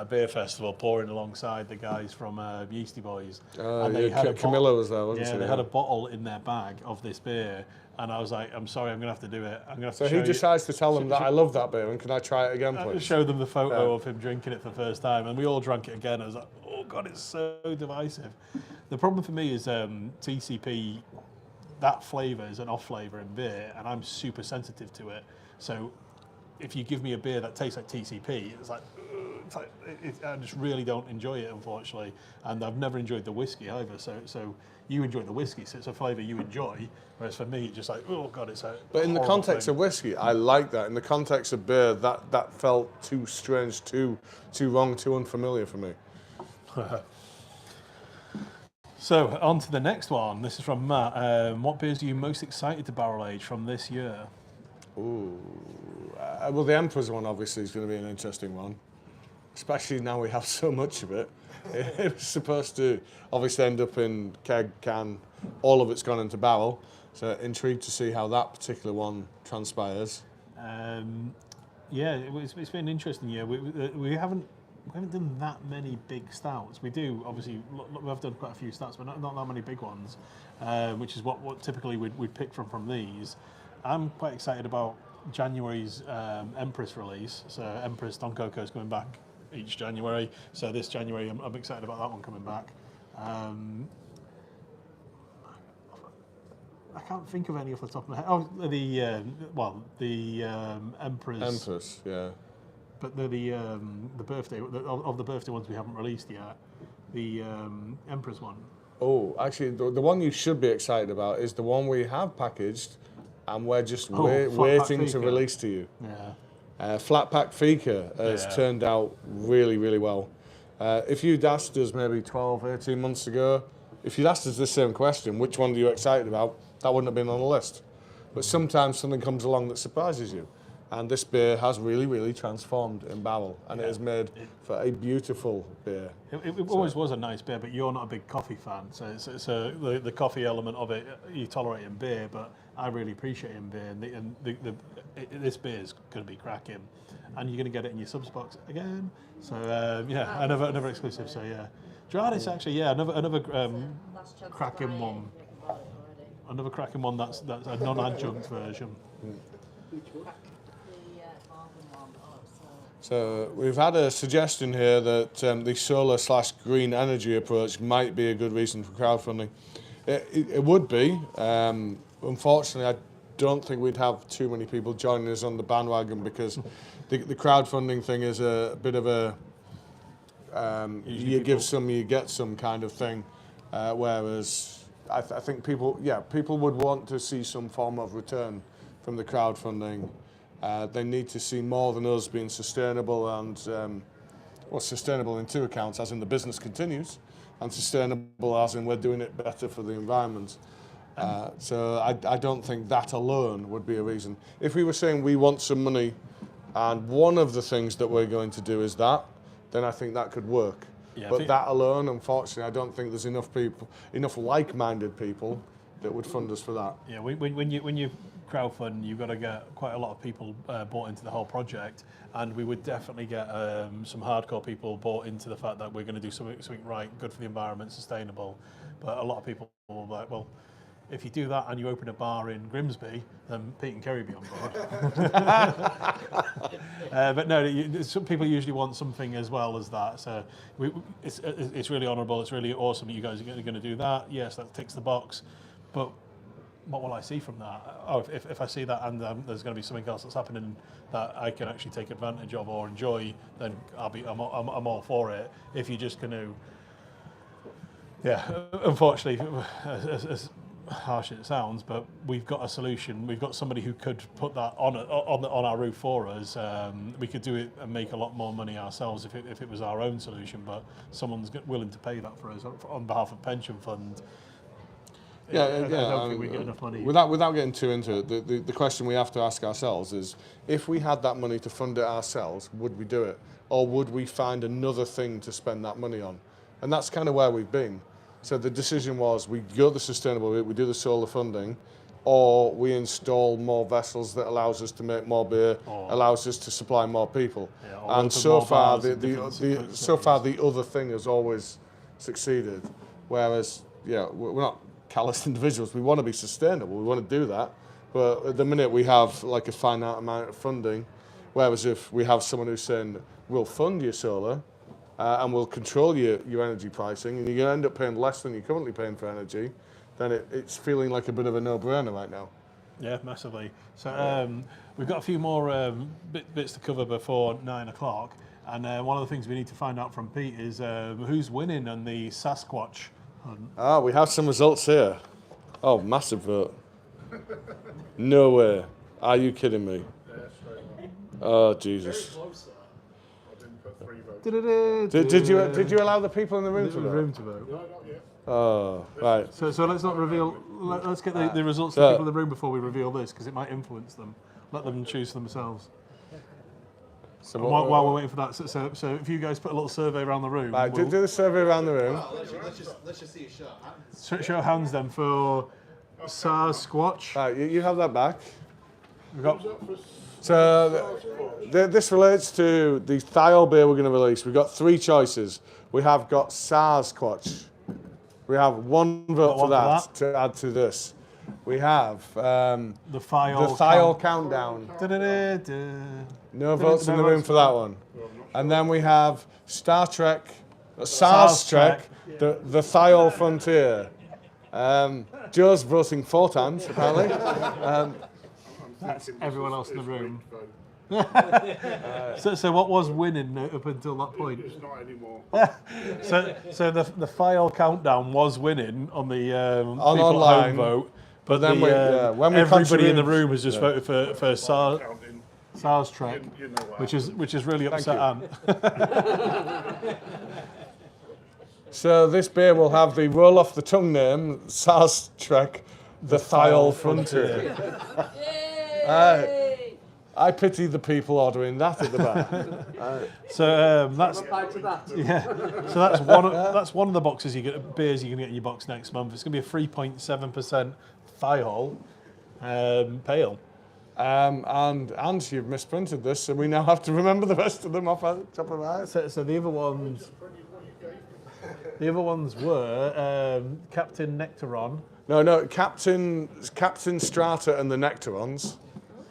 Beer Festival, pouring alongside the guys from Yeasty Boys. And they had Camilla was there, wasn't she? Yeah, they had a bottle in their bag of this beer, and I was like, I'm sorry, I'm going to have to do it. I'm going to have so to he decides to tell them that I love that beer, and can I try it again, please? Show them the photo of him drinking it for the first time, and we all drank it again. I was like, oh God, it's so divisive. The problem for me is TCP, that flavour is an off flavour in beer, and I'm super sensitive to it. So if you give me a beer that tastes like TCP, I just really don't enjoy it, unfortunately. And I've never enjoyed the whiskey either. So you enjoy the whiskey, so it's a flavour you enjoy. Whereas for me, it's just like, oh God, it's a. But in the context of whiskey, I like that. In the context of beer, that felt too strange, too wrong, too unfamiliar for me. So on to the next one. This is from Matt. What beers are you most excited to barrel age from this year? Ooh, well, the Emperor's one obviously is going to be an interesting one, especially now we have so much of it. It was supposed to obviously end up in keg, can, all of it's gone into barrel. So intrigued to see how that particular one transpires. Yeah, it's been an interesting year. We haven't done that many big stouts. We do, obviously, we've done quite a few stouts, but not that many big ones, which is what typically we'd pick from these. I'm quite excited about January's Empress release. So Empress Don Coco is coming back each January. So this January, I'm excited about that one coming back. I can't think of any off the top of my head. Oh, the Empress. Empress, yeah. But the birthday of the birthday ones we haven't released yet. The Empress one. Oh, actually, the one you should be excited about is the one we have packaged, and we're just waiting to release to you. Yeah. Flat Pack Fika has turned out really, really well. If you'd asked us maybe 12, 18 months ago, if you'd asked us the same question, which one are you excited about, that wouldn't have been on the list. But sometimes something comes along that surprises you. And this beer has really, really transformed in barrel, and it is made for a beautiful beer. It always was a nice beer, but you're not a big coffee fan, so the coffee element of it you tolerate in beer, but I really appreciate it in beer, and this beer is going to be cracking, and you're going to get it in your subs box again. So another exclusive. So yeah, Jardis actually another cracking one. Another cracking one that's a non-adjunct version. So we've had a suggestion here that the solar/green energy approach might be a good reason for crowdfunding. It would be. Unfortunately, I don't think we'd have too many people joining us on the bandwagon because the crowdfunding thing is a bit of a you give some, you get some kind of thing, whereas I think people would want to see some form of return from the crowdfunding. They need to see more than us being sustainable and, sustainable in two accounts, as in the business continues, and sustainable as in we're doing it better for the environment. So I don't think that alone would be a reason. If we were saying we want some money and one of the things that we're going to do is that, then I think that could work. Yeah, but that alone, unfortunately, I don't think there's enough people, enough like-minded people that would fund us for that. Yeah, when you crowdfund, you've got to get quite a lot of people bought into the whole project, and we would definitely get some hardcore people bought into the fact that we're going to do something right, good for the environment, sustainable. But a lot of people will be like, well, if you do that and you open a bar in Grimsby, then Pete and Kerry will be on board. But no, some people usually want something as well as that. So it's really honourable. It's really awesome that you guys are going to do that. Yes, that ticks the box. But what will I see from that? Oh, if I see that and there's going to be something else that's happening that I can actually take advantage of or enjoy, then I'm all for it. If you're just going to, unfortunately, as harsh as it sounds, but we've got a solution. We've got somebody who could put that on our roof for us. We could do it and make a lot more money ourselves if it was our own solution. But someone's willing to pay that for us on behalf of pension fund. I don't think we get enough money. Without getting too into it, the question we have to ask ourselves is, if we had that money to fund it ourselves, would we do it? Or would we find another thing to spend that money on? And that's kind of where we've been. So the decision was, we go the sustainable route, we do the solar funding, or we install more vessels that allows us to make more beer, allows us to supply more people. Yeah, and so far the other thing has always succeeded. Whereas, we're not callous individuals. We want to be sustainable. We want to do that. But at the minute we have like a finite amount of funding. Whereas if we have someone who's saying, we'll fund your solar and we'll control your energy pricing, and you're going to end up paying less than you're currently paying for energy, then it's feeling like a bit of a no-brainer right now. Yeah, massively. So we've got a few more bits to cover before 9 o'clock. And one of the things we need to find out from Pete is who's winning on the Sasquatch hunt. We have some results here. Oh, massive vote. No way. Are you kidding me? Oh, Jesus. Did you allow the people in the room to vote? No, not yet. Oh, right. So let's not reveal. Let's get the results of people in the room before we reveal this, because it might influence them. Let them choose themselves. So while we're waiting for that, so if you guys put a little survey around the room. Right, do the survey around the room. Well, let's just see a show of hands. Show hands then for Sasquatch. Right, you have that back. We've got. So this relates to the thiol beer we're going to release. We've got 3 choices. We have got Sasquatch. We have 1 vote for that to add to this. We have the thiol countdown. No votes in the room for that one. And then we have Star Trek, SARS Trek, the thiol frontier. Joe's voting 4 times apparently. That's everyone else in the room. So what was winning up until that point? It's not anymore. so the file countdown was winning on the on people online at home vote, but then when everybody in the room has just voted for SARS Trek, You know what which is really upset Ant. So this beer will have the roll off the tongue name, SARS Trek, the thiol frontier. I pity the people ordering that at the bar. So that's Reply to that. yeah. So that's one of the boxes beers you're gonna get in your box next month. It's gonna be a 3.7% Thiol pale. And you've misprinted this, so we now have to remember the rest of them off the top of our head. So the other ones were Captain Nectaron. No, Captain Strata and the Nectarons.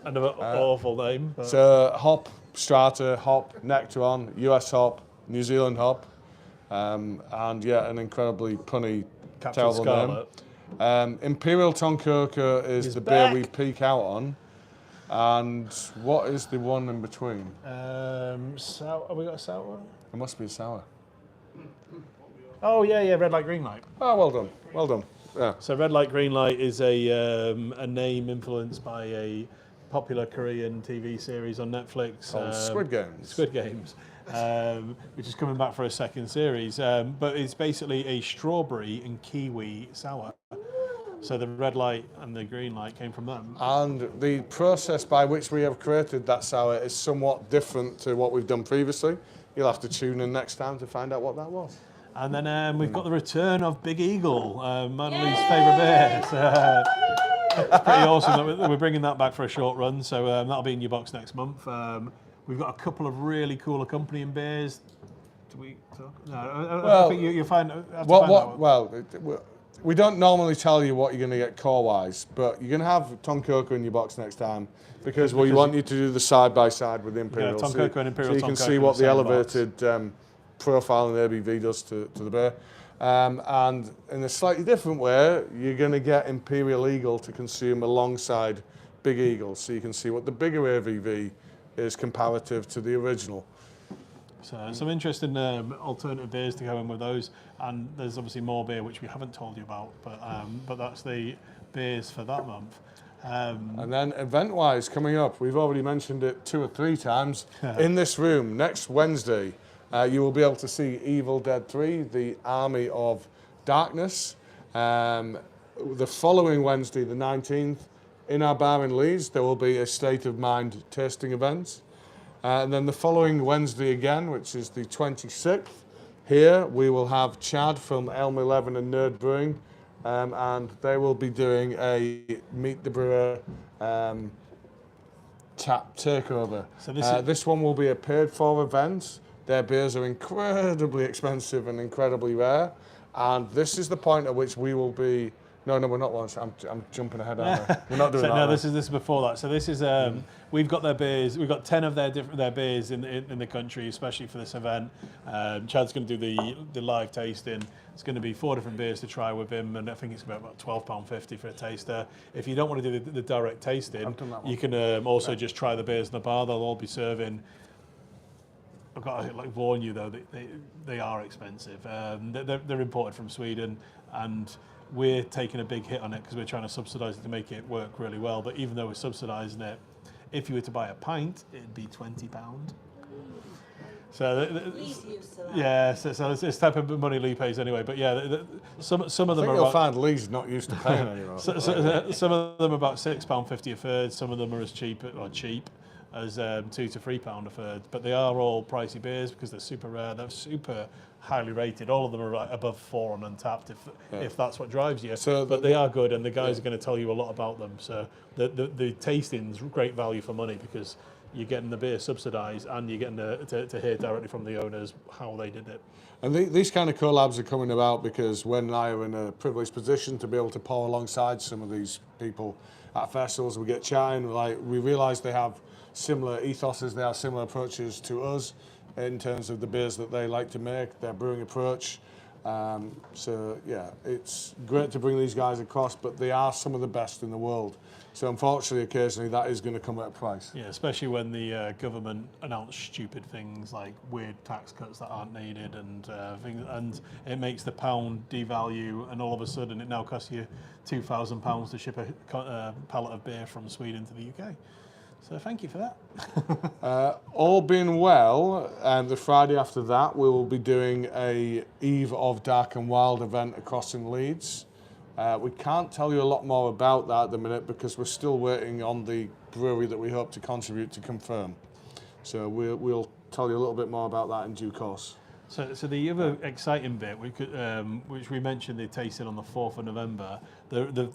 Another awful name. But So hop, Strata, hop, Nectaron, US hop, New Zealand hop, and yeah, an incredibly punny, Captain terrible Scarlet. name. Imperial Tonkoka is He's the beer back. we peak out on. And what is the one in between? Sour. Have we got a sour one? It must be a sour. Oh yeah, red light, green light. Oh, well done. Yeah. So red light, green light is a name influenced by a popular Korean TV series on Netflix. Called Squid Games. Squid Games, which is coming back for a second series. But it's basically a strawberry and kiwi sour. So the red light and the green light came from them. And the process by which we have created that sour is somewhat different to what we've done previously. You'll have to tune in next time to find out what that was. And then we've got the return of Big Eagle, Manly's favourite beer. So, it's pretty awesome that we're bringing that back for a short run. So that'll be in your box next month. We've got a couple of really cool accompanying beers. Do we talk? No, I think you'll find. We don't normally tell you what you're going to get core-wise, but you're going to have Tonkoka in your box next time because we want you to do the side-by-side with the Imperial. Yeah, Tonkoka and Imperial. So you can Tonkoka see in what the the same elevated profile and ABV does to the beer. And in a slightly different way, you're going to get Imperial Eagle to consume alongside Big Eagle, so you can see what the bigger ABV is comparative to the original. So some interesting alternative beers to go in with those, and there's obviously more beer which we haven't told you about, but that's the beers for that month. And then event-wise, coming up, we've already mentioned it 2 or 3 times, in this room, next Wednesday, you will be able to see Evil Dead 3, the Army of Darkness. The following Wednesday, the 19th, in our bar in Leeds, there will be a State of Mind tasting event. And then the following Wednesday again, which is the 26th, here we will have Chad from Elm 11 and Nerd Brewing, and they will be doing a Meet the Brewer tap takeover. So this one will be a paid-for event. Their beers are incredibly expensive and incredibly rare, and this is the point at which we will be. No, we're not launching. I'm jumping ahead. We're not doing that. No, this is before that. So this is we've got their beers. We've got 10 of their beers in the country, especially for this event. Chad's going to do the live tasting. It's going to be 4 different beers to try with him, and I think it's about £12.50 for a taster. If you don't want to do the direct tasting, you can also just try the beers in the bar. They'll all be serving. I've got to warn you though, they are expensive. They're imported from Sweden, and we're taking a big hit on it because we're trying to subsidise it to make it work really well. But even though we're subsidising it, if you were to buy a pint, it'd be £20. So Lee's used to that. yeah, so it's type of money Lee pays anyway. But yeah, some of them I think are you'll about, find Lee's not used to paying anymore. some of them are about £6.50 a third. Some of them are as cheap as £2 to £3 a third. But they are all pricey beers because they're super rare. They're super highly rated. All of them are right above 4 on Untapped if that's what drives you. But they are good, and the guys are going to tell you a lot about them. So the tasting's great value for money because you're getting the beer subsidised and you're getting to hear directly from the owners how they did it. And these kind of collabs are coming about because Wen and I are in a privileged position to be able to pour alongside some of these people at festivals. We get chatting, we realise they have similar ethoses, they have similar approaches to us in terms of the beers that they like to make, their brewing approach. So yeah, it's great to bring these guys across, but they are some of the best in the world. So unfortunately, occasionally that is going to come at a price. Yeah, especially when the government announce stupid things like weird tax cuts that aren't needed and things, and it makes the pound devalue, and all of a sudden it now costs you £2,000 to ship a pallet of beer from Sweden to the UK. So thank you for that. All being well, the Friday after that, we will be doing a Eve of Dark and Wild event across in Leeds. We can't tell you a lot more about that at the minute because we're still waiting on the brewery that we hope to contribute to confirm. So we'll tell you a little bit more about that in due course. So the other exciting bit, which we mentioned the tasting on the 4th of November, the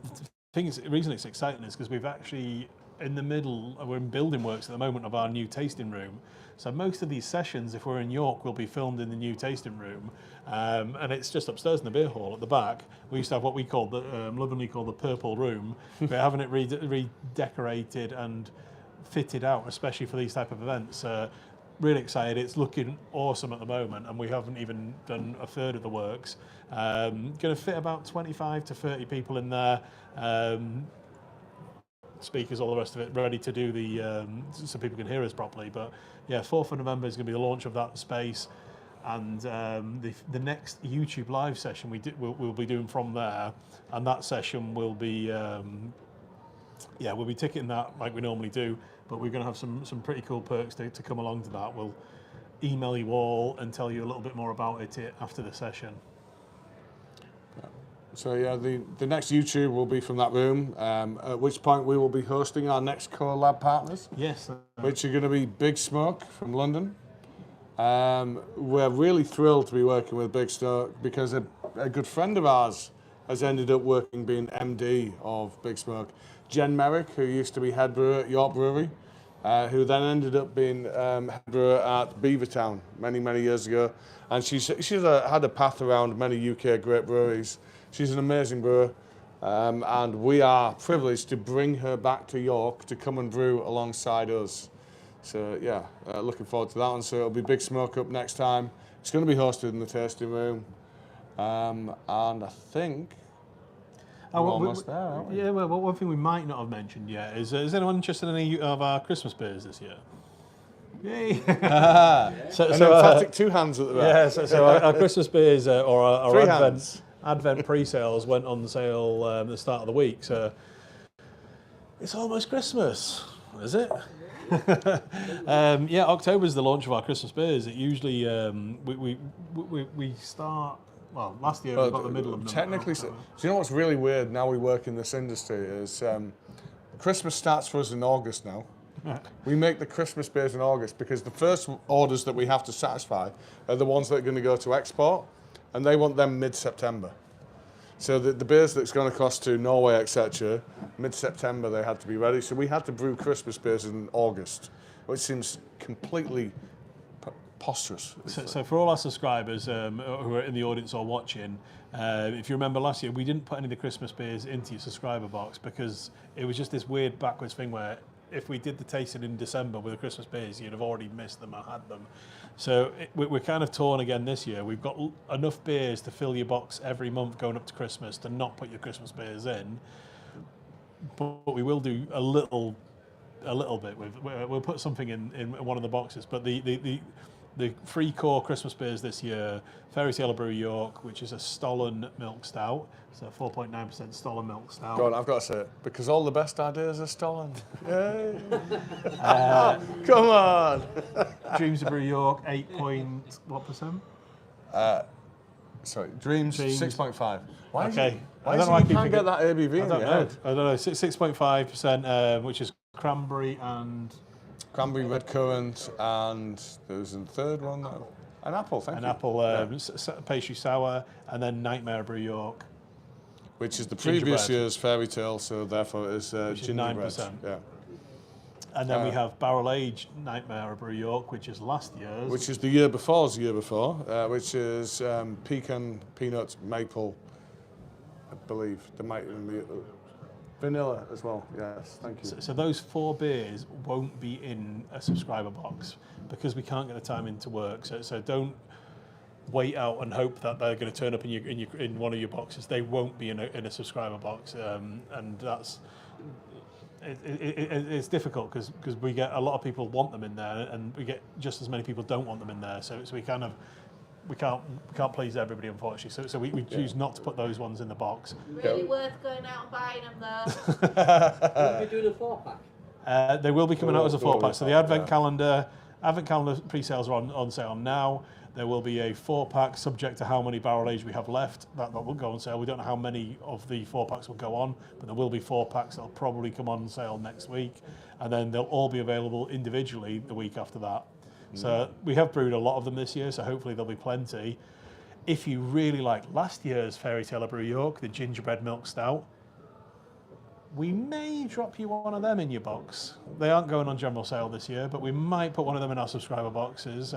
reason it's exciting is because we've actually, we're in building works at the moment of our new tasting room. So most of these sessions, if we're in York, will be filmed in the new tasting room. And it's just upstairs in the beer hall at the back. We used to have what we called, lovingly called the purple room. We're having it redecorated and fitted out, especially for these type of events. Really excited. It's looking awesome at the moment, and we haven't even done a third of the works. Going to fit about 25 to 30 people in there. Speakers, all the rest of it, ready to do so people can hear us properly. But yeah, 4th of November is going to be the launch of that space, and the next YouTube live session we'll be doing from there, and that session will be we'll be ticketing that like we normally do. But we're going to have some pretty cool perks to come along to that. We'll email you all and tell you a little bit more about it after the session. So yeah, the next YouTube will be from that room, at which point we will be hosting our next collab partners. Yes. Which are going to be Big Smoke from London. We're really thrilled to be working with Big Smoke because a good friend of ours has ended up being MD of Big Smoke. Jen Merrick, who used to be head brewer at York Brewery, who then ended up being head brewer at Beavertown many, many years ago. And she's had a path around many UK great breweries. She's an amazing brewer, and we are privileged to bring her back to York to come and brew alongside us. So yeah, looking forward to that one. So it'll be Big Smoke up next time. It's going to be hosted in the tasting room, and I think we're almost there, aren't we? Yeah, well, one thing we might not have mentioned yet is anyone interested in any of our Christmas beers this year? Yay! So emphatic two hands at the back. Yeah, so our Christmas beers or our Three hands. Advent pre-sales went on sale at the start of the week, so it's almost Christmas, is it? Yeah, October is the launch of our Christmas beers. It usually we start. Well, last year we got the middle of November. Technically, so you know what's really weird now we work in this industry is Christmas starts for us in August now. We make the Christmas beers in August because the first orders that we have to satisfy are the ones that are going to go to export, and they want them mid-September. So the beers that's going to cost to Norway, etc., mid-September they had to be ready. So we had to brew Christmas beers in August, which seems completely preposterous. So for all our subscribers who are in the audience or watching, if you remember last year, we didn't put any of the Christmas beers into your subscriber box because it was just this weird backwards thing where if we did the tasting in December with the Christmas beers, you'd have already missed them or had them. So we're kind of torn again this year. We've got enough beers to fill your box every month going up to Christmas to not put your Christmas beers in, but we will do a little bit. We'll put something in one of the boxes, but the three core Christmas beers this year: Fairy Tale Brew York, which is a Stollen milk stout, so 4.9% Stollen milk stout. Go on, I've got to say it, because all the best ideas are stolen. Yay! Come on! Dreams of Brew York, 8.what%? Sorry, Dreams 6.5. Why Okay. Why is it you can't get that ABV in your head? I don't know. 6.5%, which is cranberry and Cranberry, red currant, and there's a third one though. An apple, thank you. An apple pastry sour, and then Nightmare Brew York, which is the previous Gingerbread. year's Fairy Tale, so therefore it's which is gingerbread. 9%. Yeah. And then we have Barrel Aged Nightmare Brew York, which is last year's. Which is the year before's year before, which is pecan, peanut, maple, I believe. There might even be vanilla as well, yes, thank you. So those four beers won't be in a subscriber box because we can't get the time into work. So don't wait out and hope that they're going to turn up in one of your boxes. They won't be in a subscriber box, and that's it's difficult because we get a lot of people want them in there, and we get just as many people don't want them in there. So we kind of we can't please everybody, unfortunately. So we choose not to put those ones in the box. Really worth going out and buying them though. Will you be doing a 4-pack? They will be coming out as a 4-pack. So the Advent calendar pre-sales are on sale now. There will be a 4-pack subject to how many barrel age we have left. That will go on sale. We don't know how many of the 4-packs will go on, but there will be 4-packs that'll probably come on sale next week. And then they'll all be available individually the week after that. So we have brewed a lot of them this year, so hopefully there'll be plenty. If you really like last year's Fairy Tale of Brew York, the gingerbread milk stout, we may drop you one of them in your box. They aren't going on general sale this year, but we might put one of them in our subscriber boxes.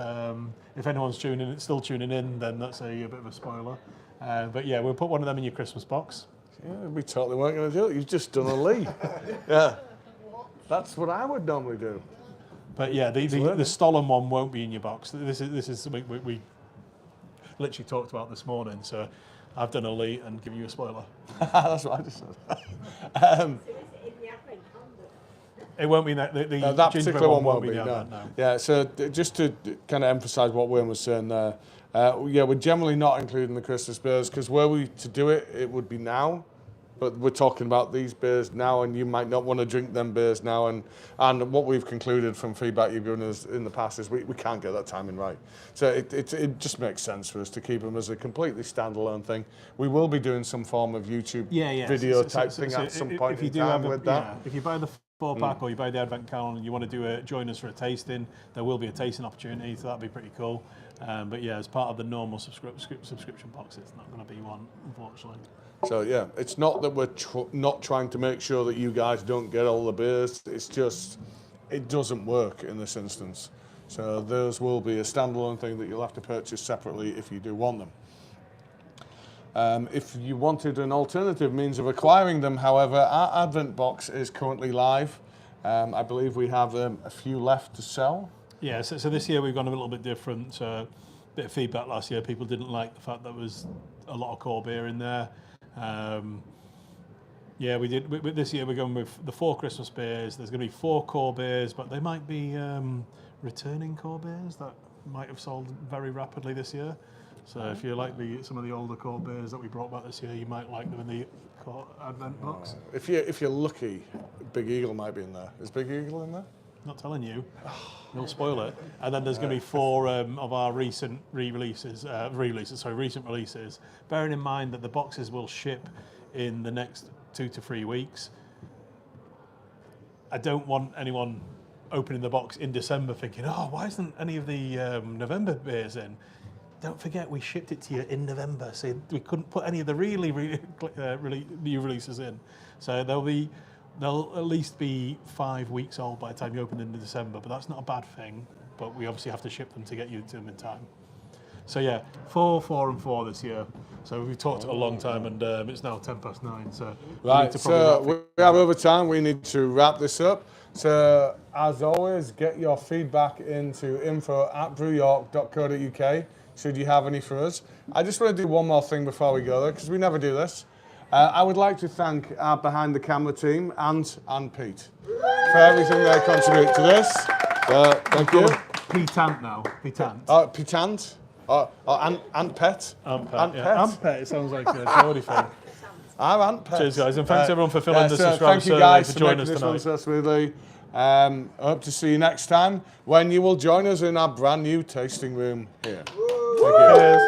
If anyone's still tuning in, then that's a bit of a spoiler. But yeah, we'll put one of them in your Christmas box. Yeah, we totally weren't going to do it. You've just done a Lee. Yeah, that's what I would normally do. But yeah, the Stollen one won't be in your box. This is something we literally talked about this morning. So I've done a Lee and given you a spoiler. That's what I just said. It won't be that. That particular one won't be. No. Yeah. So just to kind of emphasise what Wayne was saying there. Yeah, we're generally not including the Christmas beers because were we to do it, it would be now. But we're talking about these beers now, and you might not want to drink them beers now. And what we've concluded from feedback you've given us in the past is we can't get that timing right. So it just makes sense for us to keep them as a completely standalone thing. We will be doing some form of YouTube video type thing at some point in time with that. Yeah, if you buy the 4-pack or you buy the Advent calendar and you want to join us for a tasting, there will be a tasting opportunity, so that'd be pretty cool. But yeah, as part of the normal subscription box, it's not going to be one, unfortunately. So yeah, it's not that we're not trying to make sure that you guys don't get all the beers. It's just, it doesn't work in this instance. So those will be a standalone thing that you'll have to purchase separately if you do want them. If you wanted an alternative means of acquiring them, however, our Advent box is currently live. I believe we have a few left to sell. Yeah, so this year we've gone a little bit different. Bit of feedback last year, people didn't like the fact that there was a lot of core beer in there. Yeah, we did. This year we're going with the 4 Christmas beers. There's going to be 4 core beers, but they might be returning core beers that might have sold very rapidly this year. So if you like some of the older core beers that we brought back this year, you might like them in the core Advent box. If you're lucky, Big Eagle might be in there. Is Big Eagle in there? Not telling you. You'll spoil it. And then there's going to be 4 of our recent releases. Bearing in mind that the boxes will ship in the next 2 to 3 weeks. I don't want anyone opening the box in December thinking, oh, why isn't any of the November beers in? Don't forget, we shipped it to you in November, so we couldn't put any of the really new releases in. So they'll at least be 5 weeks old by the time you open them in December, but that's not a bad thing. But we obviously have to ship them to get you to them in time. So yeah, 4, 4, and 4 this year. So we've talked a long time, and it's now 9:10. So right, so we have over time. We need to wrap this up. So as always, get your feedback into info@brewyork.co.uk. Should you have any for us? I just want to do one more thing before we go there, because we never do this. I would like to thank our behind the camera team and Pete for everything they contribute to this. Thank you. Petant now. Petant. Petant. Ant Pet. Ant Pet. It sounds like a Geordie thing. I'm Ant Pet. Cheers, guys, and thanks everyone for filling the subscribe survey. Thank you guys for joining us this tonight. one so smoothly. I hope to see you next time when you will join us in our brand new tasting room here. Thank you. Cheers.